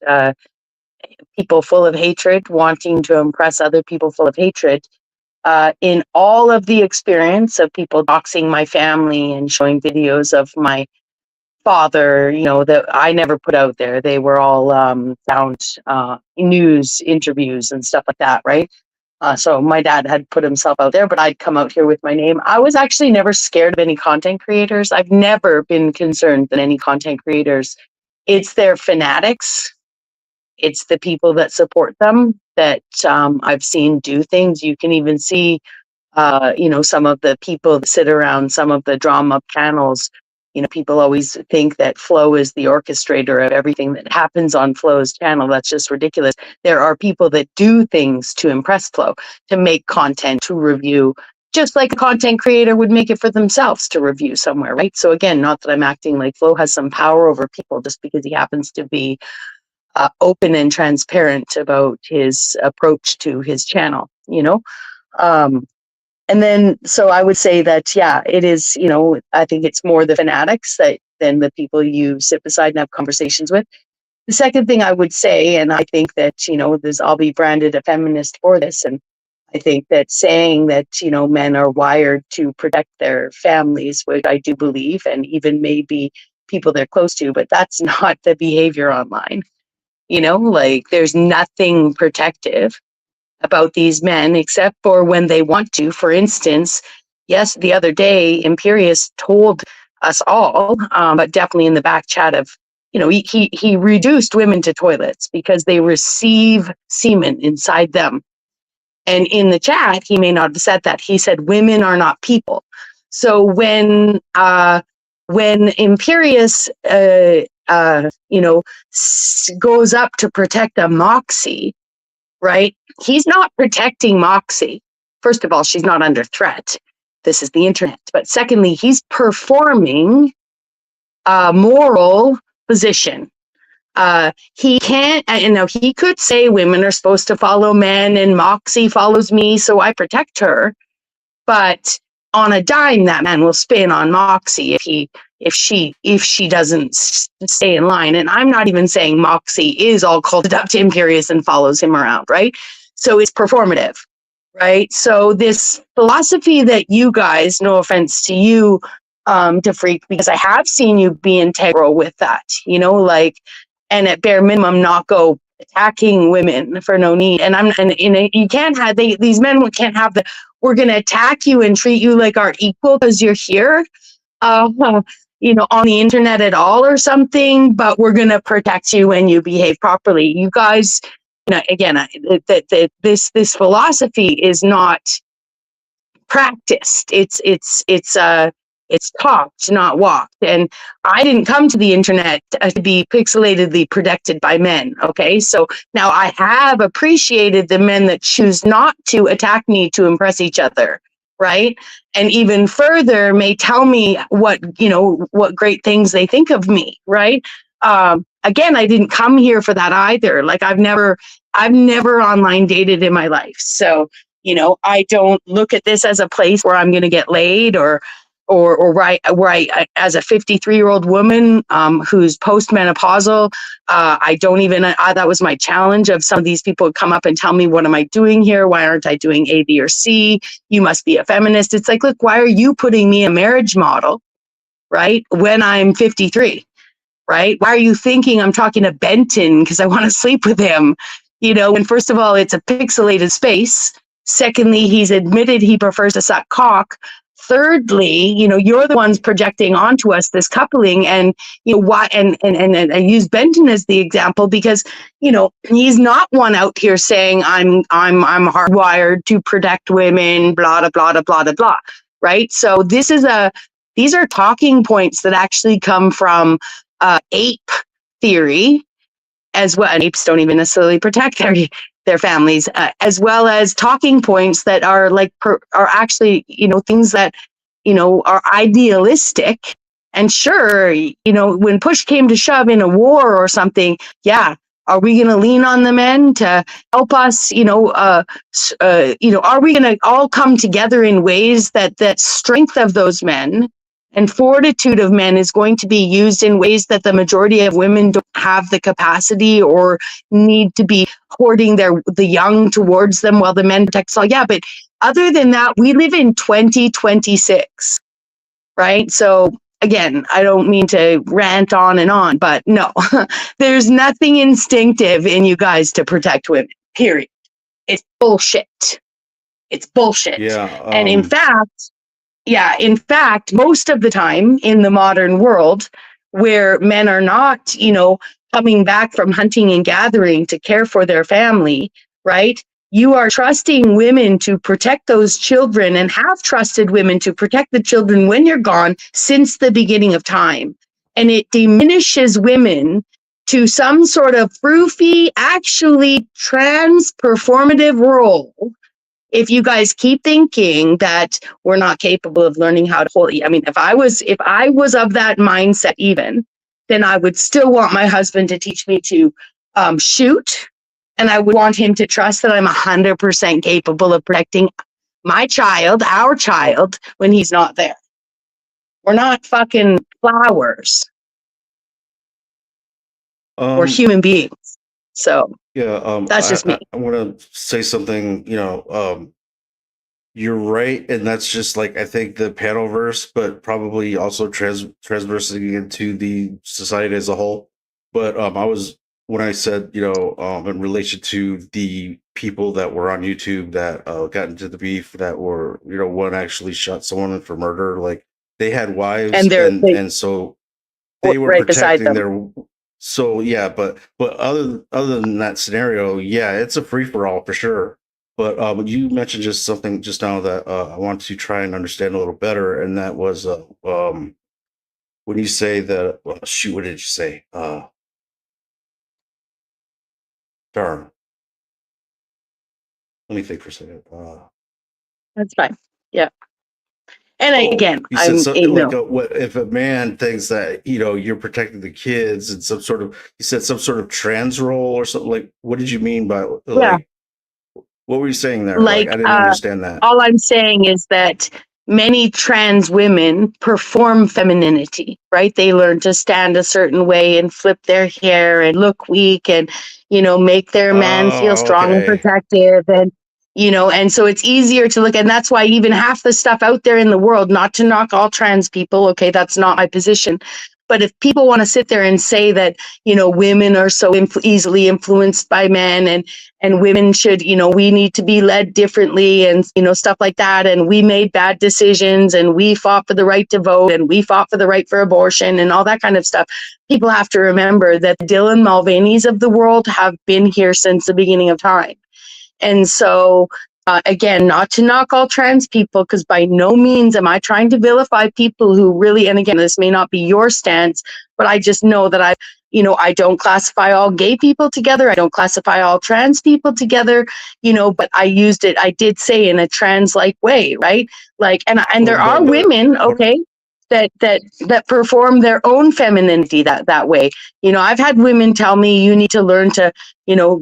people full of hatred, wanting to impress other people full of hatred. In all of the experience of people doxing my family and showing videos of my father, that I never put out there. They were all found news interviews and stuff like that, right? So my dad had put himself out there, but I'd come out here with my name. I was actually never scared of any content creators. I've never been concerned that any content creators, it's their fanatics. It's the people that support them that I've seen do things. You can even see, some of the people that sit around some of the drama panels. People always think that Flo is the orchestrator of everything that happens on Flo's channel. That's just ridiculous. There are people that do things to impress Flo, to make content, to review, just like a content creator would make it for themselves to review somewhere, right? So again, not that I'm acting like Flo has some power over people just because he happens to be open and transparent about his approach to his channel, and then, so I would say that, yeah, it is, I think it's more the fanatics than the people you sit beside and have conversations with. The second thing I would say, and I think that, I'll be branded a feminist for this. And I think that saying that, men are wired to protect their families, which I do believe, and even maybe people they're close to, but that's not the behavior online. There's nothing protective about these men except for when they want to. For instance, yes, the other day, Imperius told us all, but definitely in the back chat of, he reduced women to toilets because they receive semen inside them. And in the chat, he may not have said that. He said women are not people. So when Imperius, goes up to protect a Moxie, right? He's not protecting Moxie. First of all, she's not under threat. This is the internet. But secondly, he's performing a moral position. He can't, he could say women are supposed to follow men and Moxie follows me, so I protect her. But on a dime, that man will spin on Moxie if she doesn't stay in line. And I'm not even saying Moxie is all culted up to Imperius and follows him around, right? So it's performative, right? So this philosophy that you guys, no offense to you, to Freak, because I have seen you be integral with that, you know, like, and at bare minimum not go attacking women for no need. And you can't have, these men can't have the, we're going to attack you and treat you like our equal because you're here, you know, on the internet at all or something, but we're going to protect you when you behave properly. You guys, you know, again, this philosophy is not practiced. It's talked, not walked. And I didn't come to the internet to be pixelatedly protected by men. Okay. So now I have appreciated the men that choose not to attack me to impress each other. Right. And even further may tell me what great things they think of me. Right. Again, I didn't come here for that either. Like I've never online dated in my life. So, you know, I don't look at this as a place where I'm going to get laid or where I, as a 53-year-old woman who's postmenopausal, I don't even, that was my challenge of some of these people would come up and tell me, what am I doing here? Why aren't I doing A, B, or C? You must be a feminist. It's like, look, why are you putting me a marriage model, right? When I'm 53, right? Why are you thinking I'm talking to Benton because I want to sleep with him? You know, and first of all, it's a pixelated space. Secondly, he's admitted he prefers to suck cock. Thirdly, you know, you're the ones projecting onto us this coupling, and you know why. And I use Benton as the example because you know he's not one out here saying I'm hardwired to protect women, blah blah blah blah blah blah. Right. So these are talking points that actually come from ape theory as well. And apes don't even necessarily protect their families, as well as talking points that are like are actually, you know, things that, you know, are idealistic. And sure, you know, when push came to shove in a war or something, yeah, are we going to lean on the men to help us? You know, are we going to all come together in ways that strength of those men and fortitude of men is going to be used in ways that the majority of women don't have the capacity or need to be hoarding the young towards them while the men protect all. Yeah, but other than that, we live in 2026, right? So again, I don't mean to rant on and on, but no, there's nothing instinctive in you guys to protect women, period. It's bullshit. It's bullshit. Yeah. And in fact, most of the time in the modern world where men are not, you know, coming back from hunting and gathering to care for their family, right? You are trusting women to protect those children and have trusted women to protect the children when you're gone since the beginning of time. And it diminishes women to some sort of proofy, actually trans performative role. If you guys keep thinking that we're not capable of learning how to hold, I mean, if I was of that mindset even, then I would still want my husband to teach me to shoot. And I would want him to trust that I'm 100% capable of protecting my child, our child, when he's not there. We're not fucking flowers. We're human beings. So yeah, that's just me. I want to say something, you know, you're right, and that's just like I think the Panelverse, but probably also transversing into the society as a whole. But when I said, you know, in relation to the people that were on YouTube that got into the beef, that were, you know, one actually shot someone for murder, like they had wives, and so they were right beside protecting them. their. So yeah, but other than that scenario, yeah, it's a free for all for sure. But you mentioned just something just now that I want to try and understand a little better, and that was when you say that. Well, shoot, what did you say? Darn. Let me think for a second. That's fine. Yeah. And again, you said I'm something like, no. what if a man thinks that, you know, you're protecting the kids and some sort of, you said some sort of trans role or something, like, what did you mean by, like, what were you saying there? Like, I didn't understand that. All I'm saying is that many trans women perform femininity, right? They learn to stand a certain way and flip their hair and look weak and, make their man feel Oh, strong and okay. protective. And, and so it's easier to look. And that's why even half the stuff out there in the world, not to knock all trans people, okay, that's not my position. But if people want to sit there and say that, women are so easily influenced by men and women should, we need to be led differently and, stuff like that. And we made bad decisions and we fought for the right to vote and we fought for the right for abortion and all that kind of stuff. People have to remember that the Dylan Mulvaney's of the world have been here since the beginning of time. And so, again, not to knock all trans people, because by no means am I trying to vilify people who really, and again, this may not be your stance, but I just know that I don't classify all gay people together. I don't classify all trans people together, but I did say in a trans-like way, right? Like, and there are women, okay, that perform their own femininity that way. I've had women tell me you need to learn to,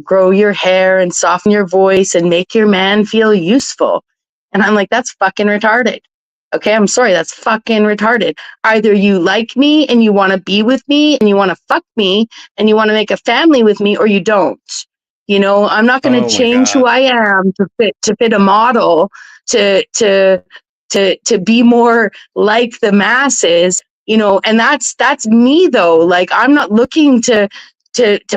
grow your hair and soften your voice and make your man feel useful. And I'm like, that's fucking retarded. Okay, I'm sorry, that's fucking retarded. Either you like me and you want to be with me and you want to fuck me and you want to make a family with me, or you don't. I'm not going to Oh my change who God. I am to fit a model to be more like the masses. And that's me though. Like, I'm not looking to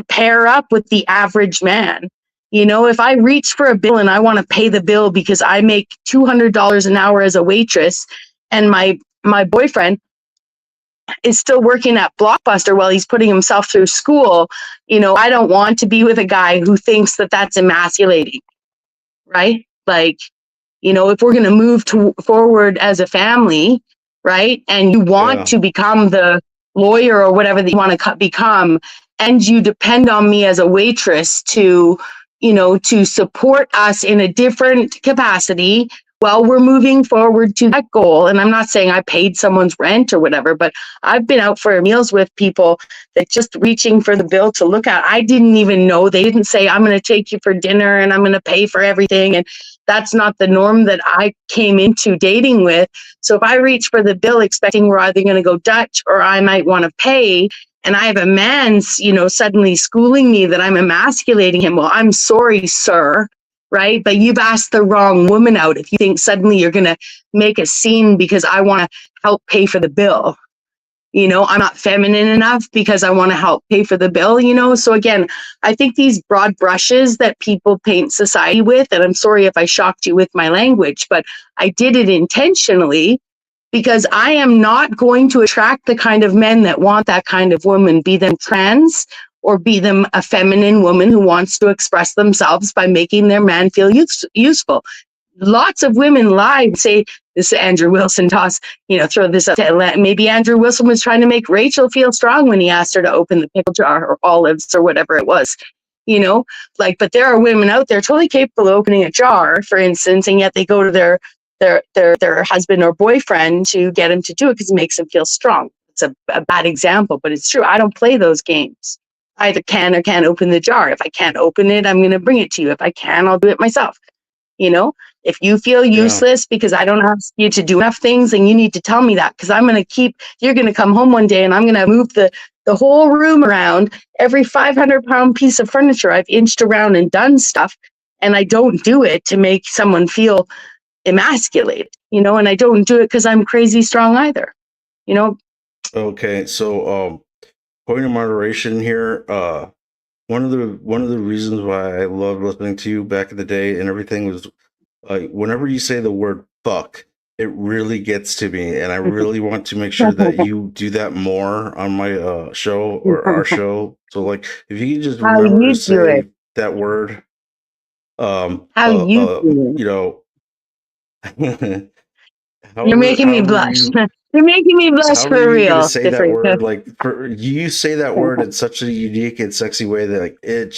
pair up with the average man. If I reach for a bill and I want to pay the bill because I make $200 an hour as a waitress and my boyfriend is still working at Blockbuster while he's putting himself through school, I don't want to be with a guy who thinks that that's emasculating, right? Like, if we're going to move forward as a family, right? And you want to become the lawyer or whatever that you want to become, and you depend on me as a waitress to support us in a different capacity while we're moving forward to that goal. And I'm not saying I paid someone's rent or whatever, but I've been out for meals with people that just reaching for the bill to look at. I didn't even know. They didn't say, I'm going to take you for dinner and I'm going to pay for everything. And that's not the norm that I came into dating with. So if I reach for the bill expecting we're either going to go Dutch or I might want to pay, and I have a man, suddenly schooling me that I'm emasculating him, well, I'm sorry, sir, right? But you've asked the wrong woman out if you think suddenly you're going to make a scene because I want to help pay for the bill. I'm not feminine enough because I want to help pay for the bill, So again, I think these broad brushes that people paint society with, and I'm sorry if I shocked you with my language, but I did it intentionally because I am not going to attract the kind of men that want that kind of woman, be them trans or be them a feminine woman who wants to express themselves by making their man feel useful. Lots of women lie and say, this Andrew Wilson toss, throw this up. Maybe Andrew Wilson was trying to make Rachel feel strong when he asked her to open the pickle jar or olives or whatever it was, but there are women out there totally capable of opening a jar, for instance, and yet they go to their husband or boyfriend to get him to do it because it makes them feel strong. It's a bad example, but it's true. I don't play those games. I either can or can't open the jar. If I can't open it, I'm going to bring it to you. If I can, I'll do it myself. If you feel useless because I don't ask you to do enough things, then you need to tell me that, because you're going to come home one day and I'm going to move the whole room around. Every 500-pound piece of furniture I've inched around and done stuff, and I don't do it to make someone feel emasculated, and I don't do it because I'm crazy strong either, Okay, so point of moderation here. One of the reasons why I loved listening to you back in the day and everything was whenever you say the word fuck, it really gets to me, and I really want to make sure that you do that more on my show or our show. So, like, if you can just remember to say that word, how you do it. You're making me blush. You're making me blush for real. You're gonna say that word, like, you say that word in such a unique and sexy way that, like, it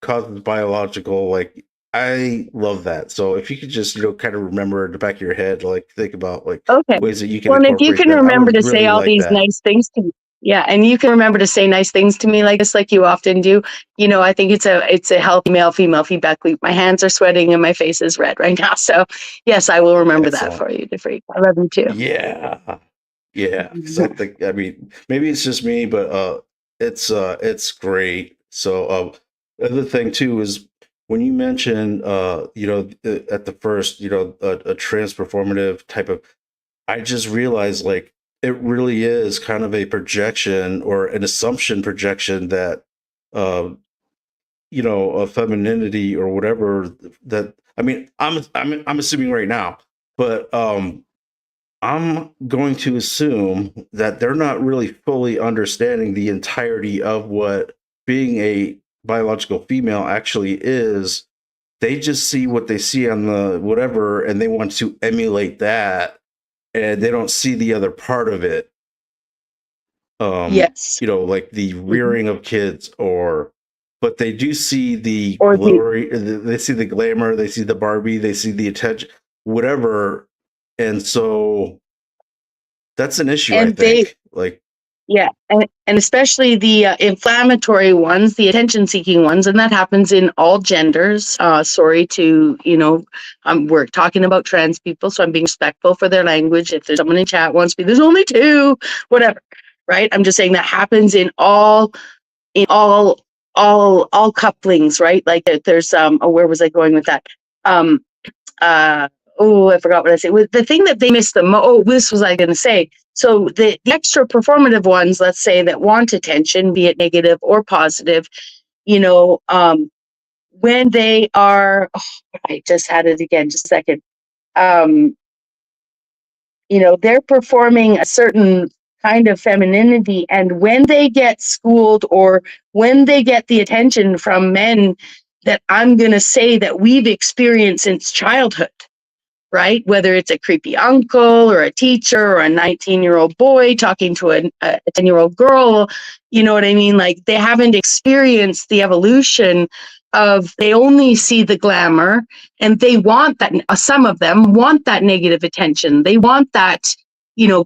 causes biological, like, I love that. So if you could just, kind of remember in the back of your head, like, think about, like, ways that you can incorporate. Well, if you can remember to say all these nice things to me. Yeah, and you can remember to say nice things to me like this, like you often do. I think it's a healthy male female feedback loop. My hands are sweating and my face is red right now. So yes, I will remember that Excellent. for you, DeFreak. I love you too. Yeah. Yeah. 'Cause I think, I mean, maybe it's just me, but it's great. So the other thing too is when you mention at the first, a transperformative type of, I just realized like it really is kind of a projection or an assumption projection that uh a femininity or whatever that, I mean, I'm assuming right now, but I'm going to assume that they're not really fully understanding the entirety of what being a biological female actually is. They just see what they see on the whatever and they want to emulate that, and they don't see the other part of it. Yes. Like the rearing of kids, but they do see the Or glory, they see the glamour, they see the Barbie, they see the attention, whatever. And so that's an issue, I and they think. Like, Yeah, and especially the inflammatory ones, the attention-seeking ones, and that happens in all genders. Sorry to, we're talking about trans people, so I'm being respectful for their language. If there's someone in chat wants me, there's only two, whatever, right? I'm just saying that happens in all couplings, right? Like there's where was I going with that? I forgot what I said. The thing that they missed this was I going to say. So the extra performative ones, let's say, that want attention, be it negative or positive, when they are, I just had it again, just a second. They're performing a certain kind of femininity, and when they get schooled or when they get the attention from men that I'm going to say that we've experienced since childhood, right? Whether it's a creepy uncle or a teacher or a 19-year-old boy talking to a 10-year-old girl, you know what I mean? Like they haven't experienced the evolution of, they only see the glamour, and they want that. Some of them want that negative attention. They want that,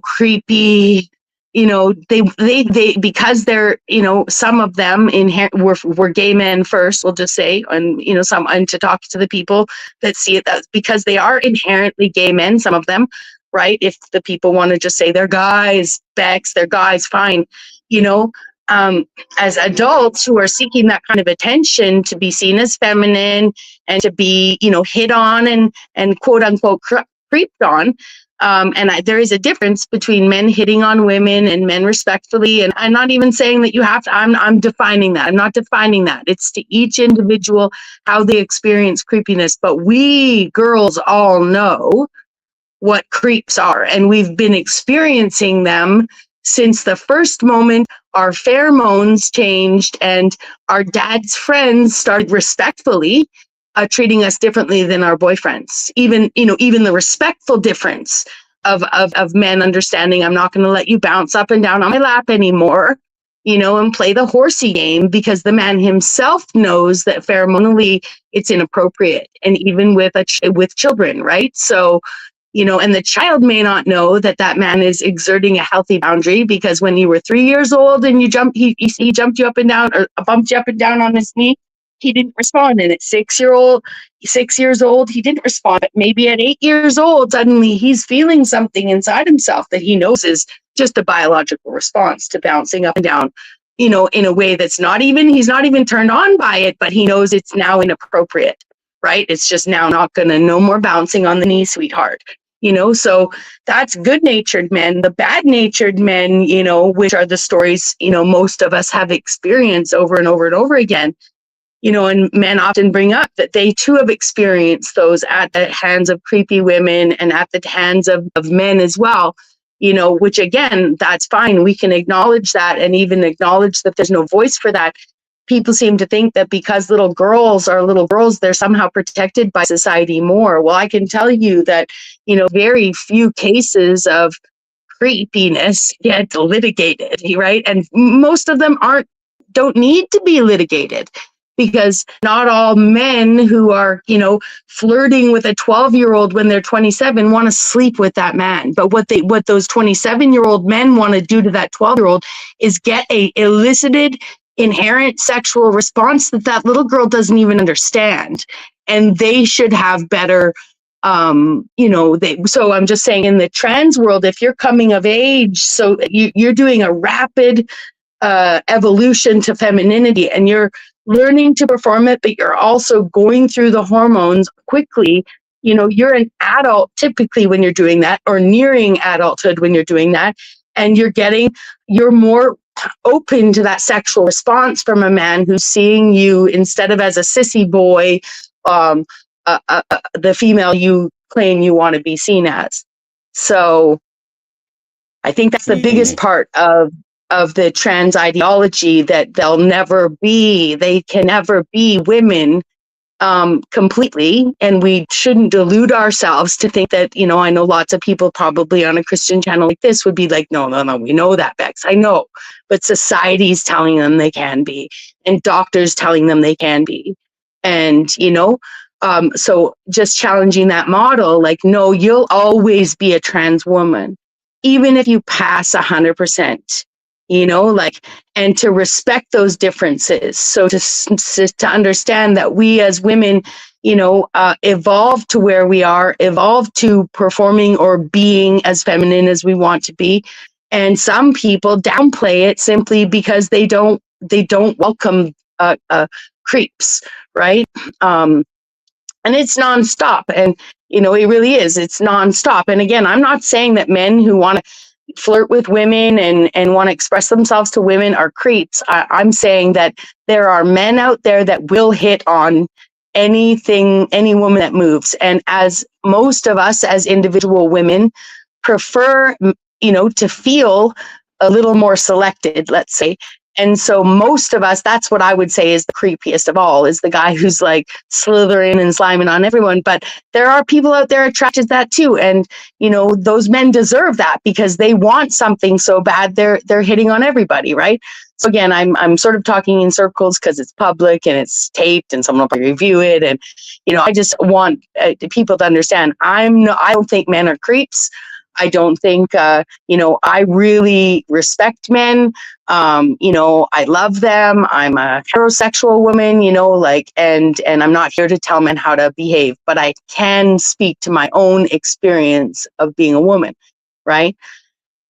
creepy, they because they're, some of them were gay men first, we'll just say, and and to talk to the people that see it, that's because they are inherently gay men, some of them, right? If the people want to just say they're guys, Bex, they're guys, fine. As adults who are seeking that kind of attention to be seen as feminine and to be, hit on and quote unquote creeped on. There is a difference between men hitting on women and men respectfully. And I'm not even saying that you have to, I'm defining that. I'm not defining that. It's to each individual how they experience creepiness. But we girls all know what creeps are, and we've been experiencing them since the first moment our pheromones changed and our dad's friends started respectfully treating us differently than our boyfriends. Even the respectful difference of men understanding, I'm not going to let you bounce up and down on my lap anymore, and play the horsey game, because the man himself knows that pheromonally it's inappropriate, and even with children, right? So, and the child may not know that man is exerting a healthy boundary, because when you were 3 years old and he jumped you up and down, or bumped you up and down on his knee, he didn't respond. And at 6 years old, he didn't respond. But maybe at 8 years old, suddenly he's feeling something inside himself that he knows is just a biological response to bouncing up and down, in a way that's he's not even turned on by it, but he knows it's now inappropriate, right? It's just now no more bouncing on the knee, sweetheart. So that's good-natured men. The bad-natured men, which are the stories, most of us have experienced over and over and over again, and men often bring up that they too have experienced those at the hands of creepy women and at the hands of men as well, which again, that's fine. We can acknowledge that, and even acknowledge that there's no voice for that. People seem to think that because little girls are little girls, they're somehow protected by society more. Well, I can tell you that, very few cases of creepiness get litigated, right? And most of them don't need to be litigated. because not all men who are, flirting with a 12-year-old when they're 27 want to sleep with that man. But what those 27-year-old men want to do to that 12-year-old is get a elicited inherent sexual response that little girl doesn't even understand. And they should have better, so I'm just saying, in the trans world, if you're coming of age, so you're doing a rapid evolution to femininity, and you're learning to perform it, but you're also going through the hormones quickly. You're an adult typically when you're doing that, or nearing adulthood when you're doing that, and you're more open to that sexual response from a man who's seeing you, instead of as a sissy boy, the female you claim you want to be seen as. So I think that's the biggest part of the trans ideology, that they can never be women completely. And we shouldn't delude ourselves to think that, I know lots of people probably on a Christian channel like this would be like, no, we know that, Bex. I know. But society's telling them they can be, and doctors telling them they can be. And, so just challenging that model, like, no, you'll always be a trans woman, even if you pass 100%. And to respect those differences. So to understand that we as women, evolve to where we are, evolve to performing or being as feminine as we want to be. And some people downplay it simply because they don't welcome creeps, right? And it's nonstop. And, it really is. It's nonstop. And again, I'm not saying that men who want to flirt with women and want to express themselves to women are creeps. I'm saying that there are men out there that will hit on any woman that moves. And as most of us as individual women prefer, to feel a little more selected, let's say. And so most of us, that's what I would say is the creepiest of all, is the guy who's like slithering and sliming on everyone. But there are people out there attracted to that too. And, those men deserve that because they want something so bad. They're hitting on everybody, right? So again, I'm sort of talking in circles because it's public and it's taped and someone will review it. And, I just want people to understand I don't think men are creeps. I don't think, I really respect men. I love them. I'm a heterosexual woman, and I'm not here to tell men how to behave, but I can speak to my own experience of being a woman, right?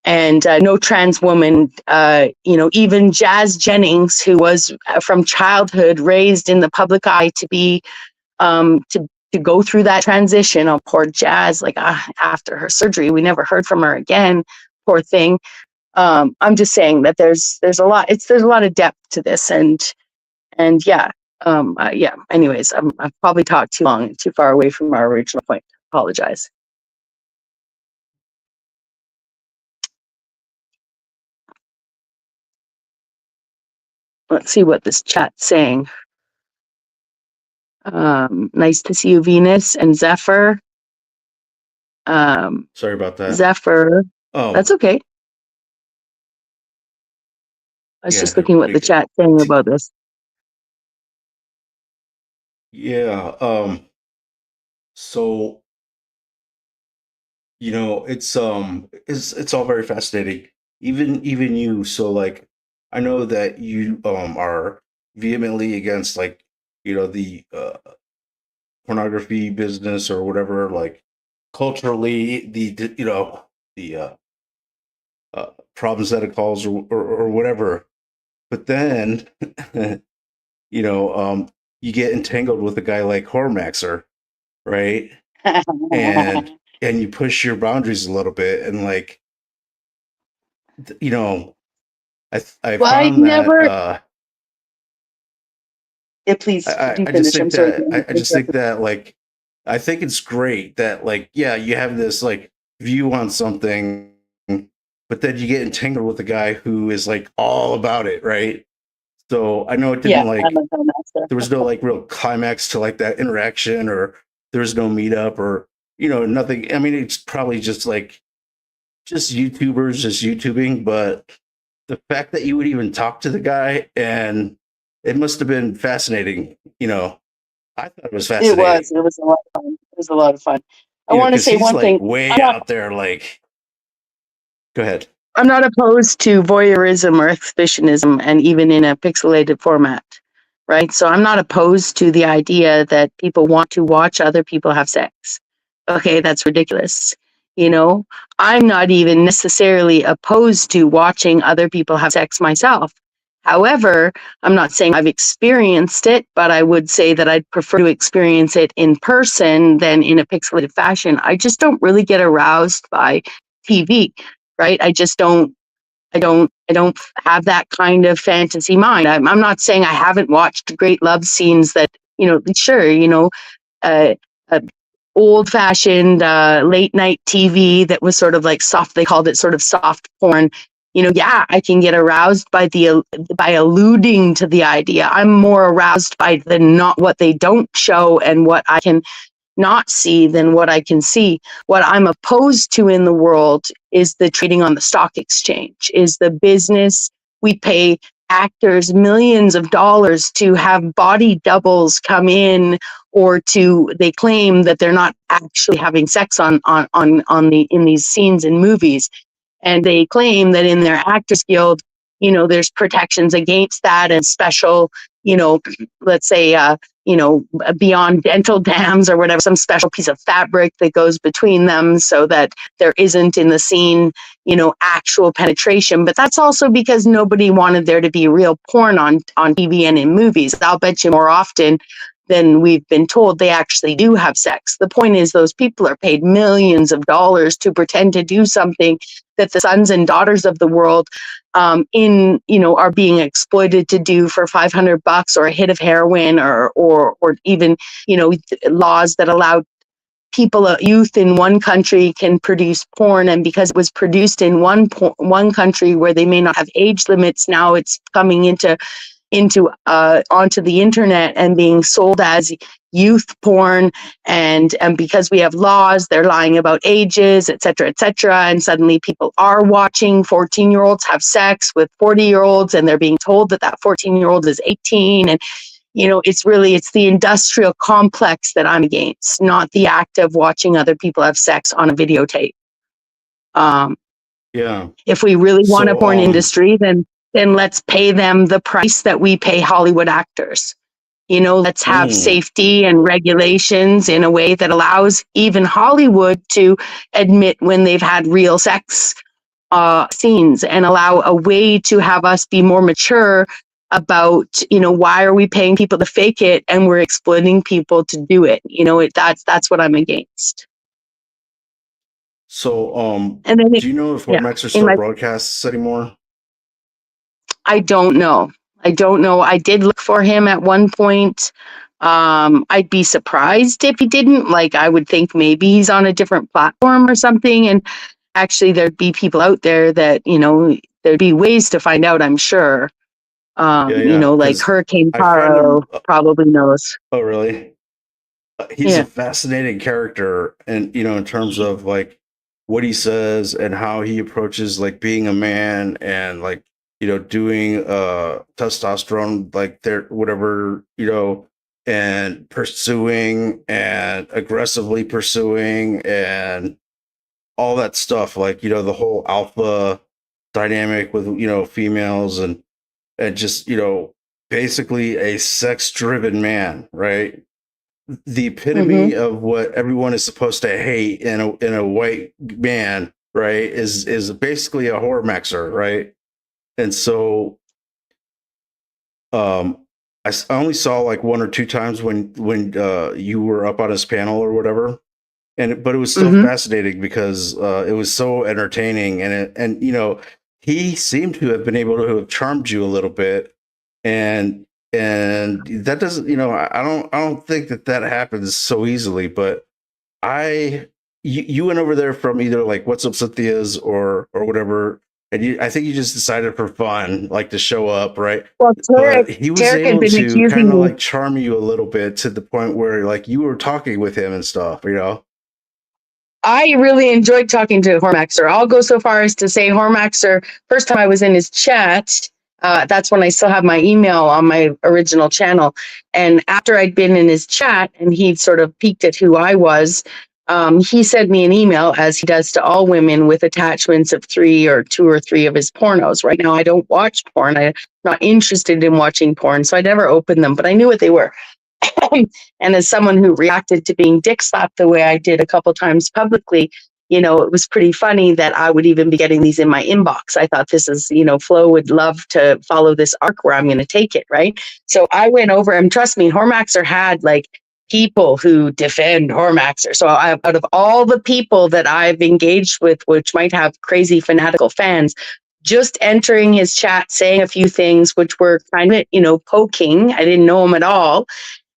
And no trans woman, even Jazz Jennings, who was from childhood raised in the public eye to be, to go through that transition. Oh, poor Jazz, after her surgery, we never heard from her again. Poor thing. I'm just saying that there's a lot of depth to this, and yeah. Anyways, I've probably talked too long, too far away from our original point. Apologize. Let's see what this chat's saying. Nice to see you, Venus and Zephyr. Sorry about that. Zephyr. Oh, That's okay. I was just looking what the chat's saying about this. Yeah. So it's all very fascinating. Even you. So I know that you are vehemently against the pornography business or whatever. Culturally, the problems that it causes or whatever. But then you get entangled with a guy like Hormaxer, right? and you push your boundaries a little bit, and I Well, found that yeah, please. I just think that I just think that I think it's great that you have this view on something, but then you get entangled with a guy who is all about it, right? So I know it didn't there was no real climax to that interaction, or there was no meetup, or nothing. I mean, it's probably just YouTubers just YouTubing, but the fact that you would even talk to the guy and it must have been fascinating. I thought it was It was. fascinating. It was a lot of fun. It was a lot of fun. I want to Because say he's one like thing. way out there. Like, go ahead. I'm not opposed to voyeurism or exhibitionism, and even in a pixelated format, right? So I'm not opposed to the idea that people want to watch other people have sex. Okay, that's ridiculous. I'm not even necessarily opposed to watching other people have sex myself. However, I'm not saying I've experienced it, but I would say that I'd prefer to experience it in person than in a pixelated fashion. I just don't really get aroused by TV, right? I don't have that kind of fantasy mind. I'm not saying I haven't watched great love scenes that, sure, uh, uh, old fashioned late night TV that was sort of like soft, they called it sort of soft porn. Yeah, I can get aroused by alluding to the idea. I'm more aroused by the not what they don't show and what I can not see than what I can see. What I'm opposed to in the world is the trading on the stock exchange, is the business. We pay actors millions of dollars to have body doubles come in, or they claim that they're not actually having sex in these scenes in movies. And they claim that in their Actors Guild, there's protections against that and special, let's say, beyond dental dams or whatever, some special piece of fabric that goes between them so that there isn't in the scene, actual penetration. But that's also because nobody wanted there to be real porn on TV and in movies. I'll bet you more often than we've been told they actually do have sex. The point is those people are paid millions of dollars to pretend to do something that the sons and daughters of the world are being exploited to do for $500 or a hit of heroin or even, laws that allow youth in one country can produce porn. And because it was produced in one country where they may not have age limits, now it's coming onto the internet and being sold as youth porn, and because we have laws, they're lying about ages, etc., and suddenly people are watching 14-year-olds have sex with 40-year-olds, and they're being told that 14-year-old is 18. And it's the industrial complex that I'm against, not the act of watching other people have sex on a videotape. Yeah. If we really want a So, porn industry, then let's pay them the price that we pay Hollywood actors. Let's have safety and regulations in a way that allows even Hollywood to admit when they've had real sex scenes, and allow a way to have us be more mature about, why are we paying people to fake it and we're exploiting people to do it? That's what I'm against. So, And then do you know if Hormaxer still broadcasts anymore? I don't know. I did look for him at one point. I'd be surprised if he didn't. Like, I would think maybe he's on a different platform or something. And actually, there'd be people out there that, there'd be ways to find out, I'm sure. Like Hurricane Taro probably knows. Oh, really? He's a fascinating character, and in terms of like what he says and how he approaches like being a man and like doing testosterone, like their whatever, and pursuing and aggressively pursuing and all that stuff, like the whole alpha dynamic with females and just basically a sex driven man, right? The epitome of what everyone is supposed to hate in a white man, right, is basically a Hormaxer, right? And so I only saw like one or two times when you were up on his panel or whatever, but it was still fascinating because it was so entertaining, and he seemed to have been able to have charmed you a little bit, and that doesn't, I don't think that happens so easily. But you went over there from either like What's Up Cynthia's or whatever, and I think you just decided for fun, like to show up, right? Well, But he was Tarek had able been to accusing kind of me. like charm you a little bit to the point where like you were talking with him and stuff, I really enjoyed talking to Hormaxer. I'll go so far as to say Hormaxer, first time I was in his chat, That's when I still have my email on my original channel. And after I'd been in his chat and he'd sort of peeked at who I was, he sent me an email, as he does to all women, with attachments of 2 or 3 of his pornos. Right now, I don't watch porn. I'm not interested in watching porn, so I never opened them, but I knew what they were. And as someone who reacted to being dick slapped the way I did a couple times publicly, it was pretty funny that I would even be getting these in my inbox. I thought this is, Flo would love to follow this arc where I'm going to take it, right? So I went over, and trust me, Hormaxer had like people who defend Hormaxer. So out of all the people that I've engaged with, which might have crazy fanatical fans, just entering his chat, saying a few things which were kind of, poking. I didn't know him at all.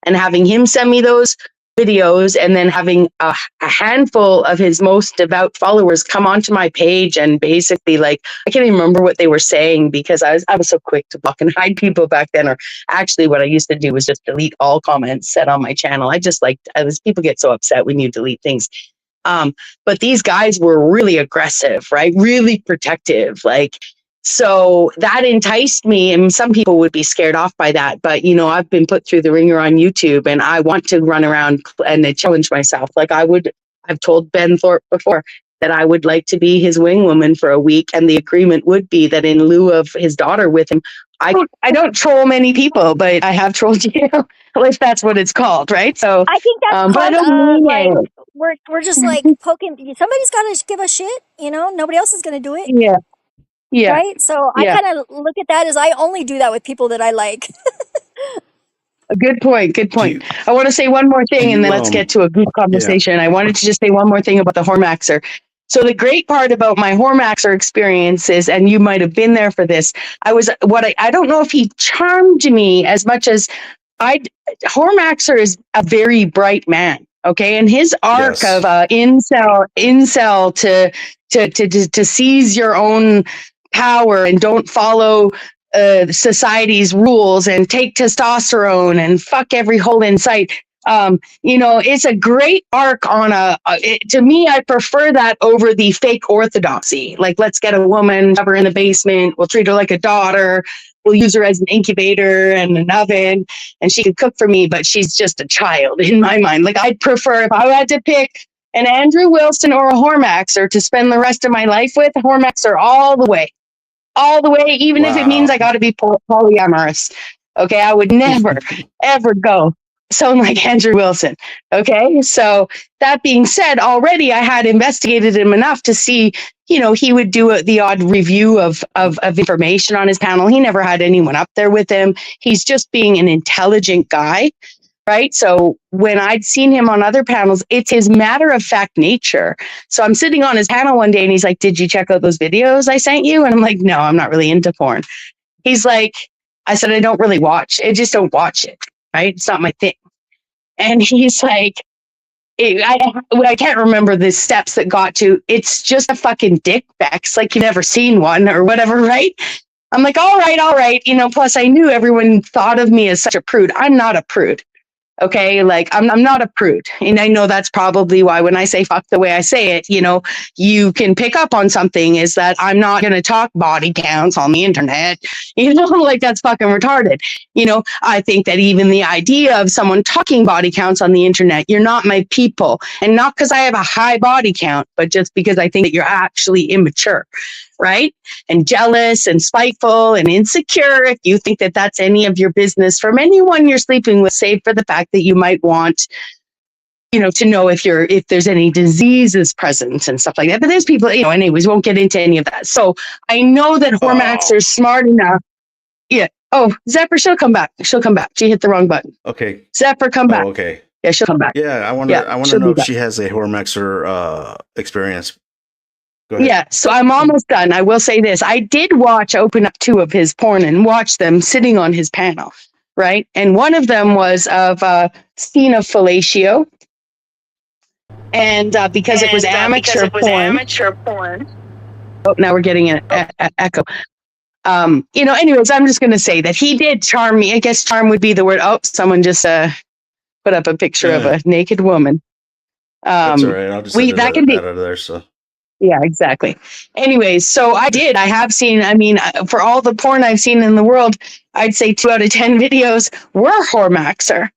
And having him send me those videos, and then having a handful of his most devout followers come onto my page and basically, like, I can't even remember what they were saying, because I was so quick to block and hide people back then. Or actually what I used to do was just delete all comments said on my channel. People get so upset when you delete things. But these guys were really aggressive, right? Really protective. So that enticed me, and some people would be scared off by that. But, I've been put through the ringer on YouTube, and I want to run around and challenge myself. I've told Ben Thorpe before that I would like to be his wing woman for a week. And the agreement would be that in lieu of his daughter with him, I don't troll many people, but I have trolled you, if that's what it's called, right? So I think that's but I part don't of, mean like, it. we're just like poking. Somebody's got to give a shit, nobody else is going to do it. Yeah. Right? So I kind of look at that as I only do that with people that I like. A good point. I want to say one more thing, and then let's get to a good conversation. Yeah. I wanted to just say one more thing about the Hormaxer. So the great part about my Hormaxer experience is, and you might have been there for this, I don't know if he charmed me as much as Hormaxer is a very bright man. Okay. And his arc of incel to seize your own power and don't follow society's rules and take testosterone and fuck every hole in sight. It's a great arc on to me, I prefer that over the fake orthodoxy. Like, let's get a woman, have her in the basement, we'll treat her like a daughter, we'll use her as an incubator and an oven, and she can cook for me, but she's just a child in my mind. Like, I'd prefer, if I had to pick an Andrew Wilson or a Hormaxer to spend the rest of my life with, Hormaxer all the way, even if it means I got to be polyamorous. Okay, I would never, ever go someone like Andrew Wilson. Okay, so that being said, already I had investigated him enough to see, he would do the odd review of information on his panel. He never had anyone up there with him. He's just being an intelligent guy. Right. So when I'd seen him on other panels, it's his matter of fact nature. So I'm sitting on his panel one day and he's like, "Did you check out those videos I sent you?" And I'm like, "No, I'm not really into porn." He's like, I said, "I don't really watch. I just don't watch it. Right. It's not my thing." And he's like, I can't remember the steps that got to, "It's just a fucking dick, Bex. Like, you've never seen one," or whatever. Right. I'm like, all right. Plus I knew everyone thought of me as such a prude. I'm not a prude. Okay, like I'm not a prude. And I know that's probably why when I say fuck the way I say it, you can pick up on something, is that I'm not going to talk body counts on the internet. Like, that's fucking retarded. I think that even the idea of someone talking body counts on the internet, you're not my people. And not because I have a high body count, but just because I think that you're actually immature. Right? And jealous and spiteful and insecure. If you think that that's any of your business from anyone you're sleeping with, save for the fact that you might want, to know if there's any diseases present and stuff like that. But there's people, anyways, won't get into any of that. So I know that Hormaxer is smart enough. Yeah. Oh, Zephyr, she'll come back. She hit the wrong button. Okay. Zephyr, come back. Okay. Yeah, she'll come back. Yeah, I want to know if she has a Hormaxer experience. Yeah, so I'm almost done. I will say this. I did open up 2 of his porn and watch them sitting on his panel, right? And one of them was of scene of fellatio. And because it was amateur porn. Oh, now we're getting an echo. Anyways, I'm just going to say that he did charm me. I guess charm would be the word. Oh, someone just put up a picture of a naked woman. That's all right. I'll just edit out of there, so. Yeah, exactly. Anyways, so I have seen, I mean, for all the porn I've seen in the world, I'd say 2 out of 10 videos were Hormaxer,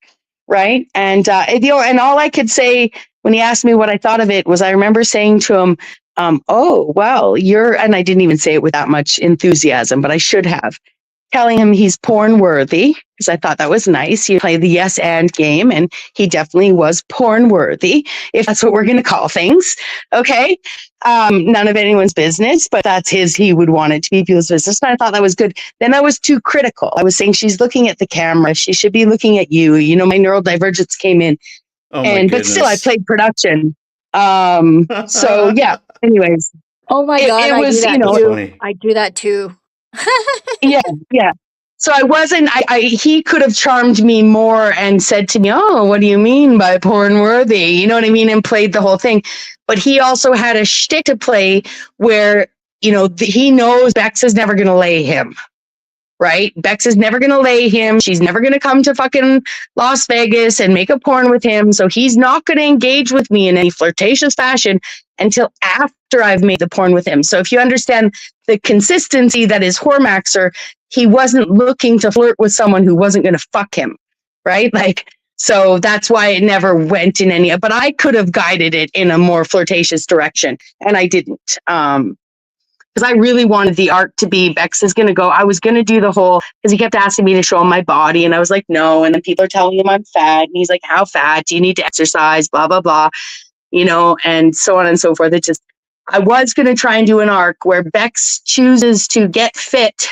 right? And, and all I could say when he asked me what I thought of it was I remember saying to him, oh, well, and I didn't even say it with that much enthusiasm, but I should have. Telling him he's porn worthy because I thought that was nice. You play the yes and game, and he definitely was porn worthy, if that's what we're going to call things. Okay. None of anyone's business, but that's he would want it to be people's business. And I thought that was good. Then I was too critical. I was saying she's looking at the camera. She should be looking at you. You know, my neural divergence came in. Oh my But still, I goodness. played production. So yeah, anyways, Oh my God, it I do was, that That's too. funny. I do that too. yeah. So I wasn't, he could have charmed me more and said to me, oh, what do you mean by porn worthy? You know what I mean? And played the whole thing. But he also had a shtick to play where, you know, he knows Bex is never going to lay him. Right? Bex is never going to lay him. She's never going to come to fucking Las Vegas and make a porn with him. So he's not going to engage with me in any flirtatious fashion until after I've made the porn with him. So if you understand the consistency that is Hormaxer, he wasn't looking to flirt with someone who wasn't going to fuck him. Right? Like, so that's why it never went in any, but I could have guided it in a more flirtatious direction and I didn't. Because I really wanted the arc to be Bex is going to go. I was going to do the whole, because he kept asking me to show him my body. And I was like, no. And then people are telling him I'm fat. And he's like, how fat? Do you need to exercise? Blah, blah, blah. You know, and so on and so forth. It just, I was going to try and do an arc where Bex chooses to get fit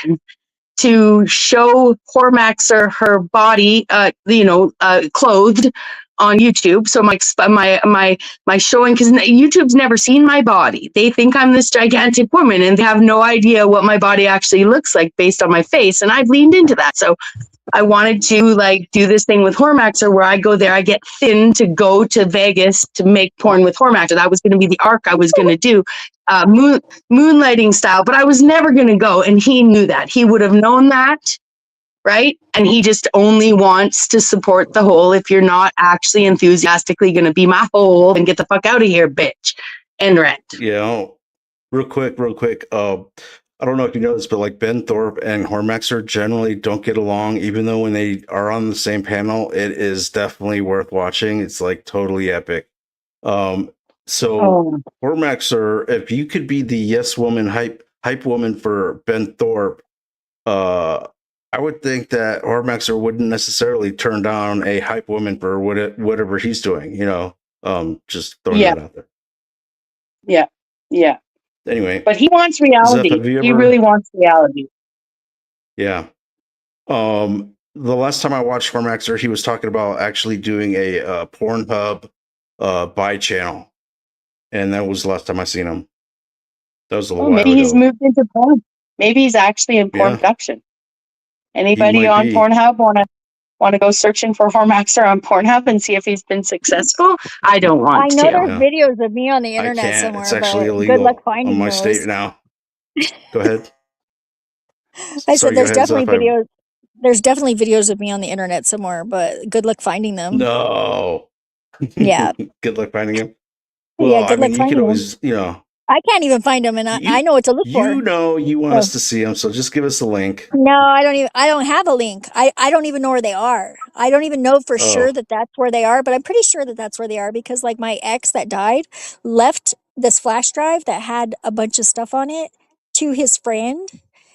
to show Hormaxer her body, clothed on YouTube. So my showing, because YouTube's never seen my body. They think I'm this gigantic woman and they have no idea what my body actually looks like based on my face. And I've leaned into that. So I wanted to do this thing with Hormaxer where I go there, I get thin to go to Vegas to make porn with Hormaxer. That was going to be the arc I was going to do, moonlighting style, but I was never going to go. And he knew that. He would have known that. Right. And he just only wants to support the whole. If you're not actually enthusiastically going to be my whole, then get the fuck out of here, bitch. End rant. Yeah. Real quick. I don't know if you know this, but like Ben Thorpe and Hormaxer generally don't get along, even though when they are on the same panel, it is definitely worth watching. It's like totally epic. So Hormaxer, if you could be the yes woman hype woman for Ben Thorpe, I would think that Hormaxer wouldn't necessarily turn down a hype woman for whatever he's doing, you know. Just throwing that out there. Yeah. Anyway, but he wants reality. He really wants reality. Yeah. The last time I watched Hormaxer, he was talking about actually doing a Pornhub buy channel, and that was the last time I seen him. That was a little while maybe ago. He's moved into porn. Maybe he's actually in porn production. Anybody on Pornhub want to go searching for Hormaxer on Pornhub and see if he's been successful? I don't want to. I know there's videos of me on the internet I can't. somewhere. It's actually but illegal good luck finding on my those. state now. Go ahead. I said there's definitely videos. There's definitely videos of me on the internet somewhere, but good luck finding them. No. Yeah. Good luck finding them. Well, yeah, good luck you finding could always, them. I can't even find them, and I know what to look for. You know, you want us to see them, so just give us a link. No, I don't have a link. I don't even know where they are. I don't even know for sure that that's where they are, but I'm pretty sure that that's where they are because like my ex that died left this flash drive that had a bunch of stuff on it to his friend,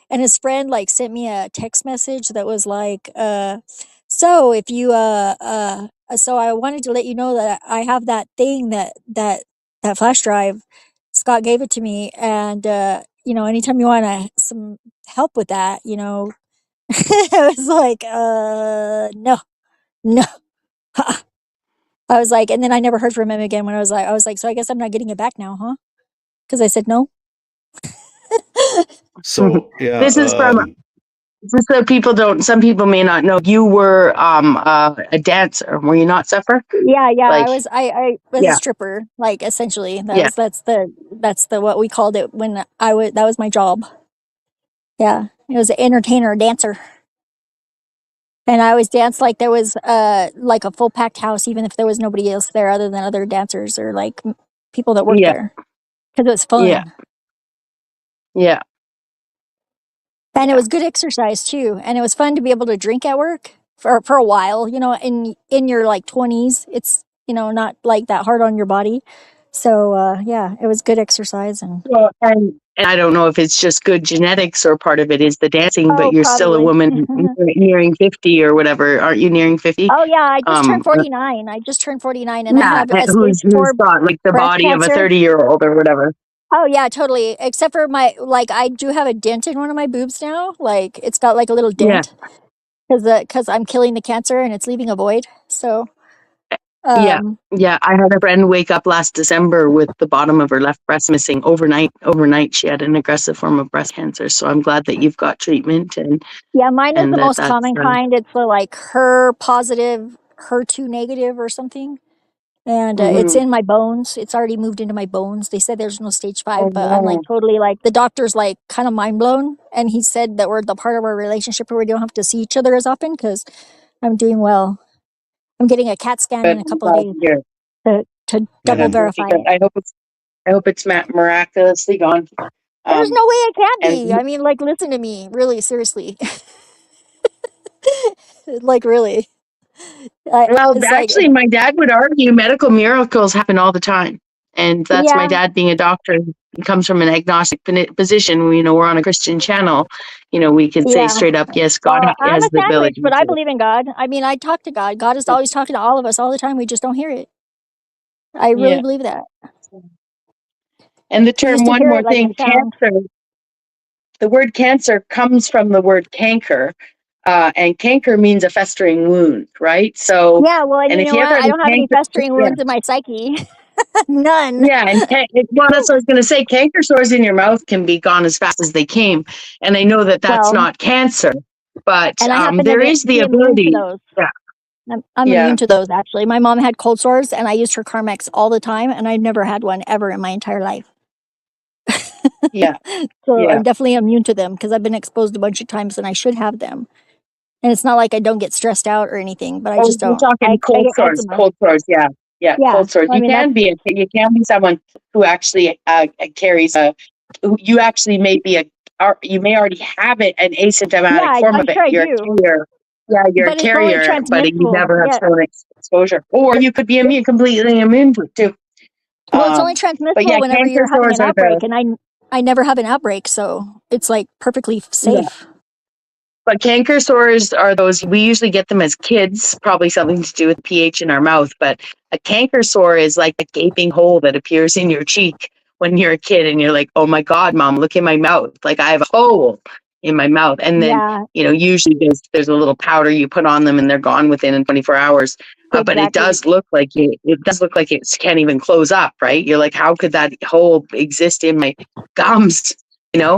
and his friend like sent me a text message that was like, so if you so I wanted to let you know that I have that thing that flash drive. Scott gave it to me, and anytime you want some help with that, I was like, no. I was like, and then I never heard from him again. When I was like, so I guess I'm not getting it back now, huh? Because I said no. So yeah, this is from. Just so some people may not know, you were a dancer, were you not, Zephyr? Yeah. I was a stripper, like essentially. That's the what we called it when that was my job. Yeah, it was an entertainer, dancer, and I always danced like there was like a full packed house, even if there was nobody else there other than other dancers or like people that worked there. because it was fun. Yeah. Yeah. And it was good exercise too. And it was fun to be able to drink at work for a while, you know, in your like 20s. It's, you know, not like that hard on your body. So yeah, it was good exercise. And Well, and I don't know if it's just good genetics or part of it is the dancing, but oh, you're still a probably. woman nearing 50 or whatever. Aren't you nearing 50? Oh yeah, I just turned Um, 49. I just turned 49 and I yeah. have a Who's stage 4 got like the breast body of a cancer. 30-year-old or whatever? Oh yeah, totally. Except for my, like, I do have a dent in one of my boobs now. Like it's got like a little Yeah. dent because I'm killing the cancer and it's leaving a void. So Yeah. um Yeah. I had a friend wake up last December with the bottom of her left breast missing overnight. Overnight, she had an aggressive form of breast cancer. So I'm glad that you've got treatment yeah, mine is and the most that's common kind. It's the like HER positive, HER2 negative or something. And it's mhm. in my bones. It's already moved into my bones. They said there's no stage Oh 5, but I'm like no. totally like the doctor's like kind of mind blown. And he said that we're the part of our relationship where we don't have to see each other as often because I'm doing well. I'm getting a CAT scan But in a I'm couple of glad days to hear. to Yeah, double that's really verify good. it. I hope it's miraculously gone. There's Um, no way it can't and be. I mean, like, listen to me, really, seriously, like, really. well, It's like, actually, my dad would argue medical miracles happen all the time, and that's my yeah, dad being a doctor. He comes from an agnostic position. You know, we're on a Christian channel. You know, we could say yeah. straight up, yes, God Well, I'm has a the sandwich, ability but I to. believe in God. I mean, I talk to God. God is always talking to all of us all the time. We just don't hear it. I really Yeah, believe that. and the We term used to one hear more it like a thing, sound. cancer. The word cancer comes from the word canker, and canker means a festering wound, right? So, Yeah, well, and and you if know you ever what? had I a don't have any canker, festering yeah, wounds in my psyche. None. yeah, and well, that's what I was going to say. Canker sores in your mouth can be gone as fast as they came, and I know that that's Well, not cancer, but and I happen to there is the be immune to ability. those. Yeah, I'm yeah, immune to those, actually. My mom had cold sores, and I used her Carmex all the time, and I never had one ever in my entire life. yeah, So yeah. I'm definitely immune to them because I've been exposed a bunch of times, and I should have them. And it's not like I don't get stressed out or anything, but I Oh, just you're don't. talking I cold get sores, eczema. cold sores. Yeah, yeah, Yeah, cold sores. I mean that's You can be someone who actually carries a. You actually may be you may already have it, an yeah. asymptomatic form I'm of it. sure I You're a do, carrier. Yeah, you're a but it's only carrier, but you transmissible. never have Yeah. shown exposure, or you could be immune, completely immune to it too. Well, it's only But transmissible yeah, whenever canker you're having sores an are outbreak, and I never have an outbreak, so it's like perfectly yeah. safe. But canker sores are those, we usually get them as kids, probably something to do with pH in our mouth. But a canker sore is like a gaping hole that appears in your cheek when you're a kid and you're like, oh my God, mom, look in my mouth. Like I have a hole in my mouth. And then, Yeah, usually there's a little powder you put on them and they're gone within 24 hours. But it exactly. does look like it can't even close up, right? You're like, how could that hole exist in my gums?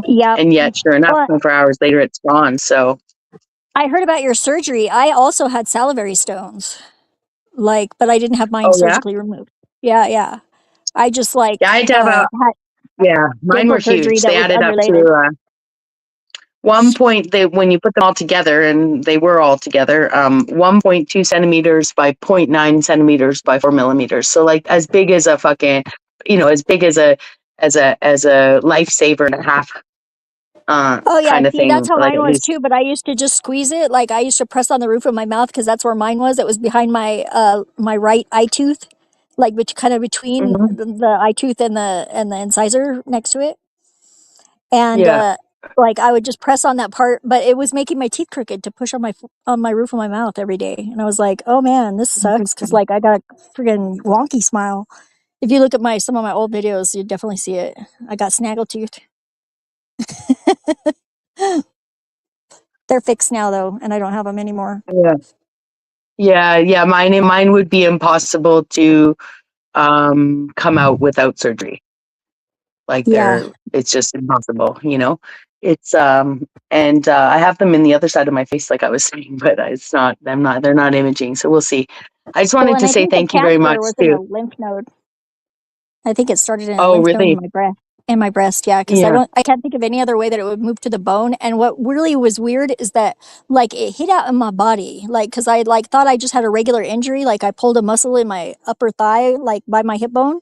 Yep. And yet, sure enough, Well, 24 hours later, it's gone. So, I heard about your surgery. I also had salivary stones, like, but I didn't have mine oh yeah, surgically removed. Yeah, yeah. I just yeah. I had to have had mine were dental surgery huge. that They was added up unrelated. to one point. When you put them all together, and they were all together, 1.2 centimeters by 0.9 centimeters by 4 millimeters. So like as big as a fucking, as big as a lifesaver and a half, Oh yeah, kind of see, that's thing. how Like mine at was least, too. But I used to just squeeze it. Like I used to press on the roof of my mouth because that's where mine was. It was behind my right eye tooth, like kind of between mhm. the eye tooth and the incisor next to it. And Yeah. like I would just press on that part, but it was making my teeth crooked to push on my roof of my mouth every day. And I was like, oh man, this sucks because like I got a friggin' wonky smile. If you look at some of my old videos, you definitely see it. I got snaggletooth. They're fixed now though, and I don't have them anymore. Yeah. Yeah. Yeah. Mine would be impossible to come out without surgery. Like Yeah. it's just impossible. It's and I have them in the other side of my face, like I was saying, but they're not imaging, so we'll see. I just Well, wanted and to I say think the thank you very cancer much was in too. a lymph node. I think it started in a Oh lymph node in really? my breast. In my breast, yeah, because Yeah. I can't think of any other way that it would move to the bone. And what really was weird is that, like, it hit out in my body, like, because I thought I just had a regular injury, like I pulled a muscle in my upper thigh, like by my hip bone,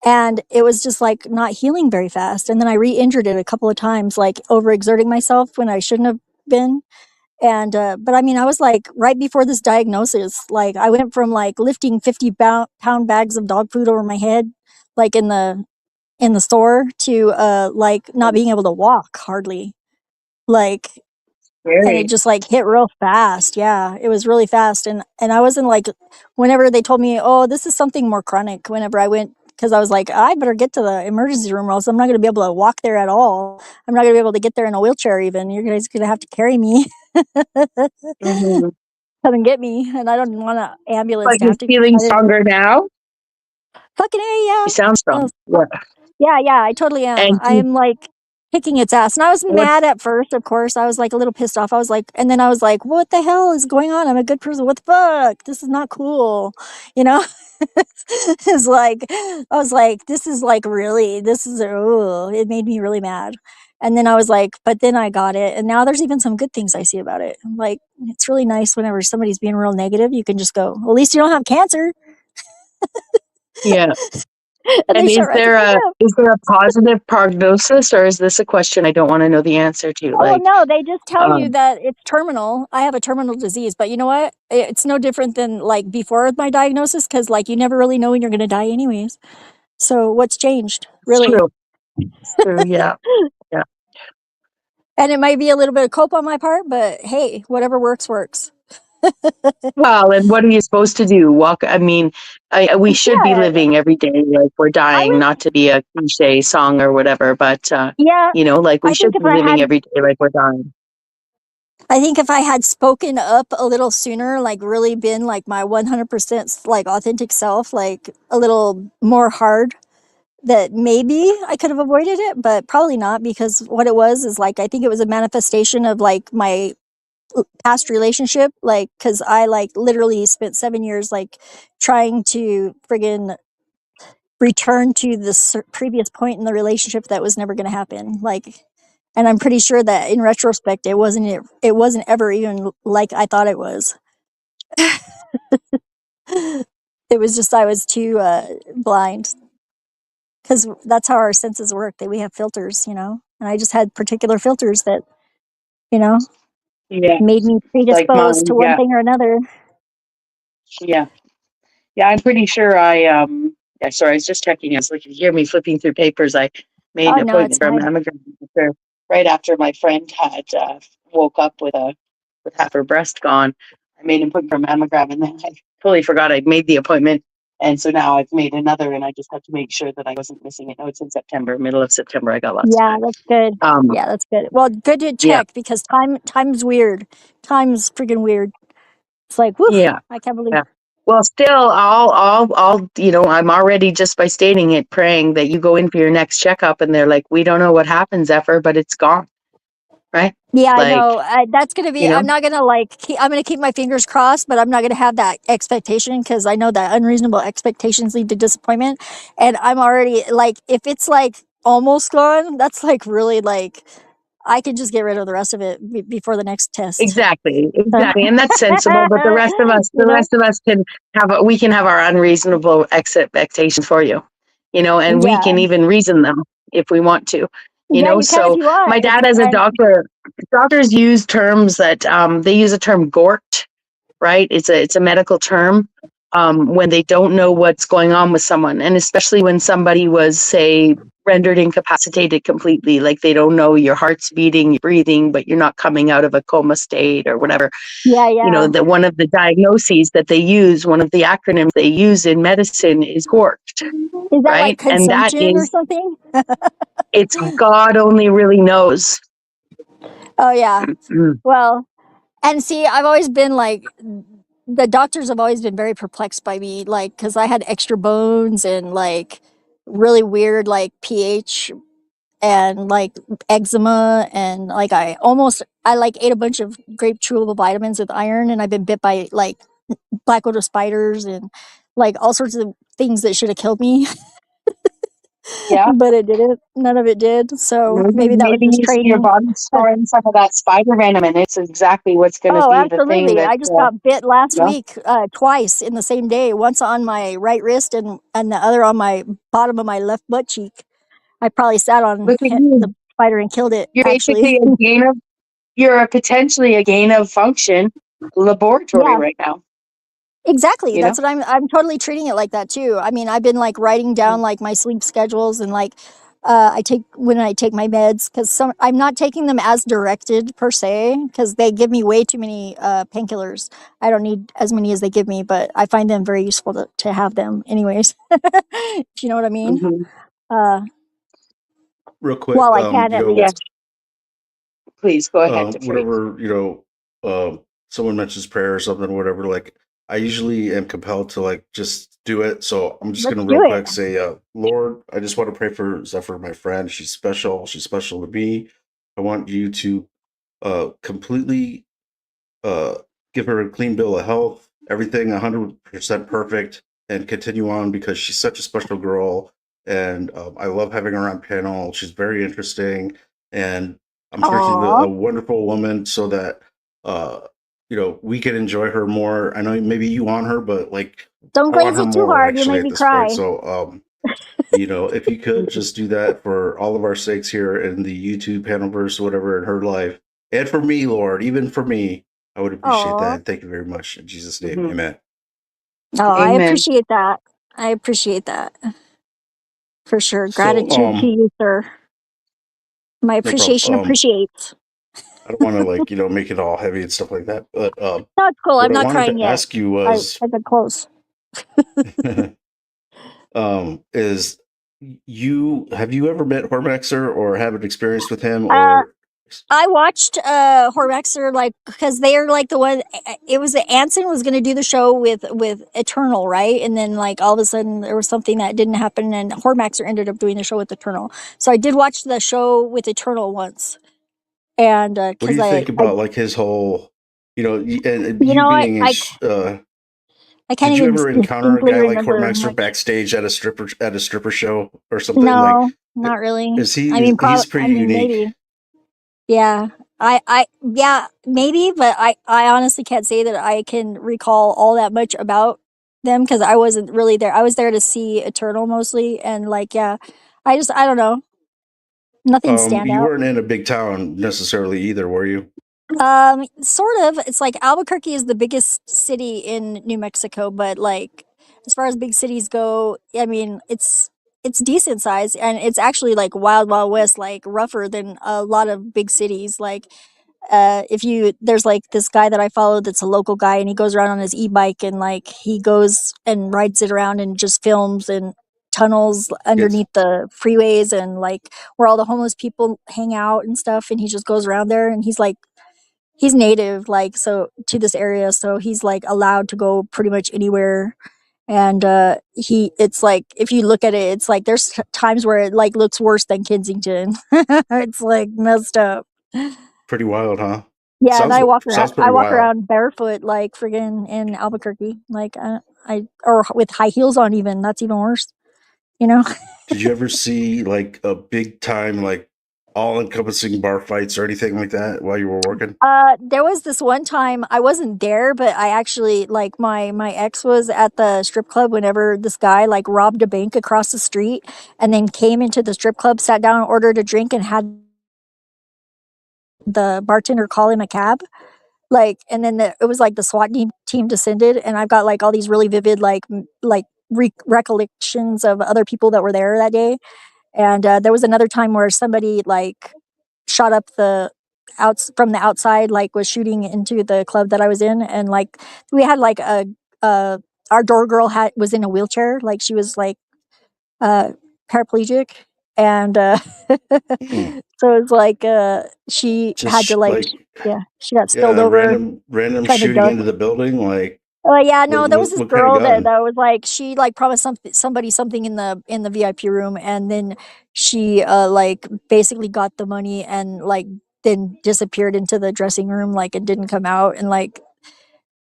and it was just like not healing very fast. And then I re-injured it a couple of times, like overexerting myself when I shouldn't have been. And but I mean, I was like right before this diagnosis, like I went from like lifting 50-pound bags of dog food over my head, like in the store, to like not being able to walk hardly, like, and it Scary. just like hit real fast. Yeah, it was really fast. And I wasn't like, whenever they told me, oh, this is something more chronic, whenever I went, because I was like, I better get to the emergency room or else I'm not going to be able to walk there at all. I'm not going to be able to get there in a wheelchair even. You guys going to have to carry me. Mhm. Come and get me, and I don't want an ambulance But to you're have to. feeling I didn't, stronger now? fucking A, yeah. You sound Oh, strong. Yeah. yeah, yeah, I totally am. And I am like kicking its ass. And I was what? mad at first, of course. I was like a little pissed off. I was like, and then I was like, what the hell is going on? I'm a good person. What the fuck? This is not cool. You know? It's like, I was like, this is like really, this is, oh, it made me really mad. And then I was like, but then I got it. And now there's even some good things I see about it. Like, it's really nice whenever somebody's being real negative, you can just go, well, at least you don't have cancer. Yeah. And they And shut right the fuck up. is there a positive prognosis, or is this a question I don't want to know the answer to? Oh Like, no, they just tell you um, that it's terminal. I have a terminal disease, but you know what? It's no different than like before my diagnosis, because like you never really know when you're going to die, anyways. So what's changed, it's really? true. It's true. Yeah. Yeah. And it might be a little bit of cope on my part, but hey, whatever works, works. Well, and what are you supposed to do? Walk. I mean, we should be Yeah, living every day like we're I dying, was. not to be a cliche song or whatever, but Yeah, like we I think should if be I living had, every day like we're dying. I think if I had spoken up a little sooner, like really been like my 100% like authentic self, like a little more hard, that maybe I could have avoided it, but probably not, because what it was is like I think it was a manifestation of like my past relationship, like because I like literally spent 7 years like trying to friggin' return to the previous point in the relationship that was never going to happen. Like, and I'm pretty sure that in retrospect, it wasn't ever even like I thought it was. It was just I was too blind, because that's how our senses work. That we have filters, and I just had particular filters that you know Yeah. made me Like predisposed to mine. one Yeah. thing or another. Yeah. Yeah, I'm pretty sure yeah, sorry, I was just checking. I was like, you hear me flipping through papers. I made Oh an no, it's appointment for a fine. mammogram right after my friend had woke up with half her breast gone. I made an appointment for a mammogram, and then I totally forgot I'd made the appointment. And so now I've made another, and I just have to make sure that I wasn't missing it. No, it's in September, middle of September. I got lots of Yeah, time. that's good. Um, Yeah, that's good. Well, good to yeah, check, because time's weird. Time's freaking weird. It's like, whew, yeah, I can't believe. yeah. Well, still, I'm already just by stating it, praying that you go in for your next checkup, and they're like, we don't know what happens, Zephyr, but it's gone, right? Yeah, I Like, know. That's gonna be. you know, I'm not gonna like. I'm gonna keep my fingers crossed, but I'm not gonna have that expectation, because I know that unreasonable expectations lead to disappointment. And I'm already like, if it's like almost gone, that's like really like I can just get rid of the rest of it before the next test. exactly, So, exactly, and that's sensible. But the rest of us, you know? we can have our unreasonable expectations for you, and we Yeah, can even reason them if we want to, yeah, you can if So you want. my If dad, you as a and doctor, doctors use terms that they use a term "gort," right? It's a medical term when they don't know what's going on with someone, and especially when somebody was, say, rendered incapacitated completely, like they don't know your heart's beating, you're breathing, but you're not coming out of a coma state or whatever. yeah, yeah. That one of the diagnoses that they use, one of the acronyms they use in medicine is GORT, Is that like right? And that consumption or is, something? it's God only really knows. Oh yeah. Well, and see, I've always been like, the doctors have always been very perplexed by me, like, because I had extra bones and like really weird like pH and like eczema, and like I like ate a bunch of grape chewable vitamins with iron, and I've been bit by like black widow spiders and like all sorts of things that should have killed me. Yeah. but it didn't. None of it did. So maybe that was Maybe just you see your training. body storing some of that spider venom, and it's exactly what's going to Oh, be the thing absolutely. that, I just got bit last yeah. week twice in the same day, once on my right wrist and the other on my bottom of my left butt cheek. I probably sat on Look at the you. spider and killed it, You're actually. basically you're potentially a gain of function laboratory Yeah, right now, exactly. you know? That's what I'm totally treating it like that too. I mean, I've been like writing down like my sleep schedules and like when I take my meds, because I'm not taking them as directed per se, because they give me way too many painkillers. I don't need as many as they give me, but I find them very useful to have them anyways. If you know what I mean. Mhm. Uh, Real quick, while I can, you at know, Yes, least. please go ahead, DeFree. whenever someone mentions prayer or something, or whatever, like I usually am compelled to like just do it. So I'm just Let's gonna do real it. quick say, Lord, I just want to pray for Zephyr, my friend. She's special. She's special to me. I want you to completely uh, give her a clean bill of health, everything 100% perfect, and continue on because she's such a special girl. And I love having her on panel. She's very interesting, and I'm sure she's Aw, a wonderful woman. So that uh, we can enjoy her more. I know maybe you want her, but like don't I want glaze her it too more hard. You'll actually make at me this point. cry. So if you could just do that for all of our sakes here in the YouTube Panelverse, whatever, in her life, and for me, Lord, even for me, I would appreciate Aw. that. Thank you very much. In Jesus' name, Mhm. amen. Oh, I Amen. appreciate that. I appreciate that for sure. So, Gratitude to you, sir. My no problem. appreciation appreciates. I don't want to like, make it all heavy and stuff like that. But No, it's cool. I'm what I not wanted crying to yet. ask you was, I've been close. is have you ever met Hormaxer or have an experience with him Uh, or I watched Horvaxer like because they're like the one. It was that Anson was going to do the show with Eternal, right? And then like all of a sudden there was something that didn't happen, and Hormaxer ended up doing the show with Eternal. So I did watch the show with Eternal once, and what do because you think I about like his whole, and you you know being a, I can't did you even ever encounter a distinctly guy like remember Hormaxer much. backstage at a stripper show or something? Like, No, not really. is he I mean, he's I pretty mean, unique. maybe. Yeah. Yeah, maybe, but I honestly can't say that I can recall all that much about them because I wasn't really there. I was there to see Eternal mostly, and like, yeah, I don't know, nothing stand You out. weren't in a big town necessarily either, were you? Sort of. It's like Albuquerque is the biggest city in New Mexico, but like as far as big cities go, I mean, it's decent size and it's actually like wild wild west, like rougher than a lot of big cities. Like if you there's like this guy that I follow that's a local guy and he goes around on his e-bike and like he goes and rides it around and just films and tunnels Yes. underneath the freeways and like where all the homeless people hang out and stuff, and he just goes around there and he's native like so to this area, so he's like allowed to go pretty much anywhere. And it's like if you look at it, it's like there's times where it like looks worse than Kensington. It's like messed up. Pretty wild, huh? Yeah, and Sounds I pretty walk wild. around barefoot like friggin' in Albuquerque, like I or with high heels on, even that's even worse, you know. Did you ever see like a big time, like all encompassing bar fights or anything like that while you were working? There was this one time I wasn't there, but I actually like my ex was at the strip club whenever this guy like robbed a bank across the street and then came into the strip club, sat down, ordered a drink, and had the bartender call him a cab. Like, and then it was like the SWAT team descended, and I've got like all these really vivid recollections of other people that were there that day. And there was another time where somebody like shot up the outs from the outside, like was shooting into the club that I was in, and like we had like a our door girl was in a wheelchair, like she was like uh paraplegic, and Hmm. so it's like she Just had to like like, yeah, she got spilled yeah, over, random kind of shooting duck. into the building. Like, Oh yeah, no, there was this what kind of girl that gun? was like she like promised somebody something in the VIP room, and then she like basically got the money and like then disappeared into the dressing room like and didn't come out, and like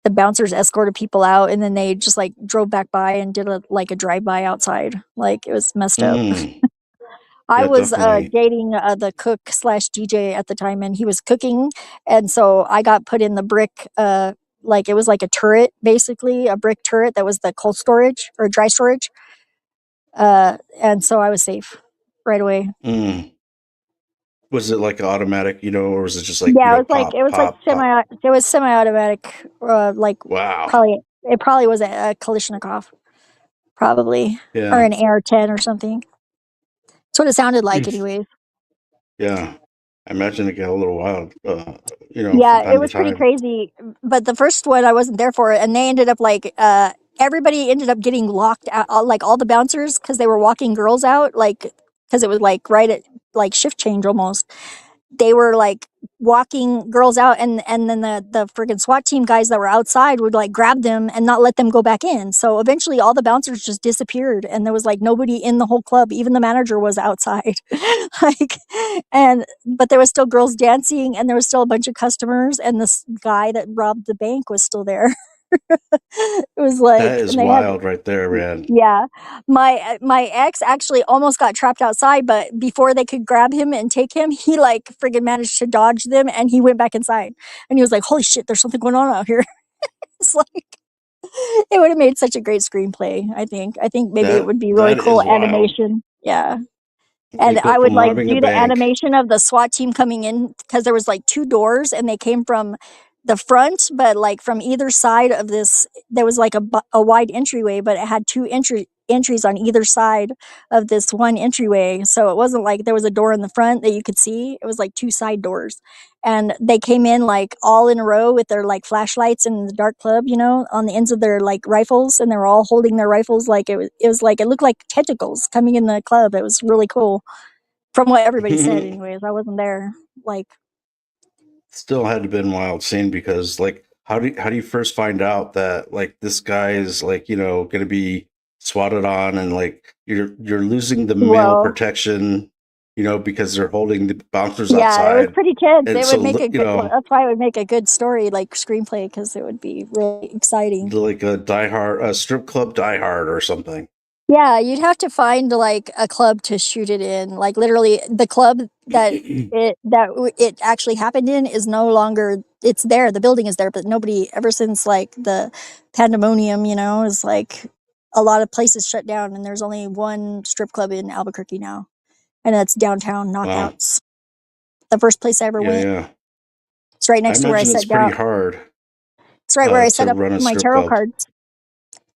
the bouncers escorted people out, and then they just like drove back by and did a drive-by outside. Like, it was messed up. Mm. I Yeah, was definitely. dating the cook slash DJ at the time, and he was cooking, and so I got put in the brick. Like, it was like a turret, basically a brick turret that was the cold storage or dry storage. And so I was safe right away. Mm. Was it like automatic, or was it just like, Yeah, pop, pop, pop? it was semi-automatic. Like, Wow. it probably was a Kalashnikov, probably, or Yeah. an AR-10 or something. That's what it sounded like, Mm. anyways. Yeah. I imagine it got a little wild, from Yeah, it time to was pretty time. crazy. But the first one I wasn't there for, and they ended up like everybody ended up getting locked out, like all the bouncers, because they were walking girls out, like, because it was like right at like shift change almost. They were like walking girls out, and then the friggin' SWAT team guys that were outside would like grab them and not let them go back in. So eventually all the bouncers just disappeared, and there was like nobody in the whole club. Even the manager was outside. Like, and but there was still girls dancing, and there was still a bunch of customers, and this guy that robbed the bank was still there. It was That like, is and they had, wild right there, man. yeah, my ex actually almost got trapped outside, but before they could grab him and take him, he like friggin' managed to dodge them, and he went back inside. And he was like, "Holy shit, there's something going on out here." It's like, it would have made such a great screenplay. I think maybe it That would be really that cool is wild. animation. Yeah. And Like I would from like robbing a do the bank. animation of the SWAT team coming in, because there was like two doors, and they came from the front, but like from either side of this, there was like a wide entryway, but it had two entries on either side of this one entryway. So it wasn't like there was a door in the front that you could see. It was like two side doors. And they came in like all in a row with their like flashlights in the dark club, on the ends of their like rifles, and they were all holding their rifles like it was like it looked like tentacles coming in the club. It was really cool. From what everybody said, anyways. I wasn't there. Like, Still had to been wild scene because like how do you first find out that like this guy is like, gonna be swatted on, and like you're losing the male well, protection, because they're holding the bouncers yeah, it was outside. pretty tense. And It so would make a good, you that's why it would make a good story, like screenplay, because it would be really exciting. like a strip club Die Hard or something. Yeah, you'd have to find like a club to shoot it in. Like, literally, the club it actually happened in is no longer. It's there. The building is there, but nobody, ever since like the pandemonium, is like a lot of places shut down, and there's only one strip club in Albuquerque now, and that's downtown Wow. Knockouts. The first place I ever Yeah, went. yeah. It's right I next to where I imagine it's sat pretty down. hard It's right where I to set up run a my strip tarot club. cards,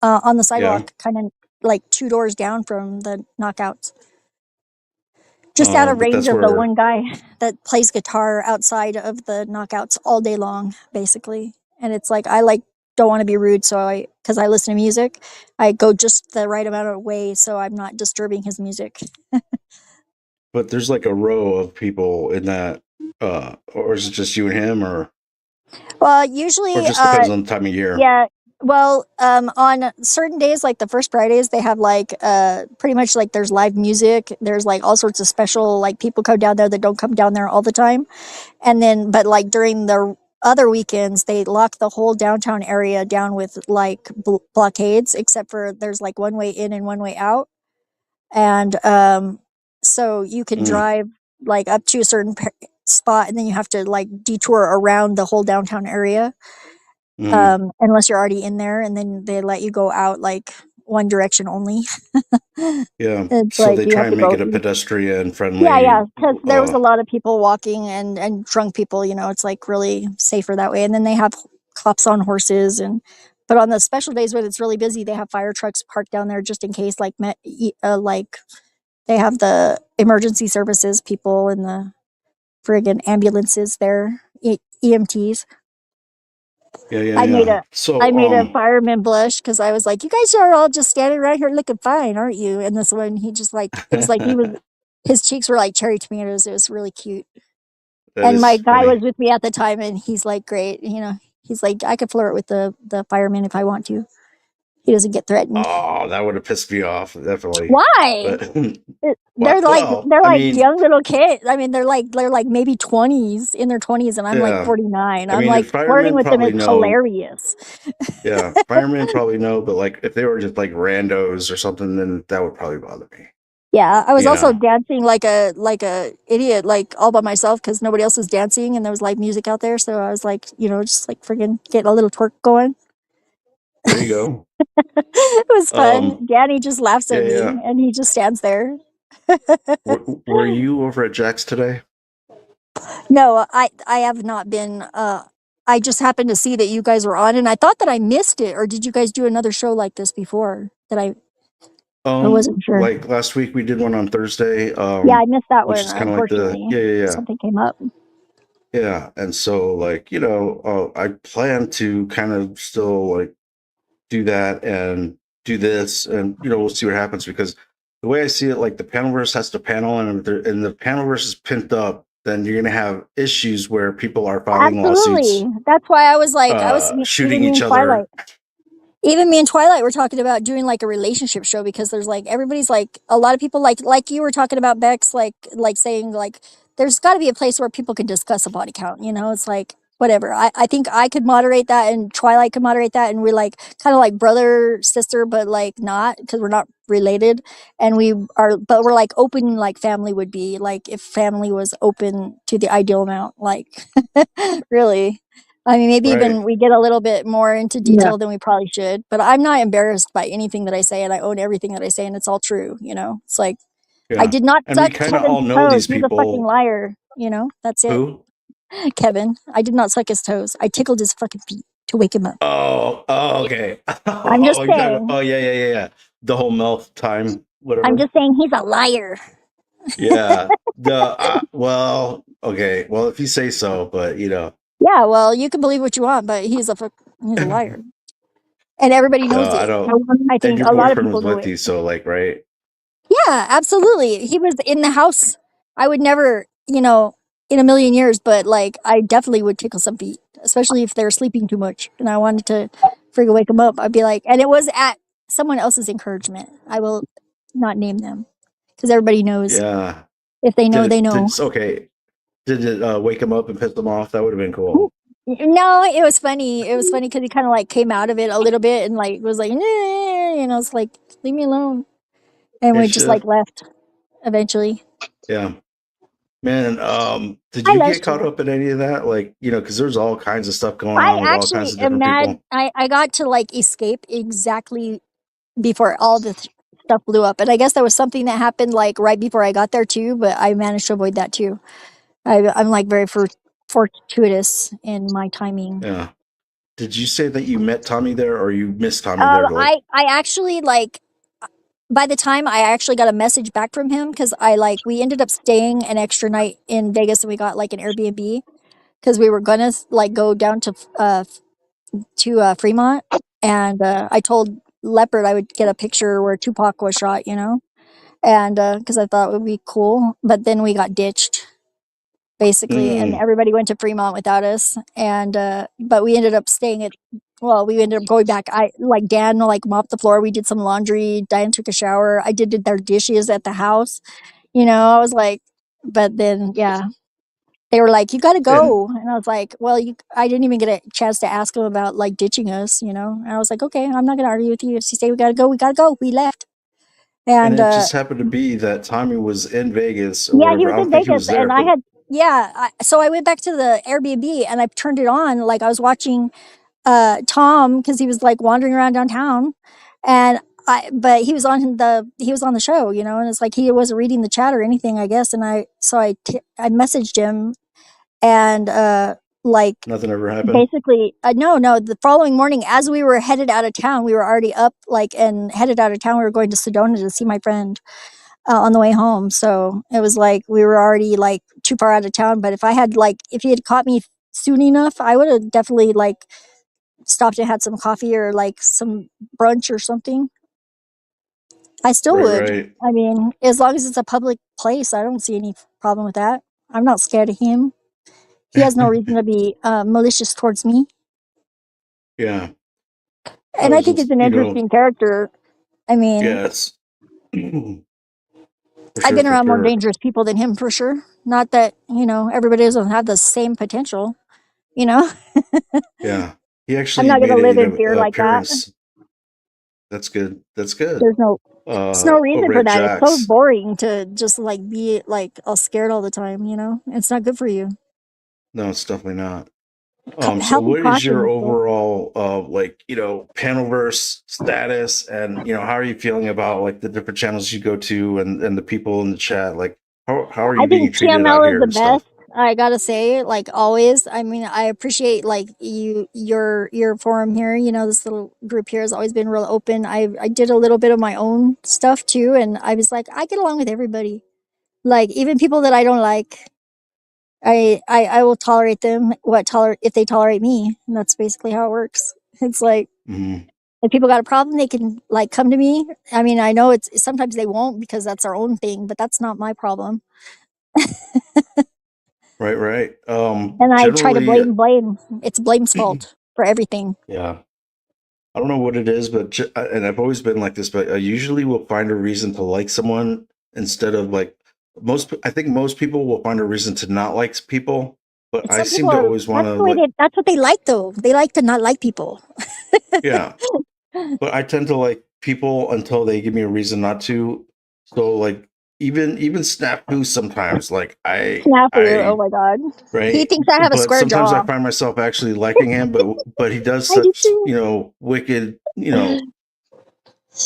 on the Yeah. sidewalk, kind of like two doors down from the Knockouts. Just out of But range that's of the where one guy that plays guitar outside of the Knockouts all day long, basically. And it's like, I like don't want to be rude, so because I listen to music, I go just the right amount of way so I'm not disturbing his music. but there's like a row of people in that, or is it just you and him, or Well, usually, just depends on the time of year? yeah. Well, on certain days, like the first Fridays, they have like pretty much like there's live music. There's like all sorts of special like people come down there that don't come down there all the time. And then, but like during the other weekends, they lock the whole downtown area down with like blockades, except for there's like one way in and one way out. And so you can Mm, drive like up to a certain spot, and then you have to like detour around the whole downtown area, mm. unless you're already in there, and then they let you go out like one direction only. Yeah. It's So like they you try have and to make go it a through. pedestrian Yeah, yeah, friendly. because there was a lot of people walking and drunk people. It's like really safer that way. And then they have cops on horses, but on the special days when it's really busy, they have fire trucks parked down there just in case. Like, like they have the emergency services people and the friggin' ambulances there, EMTs. Yeah, yeah, I made yeah. a I So made a fireman blush because I was like, "You guys are all just standing around here looking fine, aren't you?" And this one, he just like, it was like his cheeks were like cherry tomatoes. It was really cute. that And my is guy was funny. with me at the time, and he's like, "Great, he's like, I could flirt with the fireman if I want to." He doesn't get threatened. Oh, that would have pissed me off, definitely. Why? But They're like well, they're I like mean, young little kids. I mean, they're like maybe 20s, in their 20s, and I'm like yeah. 49. I I'm mean, like if flirting firemen with them is probably know, hilarious. yeah, firemen probably know, but like if they were just like randos or something, then that would probably bother me. Yeah, I was You also know, dancing like a idiot, like all by myself because nobody else was dancing and there was live music out there. So I was like, just like friggin' getting a little twerk going. there you go. It was Um, fun. Danny just laughs yeah, at yeah. me and he just stands there. Were you over at Jack's today? No, I have not been. I just happened to see that you guys were on, and I thought that I missed it. Or did you guys do another show like this before? I wasn't sure. Like last week we did one on Thursday, Yeah, I missed that which one. is kind of like the Unfortunately, yeah. something came up. Yeah, and so like I plan to kind of still like do that and do this, and we'll see what happens because the way I see it, like the Panelverse has to panel, and and the Panelverse is pinned up, then you're gonna have issues where people are filing lawsuits, Absolutely. That's why I was like, shooting even me each and Twilight. other. Even me and Twilight were talking about doing like a relationship show because there's like everybody's like a lot of people like you were talking about Bex like saying like there's got to be a place where people can discuss a body count. It's like whatever. I think I could moderate that and Twilight could moderate that and we're like kind of like brother sister but like not because we're not related and we are but we're like open like family would be like if family was open to the ideal amount like really. I mean, maybe Right. even we get a little bit more into Yeah. detail than we probably should, but I'm not embarrassed by anything that I say, and I own everything that I say, and it's all true. It's like I Yeah, did not and we suck kind of Kevin's all know toes. these He's a fucking people. liar. That's it. Who? Kevin, I did not suck his toes. I tickled his fucking feet to wake him up. Oh, okay. I'm just You're talking about, saying. yeah. The whole mouth time, I'm whatever. just saying he's a liar. Yeah. Well, okay. Well, if you say so, but Yeah, well, you can believe what you want, but he's a liar, and everybody knows I it. don't. I And think your a lot of boyfriend people was know with it. you, so like, right? Yeah, absolutely. He was in the house. I would never, in a million years, but like I definitely would tickle some feet, especially if they're sleeping too much and I wanted to freaking wake them up. I'd be like, and it was at someone else's encouragement. I will not name them because everybody knows. Yeah. If they know, they know. Okay? Did it wake him up and piss him off? That would have been cool. No, it was funny. It was funny because he kind of like came out of it a little bit and like was like, it's like, leave me alone. And Hey, we just Shiv. like left eventually. Yeah. Man, did I you love get caught you. up in any of that? Like, because there's all kinds of stuff going I on with all kinds actually of am different mad. people. I got to like escape exactly before all the stuff blew up. And I guess there was something that happened like right before I got there too, but I managed to avoid that too. I'm like very fortuitous in my timing. Yeah. Did you say that you met Tommy there, or you missed Tommy there? Like, I actually like by the time I actually got a message back from him because we ended up staying an extra night in Vegas and we got like an Airbnb because we were gonna like go down to Fremont, and I told Leopard I would get a picture where Tupac was shot, and because I thought it would be cool. But then we got ditched basically, and mm, everybody went to Fremont without us. And but we ended up staying at. Well, we ended up going back. I like Dan like mopped the floor. We did some laundry. Diane took a shower. I did their dishes at the house. I was like, but then yeah, they were like, "You got to and go," and I was like, "Well, I didn't even get a chance to ask them about like ditching us, And I was like, "Okay, I'm not gonna argue with you. If you say we gotta go, we gotta go." We left, and and it just happened to be that Tommy was in Vegas or yeah, he whatever. was I in don't think he Vegas, was there, and I but had so I went back to the Airbnb and I turned it on. Like I was watching Tom because he was like wandering around downtown, and but he was on the show, and it's like he wasn't reading the chat or anything, I guess. And I messaged him and like nothing ever happened. basically no, the following morning as we were headed out of town, we were already up like and headed out of town. We were going to Sedona to see my friend on the way home, so it was like we were already like too far out of town. But if he had caught me soon enough, I would have definitely like stopped and had some coffee or like some brunch or something. I still Right, would. right. I mean, as long as it's a public place, I don't see any problem with that. I'm not scared of him. He has no reason to be malicious towards me. Yeah. And I think he's an interesting character. I mean, yeah, it's for I've sure, been for around more sure. dangerous people than him for sure. Not that, everybody doesn't have the same potential, you know? Yeah, he I'm actually not going to made live a in fear like that. appearance. That's good. That's good. There's no reason Over for at that. It's so Jack's. boring to just like be like all scared all the time, It's not good for you. No, it's definitely not. So Healthy what is your caution. overall Panelverse status, and how are you feeling about like the different channels you go to and the people in the chat? Like how are I you being think treated out TML is here the and stuff? best. I gotta say, like always. I mean, I appreciate like your forum here. This little group here has always been real open. I did a little bit of my own stuff too, and I was like, I get along with everybody. Like even people that I don't like, I will tolerate them. If they tolerate me, and that's basically how it works. It's like Hmm. if people got a problem, they can like come to me. I mean, I know it's sometimes they won't because that's their own thing, but that's not my problem. Right, right. And I try to Generally, blame. It's blame's fault for everything. yeah. I don't know what it is, but and I've always been like this, but I usually will find a reason to like someone instead of like most. I think most people will find a reason to not like people, but And I some people seem to are always want that's to the way like, that's what they like though. They like to not like people. yeah. But I tend to like people until they give me a reason not to. So like even snafu sometimes like Snafu, oh I my god. He right, thinks I have a but square sometimes I jaw. find myself actually liking him, but he does I do such too. wicked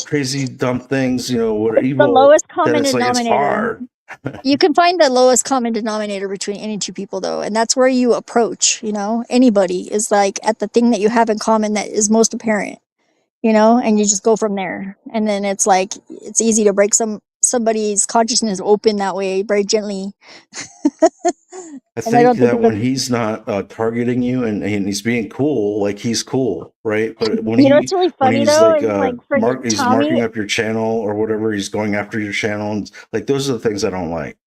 crazy dumb things, what are It's the evil, lowest that common it's like it's denominator. hard. You can find the lowest common denominator between any two people though, and that's where you approach, anybody is like at the thing that you have in common that is most apparent, and you just go from there. And then it's like it's easy to break somebody's consciousness open that way very gently. I And I think don't think that it's a, when he's not targeting you and he's being cool, like he's cool, right? But what's really when funny he's though like is like friggin' he's Tommy. marking up your channel or whatever, he's going after your channel, and like those are the things I don't like.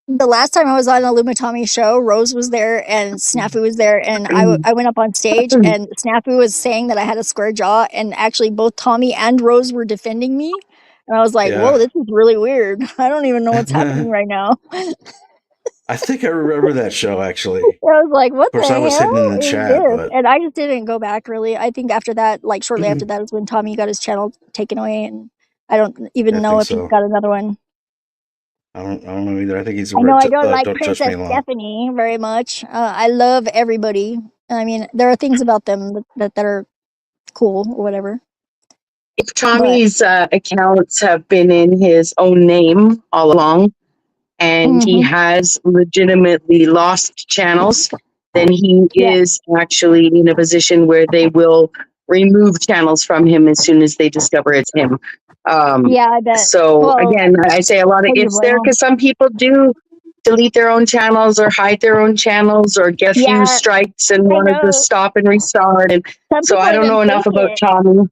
The last time I was on a Lumatomi show, Rose was there and Snafu was there, and I went up on stage and Snafu was saying that I had a square jaw, and actually both Tommy and Rose were defending me. And I was like, whoa, Yeah. this is really weird. I don't even know what's happening right now. I think I remember that show actually. I was like, what Of the course, I was hidden in the hell is chat, this? but And I just didn't go back really. I think after that, like shortly after that is when Tommy got his channel taken away, and I don't even I know think if he's so. got another one. I don't know either. I think he's I over know at I don't like Don't Judge Me Princess Alone. Stephanie very much. I love everybody. I mean, there are things about them that are cool or whatever. If But Tommy's accounts have been in his own name all along, and he hmm has legitimately lost channels, then he yeah, is actually in a position where they will remove channels from him as soon as they discover it's him. yeah, I bet. So Well, again, I say a lot of what do you it's blame there them? because some people do delete their own channels or hide their own channels or get a few Yeah, strikes and I want to just know. stop and restart. And Some so people I don't even know enough fake about it. Tommy.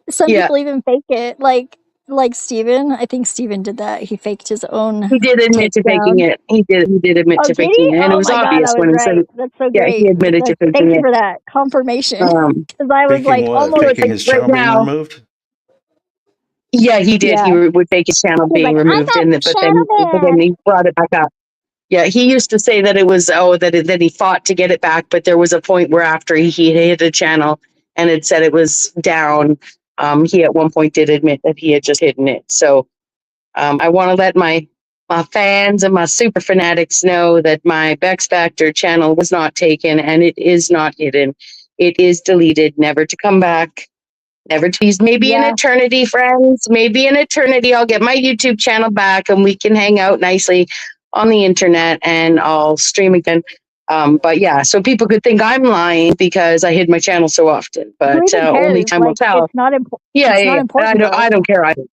Some Yeah, people even fake it. Like Steven. I think Steven did that. He faked his own he did admit to faking takedown. it. He did admit Oh, to did he? faking it, and it Oh was my god, I obvious was when he said right. it. That's so Yeah, he great. admitted to Thank faking you it. for that confirmation. Um, Because I was Faking like what? almost Faking like his right channel being now, removed? yeah, he did. yeah. Would fake his channel He's being like, I removed, got and but then shadow he brought it back up. Yeah, he used to say that it was that he fought to get it back, but there was a point where after he hit a channel and had said it was down, he at one point did admit that he had just hidden it. So I want to let my fans and my super fanatics know that my Bex Factor channel was not taken and it is not hidden. It is deleted, never to come back. Never tease. Maybe an Yeah. eternity, friends. Maybe an eternity. I'll get my YouTube channel back and we can hang out nicely on the internet and I'll stream again. But yeah, so people could think I'm lying because I hid my channel so often. Who But even only cares? time will Like, tell. Yeah, it's yeah, not yeah. important I though. don't care either.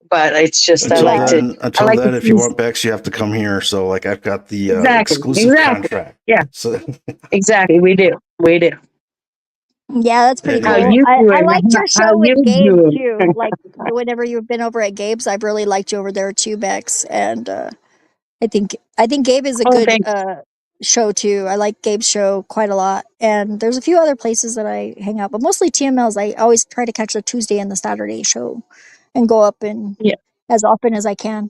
But it's just Yeah. I Until like to then, if you tease. want Bex, you have to come here. So like I've got the exclusive Exactly. contract. Yeah, So exactly. We do. Yeah, that's pretty How cool. anyway, you I doing? liked your How show with you Gabe doing? too. Like whenever you've been over at Gabe's, I've really liked you over there too, Bex. And I think Gabe is a Oh, good thanks. show too. I like Gabe's show quite a lot. And there's a few other places that I hang out, but mostly TMLs. I always try to catch the Tuesday and the Saturday show and go up and Yeah. as often as I can.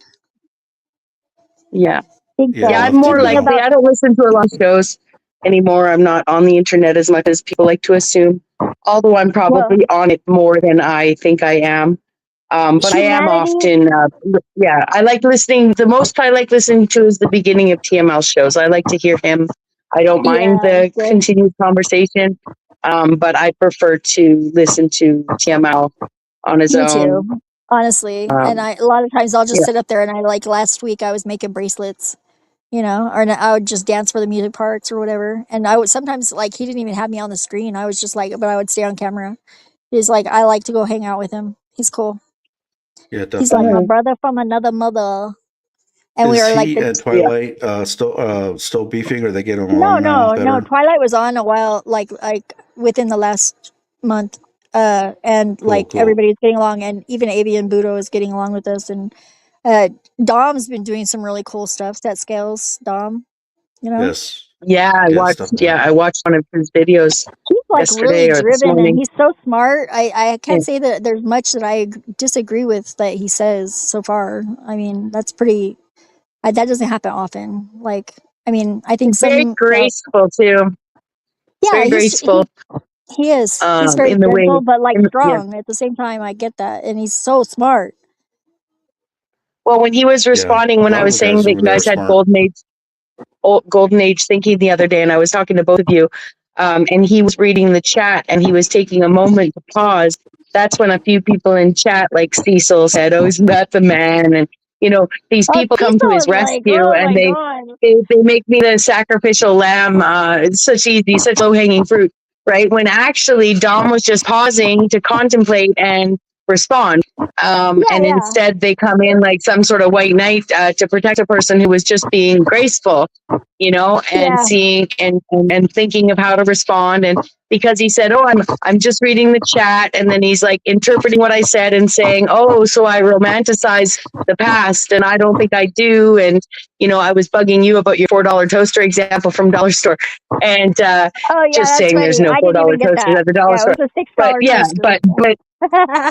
Yeah. Think, Yeah, I Yeah, I'm love more thinking TML. likely. about I don't listen to a lot of shows anymore. I'm not on the internet as much as people like to assume, although I'm well, probably on it more than I think I am. But I am humanity. often, yeah, I like listening. The most I like listening to is the beginning of TML shows. I like to hear him. I don't mind Yeah, the good. continued conversation, but I prefer to listen to TML on his Me own. too, honestly. And Um, a lot of times I'll just yeah, sit up there and I like last week I was making bracelets, you know, or I would just dance for the music parts or whatever. And I would sometimes like he didn't even have me on the screen. I was just like, but I would stay on camera. He's like, I like to go hang out with him. He's cool. Yeah, He's like definitely. my uh, brother from another mother. And we Is are like he the and yeah. Twilight still beefing, or they get no, along now no, no. better? Twilight was on a while, like within the last month. And Cool, like cool. everybody's getting along, and even Avi and Budo is getting along with us. And Dom's been doing some really cool stuff. That scales, Dom, you know, Yes, Yeah, yes, definitely. I watched one of his videos he's like really yesterday or this driven, and morning. he's so smart. I Yeah. can't say that there's much that I disagree with that he says so far. I mean, that's pretty. That doesn't happen often. Like, I mean, I think He's very some. graceful too. Yeah, Very graceful he is. He's very in the way. gentle, but like Yeah. strong at the same time. I get that, and he's so smart. Well, when he was Yeah, responding, a when lot I of was the saying guys that over you there are guys had smart. golden age thinking the other day, and I was talking to both of you, and he was reading the chat, and he was taking a moment to pause. That's when a few people in chat, like Cecil, said, "Oh, isn't that the man?" And these Oh, people come to Cecil his is like, rescue, oh and my they god. they make me the sacrificial lamb. It's such low hanging fruit, right? When actually Dom was just pausing to contemplate and respond. Yeah, And yeah, instead they come in like some sort of white knight to protect a person who was just being graceful, and yeah. seeing and thinking of how to respond. And because he said, "Oh, I'm just reading the chat," and then he's like interpreting what I said and saying, "Oh, so I romanticize the past, and I don't think I do." And I was bugging you about your $4 toaster example from Dollar Store, and Oh yeah, just that's saying there's funny. no I didn't $4 even get toasters that. at the Dollar Yeah, it Store. was a six But dollar yeah, toaster.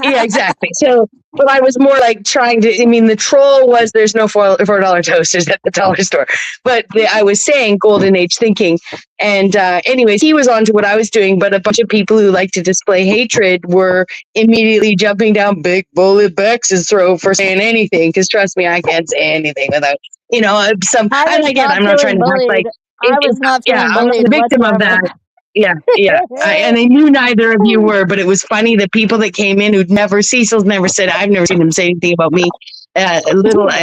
yeah, exactly. So, but I was more like trying to. I mean, the troll was there's no $4 toasters at the Dollar Store, but I was saying golden age thinking. And anyways, he was on to what I was doing, but a bunch of people who like to display hatred were immediately jumping down Big Bullet Bex's throat for saying anything. Because trust me, I can't say anything without some. I And was again, not I'm not trying feeling to act like bullied. I was not yeah, feeling I'm not bullied the victim of whatsoever. that. Yeah, yeah. And I knew neither of you were, but it was funny the people that came in who'd Cecil's never said, I've never seen him say anything about me.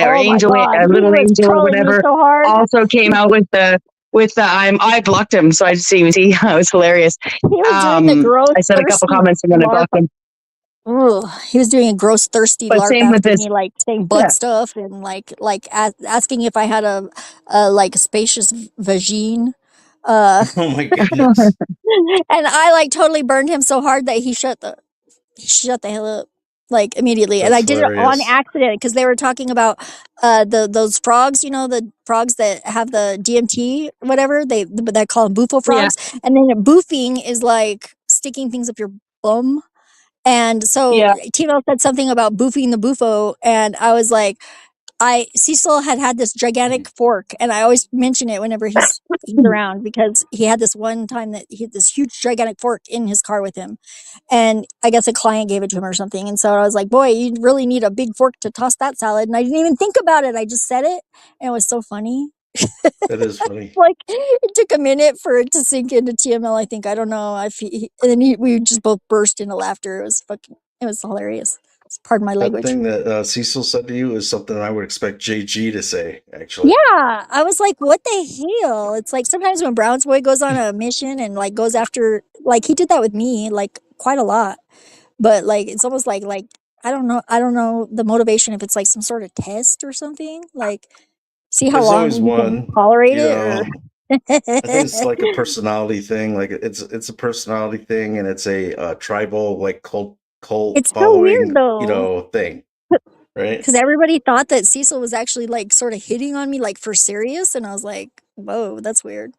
Oh my god, he Little was angel or trolling me whatever so hard. also came out with the I blocked him, so I just didn't even see. It was hilarious. He was doing the gross, I said a couple thirsty comments and then I larp. blocked him. Ugh, he was doing a gross, thirsty But larp same with after this. me, like saying butt Yeah. stuff and asking if I had a like spacious vagine. Oh my goodness, And I like totally burned him so hard that he shut the hell up like immediately. And I that's did it on hilarious. accident because they were talking about those frogs, the frogs that have the DMT, whatever they call them bufo Yeah. frogs. And then boofing is like sticking things up your bum. And so Yeah. Timo said something about boofing the bufo, and I was like, Cecil had this gigantic fork, and I always mention it whenever he's around because he had this one time that he had this huge gigantic fork in his car with him, and I guess a client gave it to him or something, and so I was like, boy, you really need a big fork to toss that salad, and I didn't even think about it. I just said it, and it was so funny. That is funny. Like it took a minute for it to sink into TML. I think I don't know. And then we just both burst into laughter. It was hilarious. Pardon my That language. thing that Cecil said to you is something I would expect JG to say. Actually, Yeah, I was like, what the hell? It's like sometimes when Browns Boy goes on a mission and like goes after, like he did that with me like quite a lot, but like it's almost like I don't know the motivation if it's like some sort of test or something, like see how there's long always you can one. tolerate You it or. know, I think it's like a personality thing. Like it's a personality thing, and it's a tribal like cult It's so weird following. though. Thing, right? Because everybody thought that Cecil was actually like sort of hitting on me like for serious, and I was like, whoa, that's weird.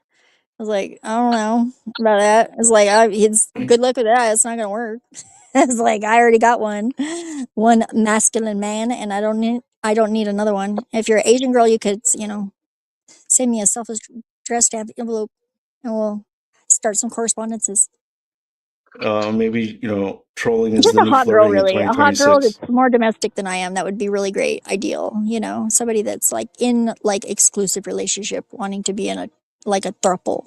I was like, I don't know about that. It's like, it's good luck with that. It's not gonna work. It's like I already got one masculine man, and I don't need another one. If you're an Asian girl, you could, send me a self-addressed envelope, and we'll start some correspondences. Maybe trolling is Just the a new hot girl, flirting in really. A hot girl 2026. that's more domestic than I am. That would be really great. Ideal, somebody that's like in like exclusive relationship, wanting to be in a like a throuple.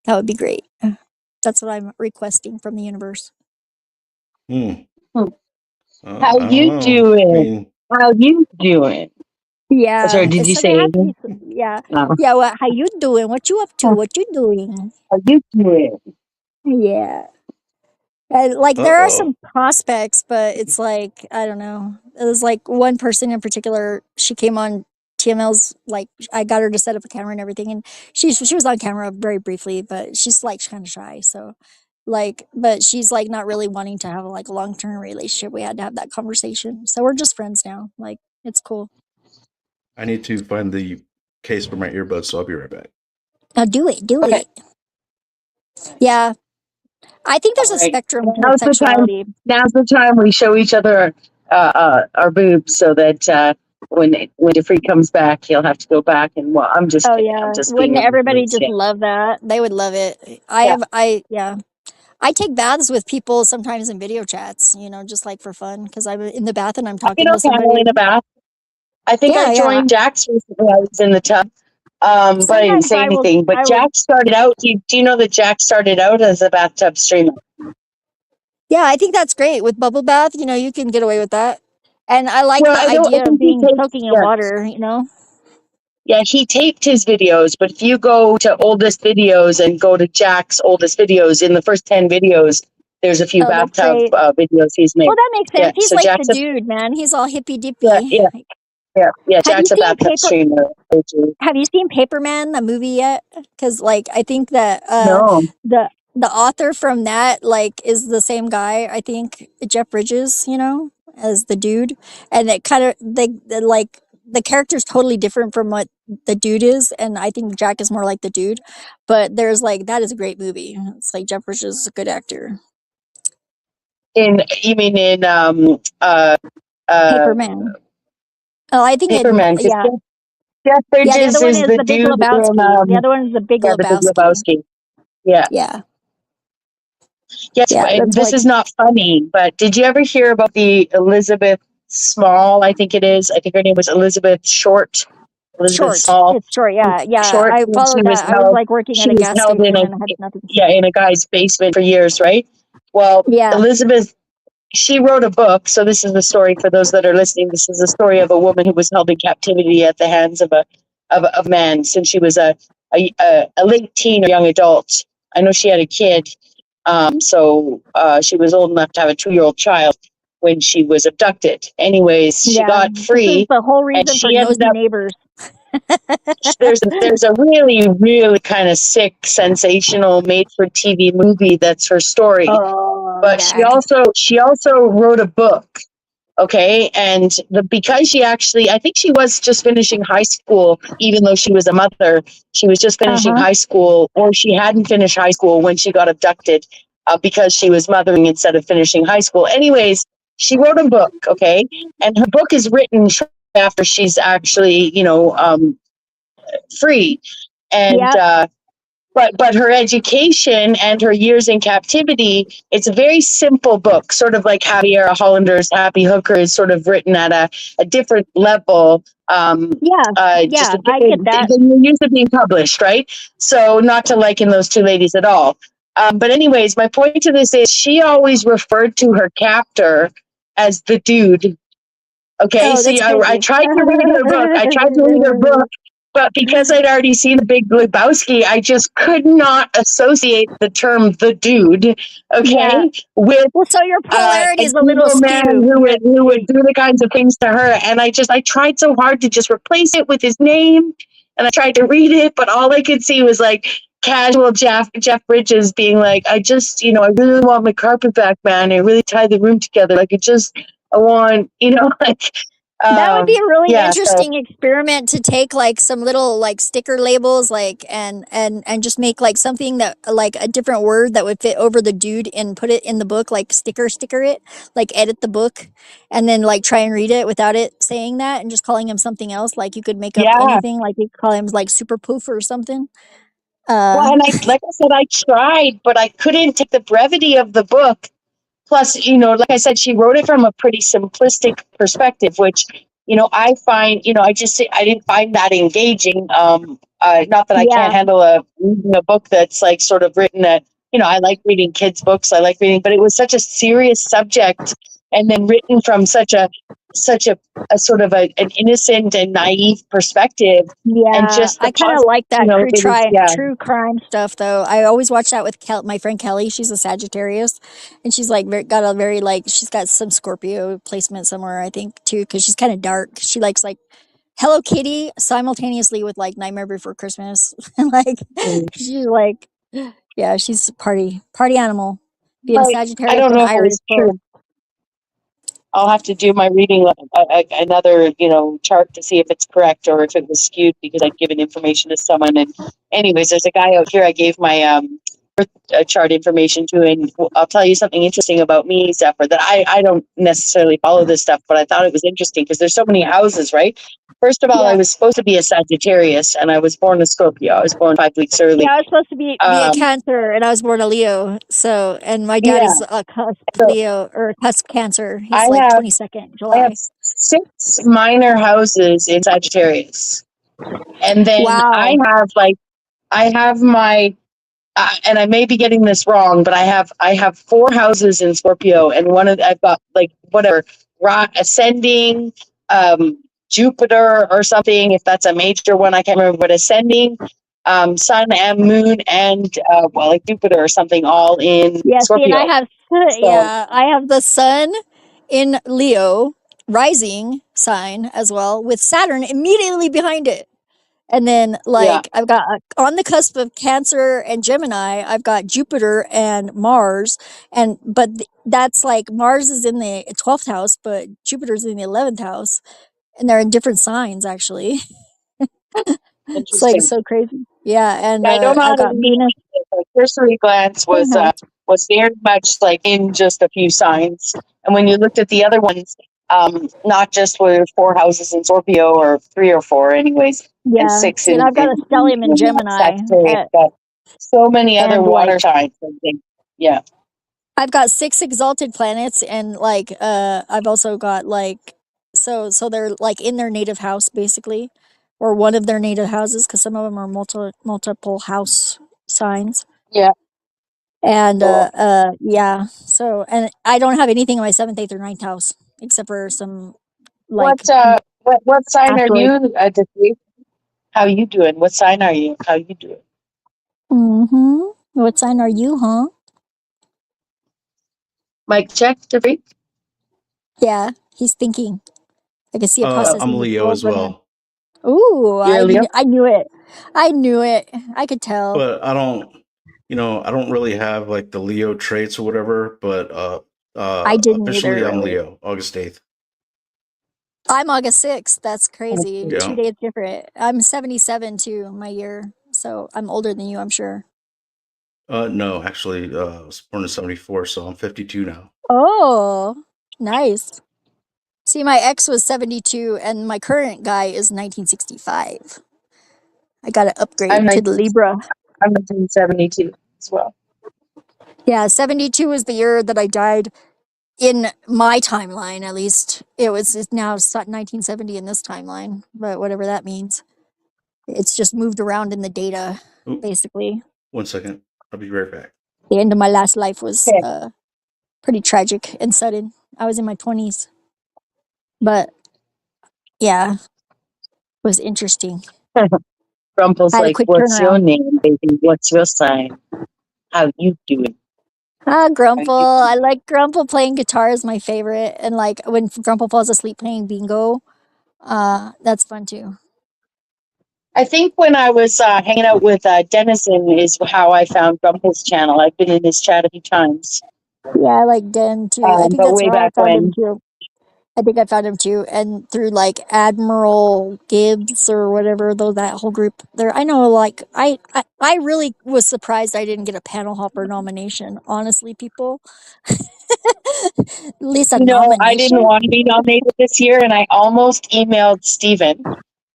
That would be great. That's what I'm requesting from the universe. Hmm. Hmm. I How don't you know. I doing? mean, How you doing? Oh, sorry, Yeah, did you so they say have to Asian? be. Yeah, No. yeah. Well, how you doing? What you up to? What you doing? How you doing? Yeah. Like there are uh-oh. some prospects, but it's like I don't know. It was like one person in particular. She came on TML's. Like I got her to set up a camera and everything, and she was on camera very briefly, but she's like kind of shy. So, like, but she's like not really wanting to have like a long term relationship. We had to have that conversation. So we're just friends now. Like it's cool. I need to find the case for my earbuds, so I'll be right back. Now do it. Do Okay. it. Yeah. I think there's All a right. spectrum with Now's the time. sexuality. Now's the time we show each other our boobs, so that when Defree comes back, he'll have to go back. And well, I'm just Oh kidding. I'm yeah. just being Wouldn't everybody ridiculous. just Yeah. love that? They would love it. Yeah. Yeah. I take baths with people sometimes in video chats, just like for fun, because I'm in the bath and I'm You talking know, to Camel somebody. in a bath. I think I Yeah, yeah. joined Jack's recently. I was in the tub, but I didn't Sometimes say anything. But I will, Jack started out. Do you know that Jack started out as a bathtub streamer? yeah, I think that's great with bubble bath. You can get away with that. And I like Well, the I don't. I idea of think he being takes. soaking in Yeah, water. yeah, he taped his videos. But if you go to oldest videos and go to Jack's oldest videos, in the first 10 videos, there's a few Oh, that's bathtub great. videos he's Well, made. that makes Yeah, sense. He's so like the Jack's a dude, man. He's all hippy yeah, dippy. yeah, yeah. Have you Jack's a seen bathtub streamer. Have you seen Paperman, the movie yet? Because like I think that No, the the author from that like is the same guy. I think Jeff Bridges, as the dude, and it kind of like the character's totally different from what the dude is, and I think Jack is more like the dude. But there's like that is a great movie. It's like Jeff Bridges is a good actor. you mean in uh Paperman. Oh, I think Paperman? Because yeah, Jeff yeah. The other Bridges one is is the the Big dude in Lebowski. The other one is the Big yeah, the Big Lebowski. Lebowski. Yeah. Yeah, Yes, yeah. That's this like is not funny, but did you ever hear about the Elizabeth Small? I think it is. I think her name was Elizabeth Short. Elizabeth short. Small. It's short. Yeah, yeah. Short. I And followed that. I was like working She at a was gas held in station a and I had nothing to yeah say. in a guy's basement for years, right? Well, Yeah. Elizabeth, she wrote a book. So this is the story for those that are listening. This is the story of a woman who was held in captivity at the hands of a man since she was a late teen or young adult. I know she had a kid. So she was old enough to have a 2-year-old child when she was abducted. Anyways, she Yeah. got This is free, the whole and reason for she ended nosy up. neighbors. There's a really kind of sick, sensational, made-for-TV movie that's her story. Oh, But gag. she also wrote a book. Okay, and because she actually, I think she was just finishing high school, even though she was a mother. She was just finishing Uh-huh. high school, or she hadn't finished high school when she got abducted, because she was mothering instead of finishing high school. Anyways, she wrote a book. Okay, and her book is written after she's actually, free, and Yep. but her education and her years in captivity, it's a very simple book, sort of like Javier Hollander's Happy Hooker is sort of written at a different level. Yeah. Just Yeah. I get that. than you're used to being published, right? So not to liken those two ladies at all. But anyways, my point to this is she always referred to her captor as the dude. Okay, Oh, see, that's I crazy. tried to read her book. I tried to read her book, but because I'd already seen The Big Lebowski, I just could not associate the term "the dude," Yeah. okay, with Well, so your a polarity is a little evil man skewed. who would do the kinds of things to her. And I tried so hard to just replace it with his name, and I tried to read it, but all I could see was like casual Jeff Bridges being like, I just, I really want my carpet back, man. I really tied the room together. Like I want, like That would be a really Yeah, so interesting experiment to take like some little like sticker labels like and just make like something that like a different word that would fit over the dude and put it in the book, like sticker it, like edit the book and then like try and read it without it saying that and just calling him something else. Like you could make up yeah. anything, like you could call him like Super Poof or something. Well, and like I said, I tried, but I couldn't take the brevity of the book. Plus, like I said, she wrote it from a pretty simplistic perspective, which, I find, I didn't find that engaging. Not that I can't Yeah. handle reading a book that's like sort of written at, I like reading kids' books. I like reading, but it was such a serious subject and then written from such a sort of an innocent and naive perspective. And Yeah, just the I kind of like that it was, true crime stuff though. I always watch that with my friend Kelly. She's a Sagittarius, and she's like got a very like she's got some Scorpio placement somewhere I think too because she's kind of dark. She likes like Hello Kitty simultaneously with like Nightmare Before Christmas. Like she's like, yeah, she's a party animal. Being a I Sagittarius don't and know if it Irish was both. true. I'll have to do my reading another chart to see if it's correct or if it was skewed because I'd given information to someone. And anyways, there's a guy out here I gave my birth chart information to, and I'll tell you something interesting about me, Zephyr, that I don't necessarily follow this stuff, but I thought it was interesting because there's so many houses, right? First of all, I Yeah. was supposed to be a Sagittarius, and I was born a Scorpio. I was born 5 weeks early. Yeah, I was supposed to be a Um, Cancer, and I was born a Leo. So, and my yeah, daddy's a cusp so Leo or cusp Cancer. He's I like have 22nd I have July. 6 minor houses in Sagittarius. And then Wow. I have my, and I may be getting this wrong, but I have 4 houses in Scorpio, and I've got like whatever ascending, Jupiter or something. If that's a major one, I can't remember. But ascending, Sun and Moon, and like Jupiter or something, all in Yeah. See, and I Scorpio. have So I have the Sun in Leo, rising sign as well, with Saturn immediately behind it. And then, yeah, like, I've got on the cusp of Cancer and Gemini, I've got Jupiter and Mars. That's like Mars is in the 12th house, but Jupiter's in the 11th house. And they're in different signs, actually. It's like interesting. so crazy. Yeah. And I don't know how I've to got read Venus, it. My cursory glance same house. was very much like in just a few signs. And when you looked at the other ones, not just were 4 houses in Scorpio or 3 or 4 anyways, and Yeah. 6 See, and I've got a stellium in Gemini. Sagittarius, but so many other And like, water signs. I think. Yeah. I've got 6 exalted planets, and like I've also got like so they're like in their native house basically, or one of their native houses because some of them are multiple house signs. Yeah. And Cool. yeah, so and I don't have anything in my 7th, 8th, or 9th house except for some like What sign are asteroids. you? How you doing? What sign are you? How you doing? Mm-hmm. What sign are you, huh? Mike, check the freak. Yeah, he's thinking. I can see it processing I'm his Leo words as right now. well, Ooh, You're a Leo. I knew it. I knew it. I could tell. but I don't really have like the Leo traits or whatever. But I didn't officially, either, I'm really. Leo, August 8th. I'm August 6th. That's crazy. Okay. 2 Yeah. days different. I'm 77 too, my year. So I'm older than you, I'm sure. No, actually, I was born in 74, so I'm 52 now. Oh, nice. See, my ex was 72 and my current guy is 1965. I got to I'm upgrade to the Libra. 1972 as well. Yeah, 72 was the year that I died in my timeline, at least. It's now 1970 in this timeline, but whatever that means. It's just moved around in the data, Ooh, basically. 1 second. I'll be right back. The end of my last life was Okay. pretty tragic and sudden. I was in my 20s, but yeah, it was interesting. Grumple's I had a like, quick what's your turnaround. name, baby? What's your sign? How you doing? How Grumple. you doing? I like Grumple playing guitar is my favorite. And like when Grumple falls asleep playing bingo, that's fun too. I think when I was hanging out with Dennison is how I found Grumple's channel. I've been in his chat a few times, Yeah, I like Den too. I think but that's way where I back found him when. too. I think I found him too, and through like Admiral Gibbs or whatever, though that whole group there. I know, like I really was surprised I didn't get a panel hopper nomination. Honestly, people, at least a You know, I didn't nomination. want to be nominated this year, and I almost emailed Steven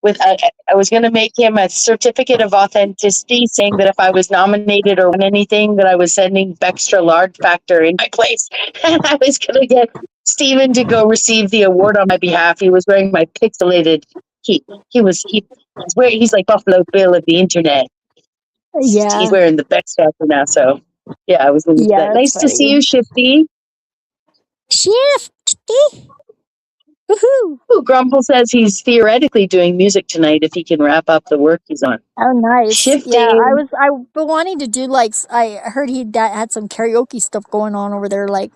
with I was going to make him a certificate of authenticity saying that if I was nominated or won anything, that I was sending extra large factor in my place, and I was going to get Steven to go receive the award on my behalf. He was wearing my pixelated. He's like Buffalo Bill of the internet. He's Yeah, wearing the Bex factor now, so yeah, I was going to do yeah, that. that's Nice to see funny. you, Shifty. Shifty, woohoo! Ooh, Grumble says he's theoretically doing music tonight if he can wrap up the work he's on. Oh, nice. Yeah, Shifting. I've been wanting to do like I heard he had some karaoke stuff going on over there, like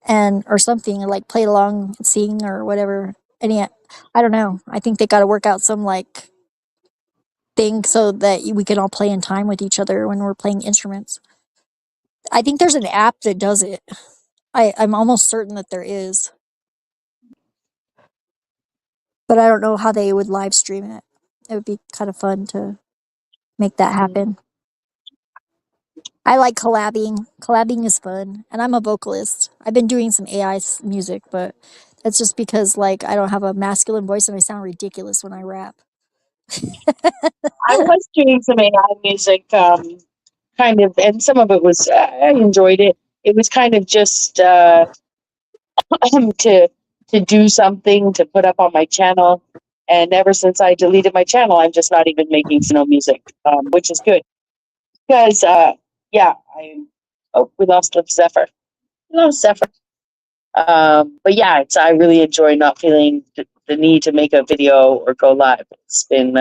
and or something, like play along, sing or whatever. And yet, I don't know. I think they got to work out some like thing so that we can all play in time with each other when we're playing instruments. I think there's an app that does it. I'm almost certain that there is, but I don't know how they would live stream it. It would be kind of fun to make that happen. I like collabing. Collabing is fun, and I'm a vocalist. I've been doing some AI music, but that's just because like I don't have a masculine voice and I sound ridiculous when I rap. I was doing some AI music, kind of, and some of it was, I enjoyed it. It was kind of just to do something to put up on my channel. And ever since I deleted my channel, I'm just not even making music, which is good. Because, yeah, we lost Zephyr. We lost Zephyr. But yeah, I really enjoy not feeling the need to make a video or go live. It's been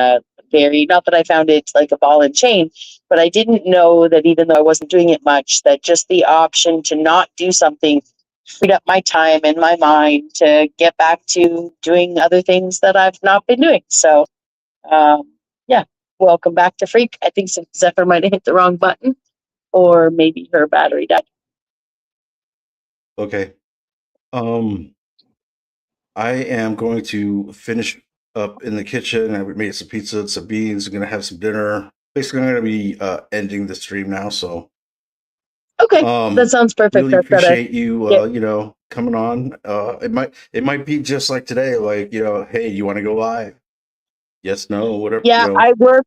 very, not that I found it like a ball and chain, but I didn't know that even though I wasn't doing it much, that just the option to not do something freed up my time and my mind to get back to doing other things that I've not been doing. So, yeah, welcome back to Freak. I think Zephyr might have hit the wrong button, or maybe her battery died. Okay. I am going to finish up in the kitchen. I made some pizza, some beans. I'm gonna have some dinner. Basically, I'm gonna be ending the stream now. So, Okay, that sounds perfect. really I've got to appreciate you, get. coming on. It might be just like today, like hey, you want to go live? Yes, no, whatever. Yeah, I work.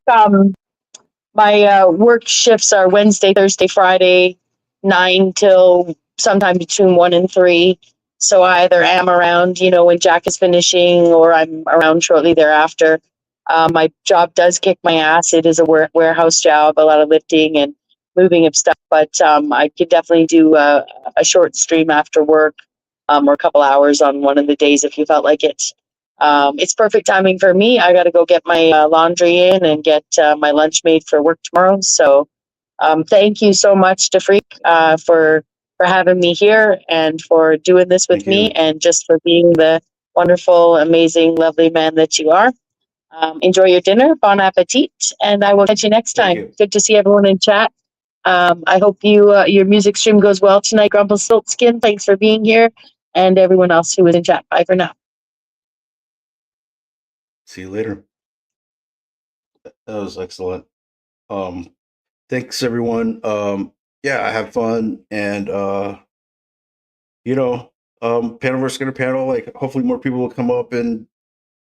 My work shifts are Wednesday, Thursday, Friday, 9 till sometime between 1 and 3. So I either am around, when Jack is finishing, or I'm around shortly thereafter. My job does kick my ass. It is a warehouse job, a lot of lifting and moving of stuff. But I could definitely do a short stream after work, or a couple hours on one of the days if you felt like it. It's perfect timing for me. I got to go get my laundry in and get my lunch made for work tomorrow. So thank you so much to Freak for having me here and for doing this with me and just for being the wonderful, amazing, lovely man that you are. Enjoy your dinner. Bon appetit. And I will catch you next time. Good to see everyone in chat. I hope your music stream goes well tonight, Grumble Silkskin. Thanks for being here. And everyone else who was in chat. Bye for now. See you later. That was excellent. Thanks everyone. Yeah, I had fun, and Panelverse gonna panel. Like, hopefully more people will come up and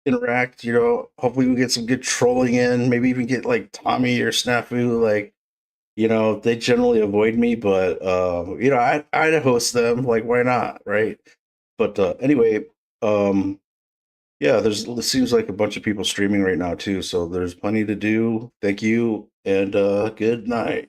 interact. Hopefully we get some good trolling in. Maybe even get like Tommy or Snafu. Like, they generally avoid me, but I'd host them. Like, why not, right? But anyway, yeah, it seems like a bunch of people streaming right now too, so there's plenty to do. Thank you, and good night.